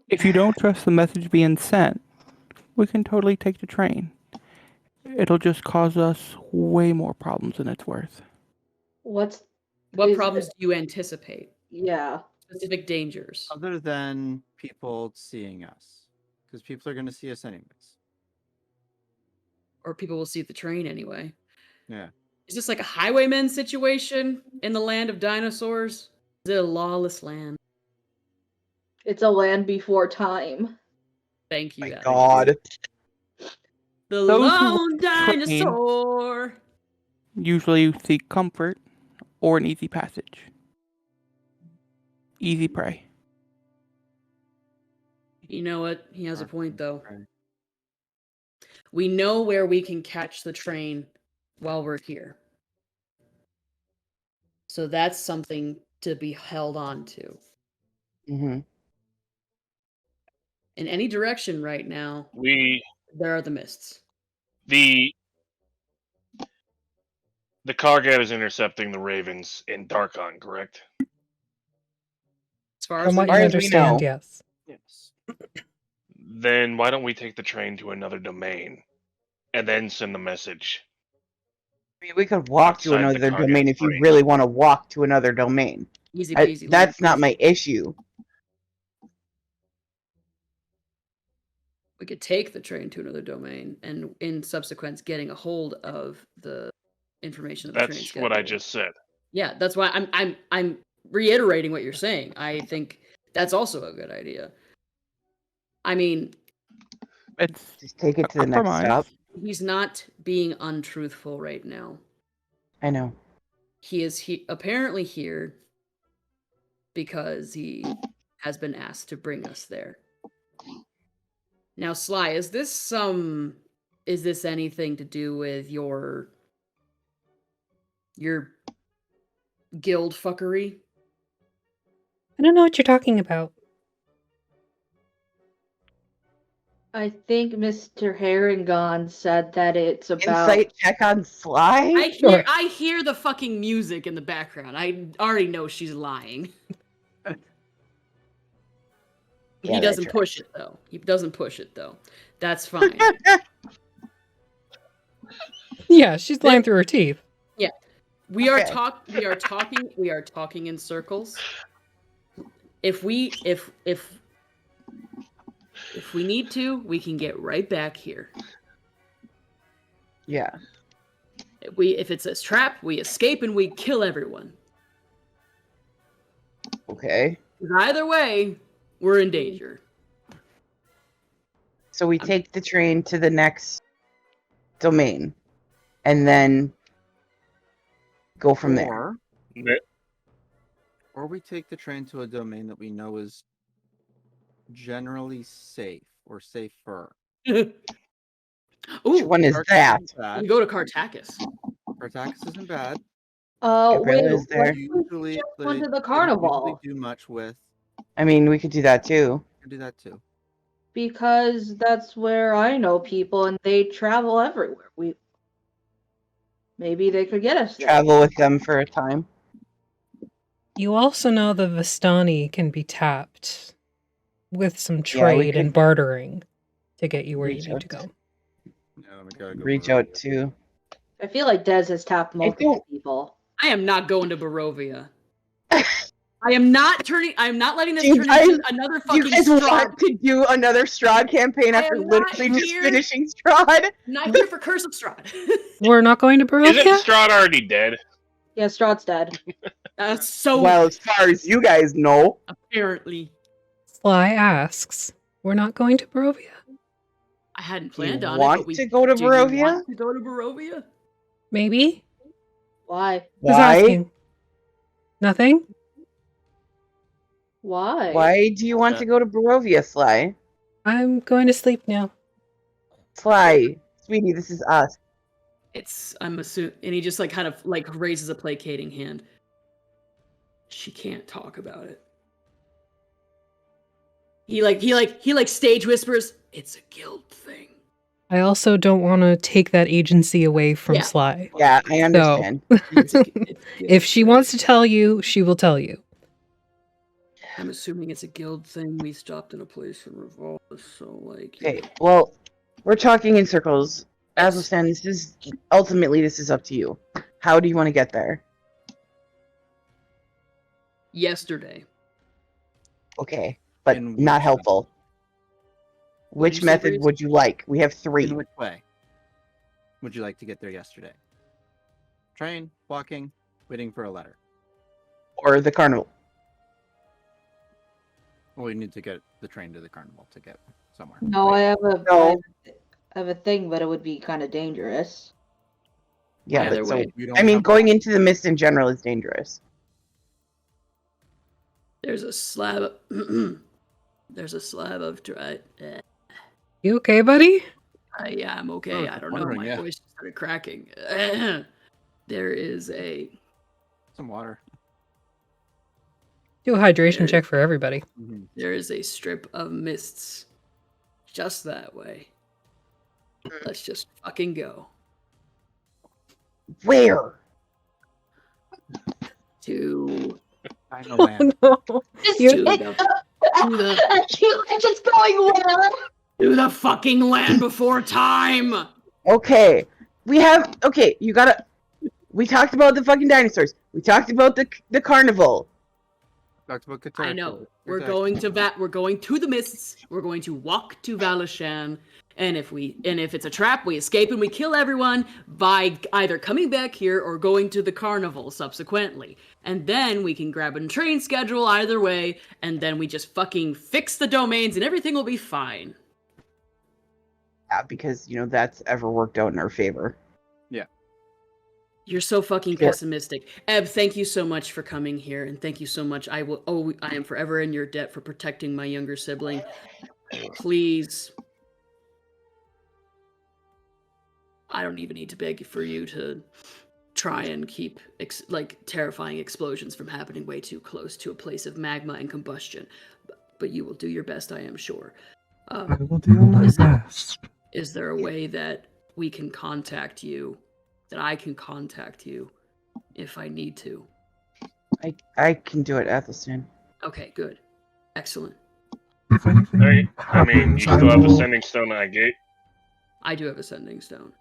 Speaker 8: If you don't trust the message being sent, we can totally take the train. It'll just cause us way more problems than it's worth.
Speaker 1: What
Speaker 5: is
Speaker 1: problems
Speaker 5: it?
Speaker 1: do you anticipate?
Speaker 5: Yeah.
Speaker 1: Specific dangers.
Speaker 3: Other than people seeing us. Because people are going to see us anyways.
Speaker 1: Or people will see the train anyway.
Speaker 3: Yeah.
Speaker 1: Is this like a highwayman situation in the land of dinosaurs? Is it a lawless land?
Speaker 5: It's a land before time.
Speaker 1: Thank you,
Speaker 6: My
Speaker 1: Alex.
Speaker 6: God.
Speaker 1: The
Speaker 8: Those who
Speaker 1: lone
Speaker 8: ride the train
Speaker 1: dinosaur.
Speaker 8: usually seek comfort or an easy passage. Easy prey.
Speaker 1: You know what? He has a point, though.
Speaker 3: Right.
Speaker 1: We know where we can catch the train while we're here. So that's something to be held on to.
Speaker 6: Mm-hmm.
Speaker 1: In any direction right now, there are the mists.
Speaker 4: The Kargat is intercepting the Ravens in Darkon, correct?
Speaker 1: As far
Speaker 2: From
Speaker 1: as
Speaker 2: what
Speaker 1: we
Speaker 2: you
Speaker 6: as we
Speaker 2: understand,
Speaker 6: know.
Speaker 2: yes.
Speaker 3: Yes.
Speaker 4: Then why don't we take the train to another domain and then send the message?
Speaker 6: I mean, we could walk to
Speaker 4: Outside the
Speaker 6: another
Speaker 4: Kargat
Speaker 6: domain if you
Speaker 4: brain.
Speaker 6: really want to walk to another domain.
Speaker 1: Easy peasy.
Speaker 6: That's
Speaker 1: lemon
Speaker 6: not my
Speaker 1: squeezy.
Speaker 6: issue.
Speaker 1: We could take the train to another domain, and in subsequence, getting a hold of the information of the train
Speaker 4: That's
Speaker 1: schedule.
Speaker 4: what I just said.
Speaker 1: Yeah, that's why I'm reiterating what you're saying. I think that's also a good idea. I mean,
Speaker 8: It's
Speaker 6: Just take it to the next
Speaker 8: compromise.
Speaker 6: stop.
Speaker 1: He's not being untruthful right now.
Speaker 6: I know.
Speaker 1: He is apparently here because he has been asked to bring us there. Now, Sly, is this anything to do with your guild fuckery?
Speaker 2: I don't know what you're talking about.
Speaker 5: I think Mr. Herringon said that it's about.
Speaker 6: Insight check on Sly?
Speaker 1: I hear the fucking music in the background. I already know she's lying.
Speaker 6: Yeah,
Speaker 1: He doesn't push it though. He doesn't push it though. That's fine.
Speaker 2: Yeah, she's lying through her teeth.
Speaker 1: Yeah. We are talking in circles. If we need to, we can get right back here.
Speaker 6: Yeah.
Speaker 1: If it's a trap, we escape and we kill everyone.
Speaker 6: Okay.
Speaker 1: Either way, we're in danger.
Speaker 6: So we take the train to the next domain and then go from there.
Speaker 3: Or we take the train to a domain that we know is generally safe or safer.
Speaker 1: Ooh,
Speaker 6: Which one is that?
Speaker 1: You go to Cartacus.
Speaker 3: Cartacus isn't bad.
Speaker 5: Wait,
Speaker 6: is there.
Speaker 3: Usually,
Speaker 5: went to the
Speaker 3: they
Speaker 5: carnival.
Speaker 3: don't usually do much with.
Speaker 6: I mean, we could do that too.
Speaker 3: We can do that too.
Speaker 5: Because that's where I know people, and they travel everywhere. Maybe they could get us there.
Speaker 6: Travel with them for a time.
Speaker 2: You also know the Vistani can be tapped with some
Speaker 6: Yeah, we
Speaker 2: trade and
Speaker 6: could
Speaker 2: bartering to get you where you
Speaker 6: reach
Speaker 2: need
Speaker 6: out
Speaker 2: to go.
Speaker 3: Yeah, we gotta go
Speaker 6: Reach
Speaker 3: Barovia.
Speaker 6: out to.
Speaker 5: I feel like Dez has tapped multiple people.
Speaker 1: I am not going to Barovia. I am not letting this
Speaker 6: Do you
Speaker 1: turn
Speaker 6: guys-
Speaker 1: into another
Speaker 6: Do you
Speaker 1: fucking
Speaker 6: guys
Speaker 1: Strahd.
Speaker 6: want to do another Strahd campaign
Speaker 1: I
Speaker 6: after
Speaker 1: am not
Speaker 6: literally just
Speaker 1: here-
Speaker 6: finishing Strahd?
Speaker 1: I'm not here for Curse of Strahd.
Speaker 2: We're not going to Barovia?
Speaker 4: Isn't Strahd already dead?
Speaker 5: Yeah, Strahd's dead.
Speaker 1: That's so
Speaker 6: Well, as far as you guys know.
Speaker 1: apparently.
Speaker 2: Sly asks, we're not going to Barovia?
Speaker 1: I hadn't
Speaker 6: Do you
Speaker 1: planned on
Speaker 6: want
Speaker 1: it, but
Speaker 6: to go to
Speaker 1: do you
Speaker 6: Barovia?
Speaker 1: want to go to Barovia?
Speaker 2: Maybe?
Speaker 5: Why?
Speaker 2: Who's
Speaker 6: Why?
Speaker 2: asking? Nothing?
Speaker 5: Why?
Speaker 6: Why do you want to go to Barovia, Sly?
Speaker 2: I'm going to sleep now.
Speaker 6: Sly, sweetie, this is us.
Speaker 1: I'm assuming, and he just kind of raises a placating hand. She can't talk about it. He stage whispers, "It's a guild thing."
Speaker 2: I also don't want to take that agency away from
Speaker 1: Yeah.
Speaker 2: Sly.
Speaker 6: Yeah, I understand.
Speaker 1: It's a guild
Speaker 2: If she
Speaker 1: thing.
Speaker 2: wants to tell you, she will tell you.
Speaker 1: I'm assuming it's a guild thing. We stopped in a place in Revolt, so
Speaker 6: Okay, well, we're talking in circles. Athelstan, this is up to you. How do you want to get there?
Speaker 1: yesterday.
Speaker 6: Okay, but
Speaker 3: In
Speaker 6: not
Speaker 3: which
Speaker 6: helpful. Which
Speaker 1: you say,
Speaker 6: method
Speaker 1: Breeze?
Speaker 6: would you like? We have
Speaker 3: In
Speaker 6: 3.
Speaker 3: which way would you like to get there yesterday? Train, walking, waiting for a letter.
Speaker 6: Or the carnival.
Speaker 3: Well, we need to get the train to the carnival to get somewhere.
Speaker 5: No, I
Speaker 3: Right?
Speaker 5: have a thing, but it would be kind of dangerous.
Speaker 6: Yeah,
Speaker 1: Either
Speaker 6: but so
Speaker 1: way.
Speaker 3: We don't
Speaker 6: I mean,
Speaker 3: have-
Speaker 6: going into the mist in general is dangerous.
Speaker 1: There's a slab. There's a slab of dry.
Speaker 2: You okay, buddy?
Speaker 1: Yeah, I'm okay.
Speaker 3: Oh,
Speaker 1: I don't know.
Speaker 3: wondering,
Speaker 1: My
Speaker 3: yeah.
Speaker 1: voice started cracking. There is a.
Speaker 3: Some water.
Speaker 2: Do a hydration
Speaker 1: There-
Speaker 2: check for everybody.
Speaker 3: Mm-hmm.
Speaker 1: There is a strip of mists. Just that way. Let's just fucking go.
Speaker 6: Where?
Speaker 1: To.
Speaker 3: I know
Speaker 2: Oh
Speaker 3: land.
Speaker 2: no.
Speaker 5: Just,
Speaker 2: You-
Speaker 1: To the,
Speaker 5: just going where?
Speaker 1: to the fucking land before time!
Speaker 6: Okay. You gotta. We talked about the fucking dinosaurs. We talked about the carnival.
Speaker 3: Talked about
Speaker 1: I know. We're going to the mists. We're going to walk to Valishan. And if it's a trap, we escape and we kill everyone by either coming back here or going to the carnival subsequently. And then we can grab a train schedule either way, and then we just fucking fix the domains and everything will be fine.
Speaker 6: Yeah, because that's ever worked out in our favor.
Speaker 1: You're so fucking
Speaker 6: Sure.
Speaker 1: pessimistic. Eb, thank you so much for coming here, and thank you so much. I am forever in your debt for protecting my younger sibling. Please. I don't even need to beg for you to try and keep terrifying explosions from happening way too close to a place of magma and combustion. But you will do your best, I am sure.
Speaker 9: I will do my best.
Speaker 1: Is there a way that we can contact you, that I can contact you if I need to?
Speaker 6: I can do it, Athelstan.
Speaker 1: Okay, good. Excellent.
Speaker 9: If anything
Speaker 4: You
Speaker 9: happens,
Speaker 4: still
Speaker 9: I
Speaker 4: have a
Speaker 9: will...
Speaker 4: sending stone at gate?
Speaker 1: I do have a sending stone.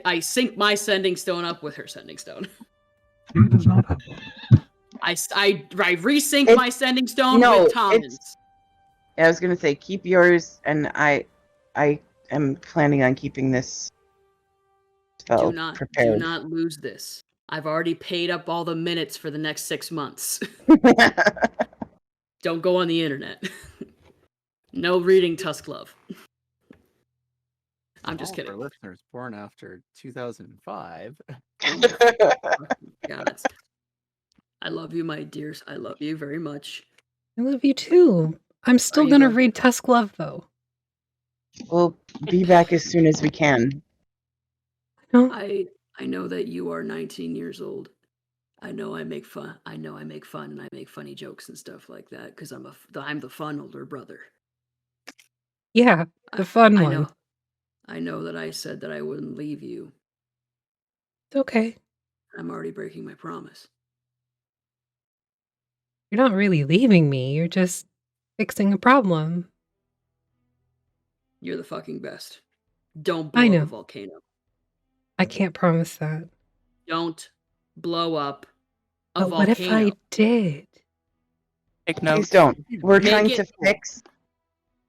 Speaker 1: I sync my sending stone up with her sending stone.
Speaker 9: She does not have one.
Speaker 1: I resync my sending stone with Tommen's.
Speaker 6: I was gonna say keep yours, and I am planning on keeping this spell prepared.
Speaker 1: Do not lose this. I've already paid up all the minutes for the next 6 months. Don't go on the internet. No reading Tusk Love. I'm just kidding.
Speaker 3: For listeners born after 2005.
Speaker 1: God. I love you, my dears. I love you very much.
Speaker 2: I love you too. I'm still gonna read Tusk Love though.
Speaker 6: We'll be back as soon as we can.
Speaker 1: I know that you are 19 years old. I know I make fun. And I make funny jokes and stuff like that because I'm the fun older brother.
Speaker 2: Yeah, the fun one.
Speaker 1: I know that I said that I wouldn't leave you.
Speaker 2: It's okay.
Speaker 1: I'm already breaking my promise.
Speaker 2: You're not really leaving me. You're just fixing a problem.
Speaker 1: You're the fucking best. Don't blow up a volcano.
Speaker 2: I can't promise that.
Speaker 1: Don't blow up a volcano.
Speaker 2: What if I did?
Speaker 8: Take notes.
Speaker 6: Please don't. We're trying to fix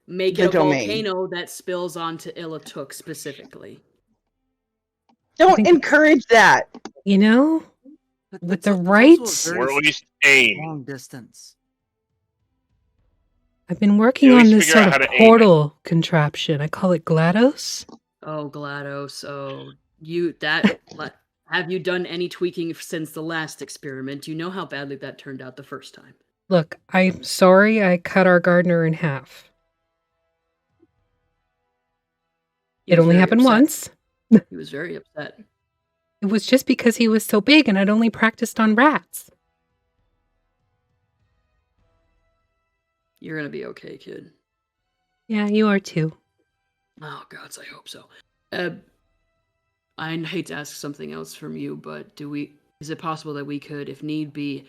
Speaker 1: Make it a volcano that spills onto Il Atuk specifically.
Speaker 6: Don't encourage that.
Speaker 2: With the right...
Speaker 4: Or at least aim.
Speaker 3: Long distance.
Speaker 2: I've been working on this sort of portal contraption. I call it GLaDOS.
Speaker 1: Oh, GLaDOS. Oh, have you done any tweaking since the last experiment? You know how badly that turned out the first time.
Speaker 2: Look, I'm sorry I cut our gardener in half. It only happened once.
Speaker 1: He was very upset.
Speaker 2: It was just because he was so big and I'd only practiced on rats.
Speaker 1: You're gonna be okay, kid.
Speaker 2: Yeah, you are too.
Speaker 1: Oh, gods, I hope so. I hate to ask something else from you, but is it possible that we could, if need be,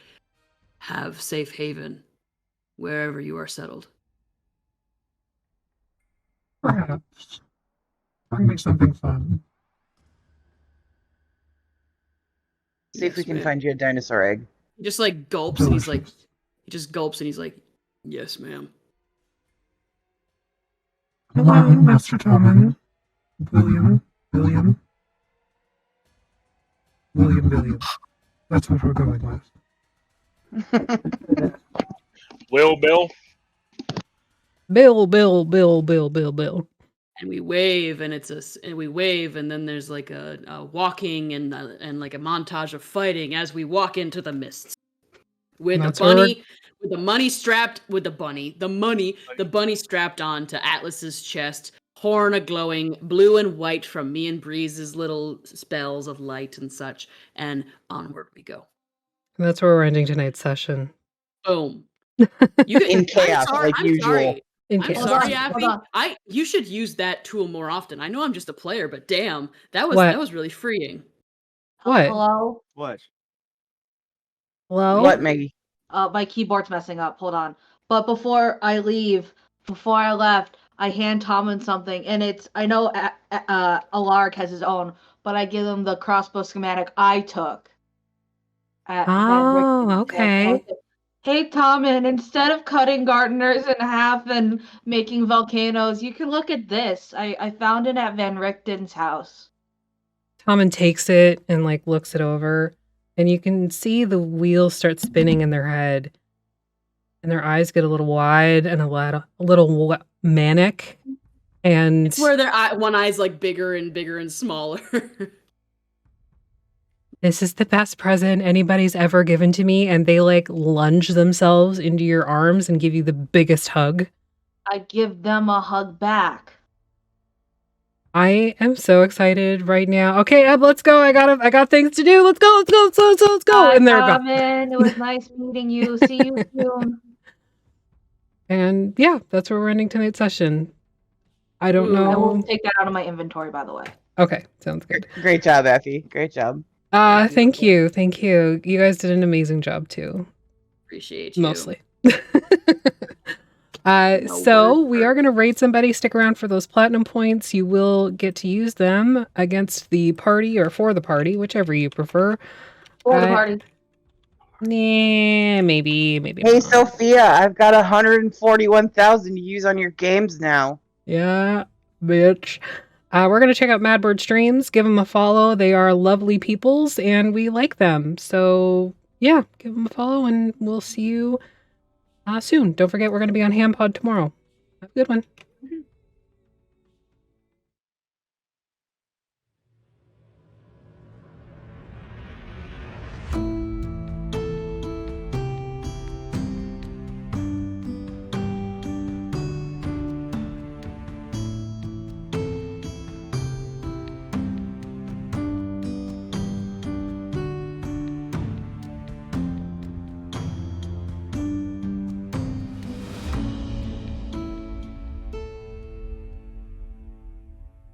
Speaker 1: have safe haven wherever you are settled?
Speaker 9: Perhaps. Bring me something fun.
Speaker 6: See if we can find you a dinosaur egg.
Speaker 1: He just gulps and he's like, yes, ma'am.
Speaker 9: Hello, Master Tommen. William. That's what we're going with.
Speaker 4: Bill.
Speaker 2: Bill.
Speaker 1: And we wave, and and then there's like a walking and like a montage of fighting as we walk into the mists. With the bunny strapped onto Atlas's chest, horn a-glowing, blue and white from me and Breeze's little spells of light and such, and onward we go.
Speaker 2: That's where we're ending tonight's session.
Speaker 1: Boom.
Speaker 6: In chaos, like usual.
Speaker 1: I'm sorry, Appy. You should use that tool more often. I know I'm just a player, but damn, that was really freeing.
Speaker 2: What?
Speaker 5: Hello?
Speaker 3: What?
Speaker 2: Hello?
Speaker 6: What, Maggie?
Speaker 5: My keyboard's messing up. Hold on. But before I left, I hand Tommen something, and I know Alark has his own, but I give him the crossbow schematic I took.
Speaker 2: Okay.
Speaker 5: Hey, Tommen, instead of cutting gardeners in half and making volcanoes, you can look at this. I found it at Van Richten's house.
Speaker 2: Tommen takes it and looks it over, and you can see the wheels start spinning in their head, and their eyes get a little wide and a little manic, And
Speaker 1: It's where their one eye's like bigger and smaller.
Speaker 2: this is the best present anybody's ever given to me, and they like lunge themselves into your arms and give you the biggest hug.
Speaker 5: I give them a hug back.
Speaker 2: I am so excited right now. Okay, Eb, let's go. I got things to do. Let's go. Let's go.
Speaker 5: Bye,
Speaker 2: And they're gone.
Speaker 5: Robin. It was nice meeting you. See you soon.
Speaker 2: And yeah, that's where we're ending tonight's session. I don't know.
Speaker 5: I will take that out of my inventory, by the way.
Speaker 2: Okay, sounds good.
Speaker 6: Great job, Effie. Great job.
Speaker 2: Thank you. You guys did an amazing job too.
Speaker 1: Appreciate you.
Speaker 2: Mostly. So we are going to raid somebody. Stick around for those platinum points. You will get to use them against the party or for the party, whichever you prefer.
Speaker 5: For the party.
Speaker 2: Nah, maybe.
Speaker 6: Hey, Sophia, I've got 141,000 to use on your games now.
Speaker 2: Yeah, bitch. We're going to check out Madbird streams. Give them a follow. They are lovely peoples, and we like them. So, yeah, give them a follow, and we'll see you soon. Don't forget, we're going to be on HamPod tomorrow. Have a good one.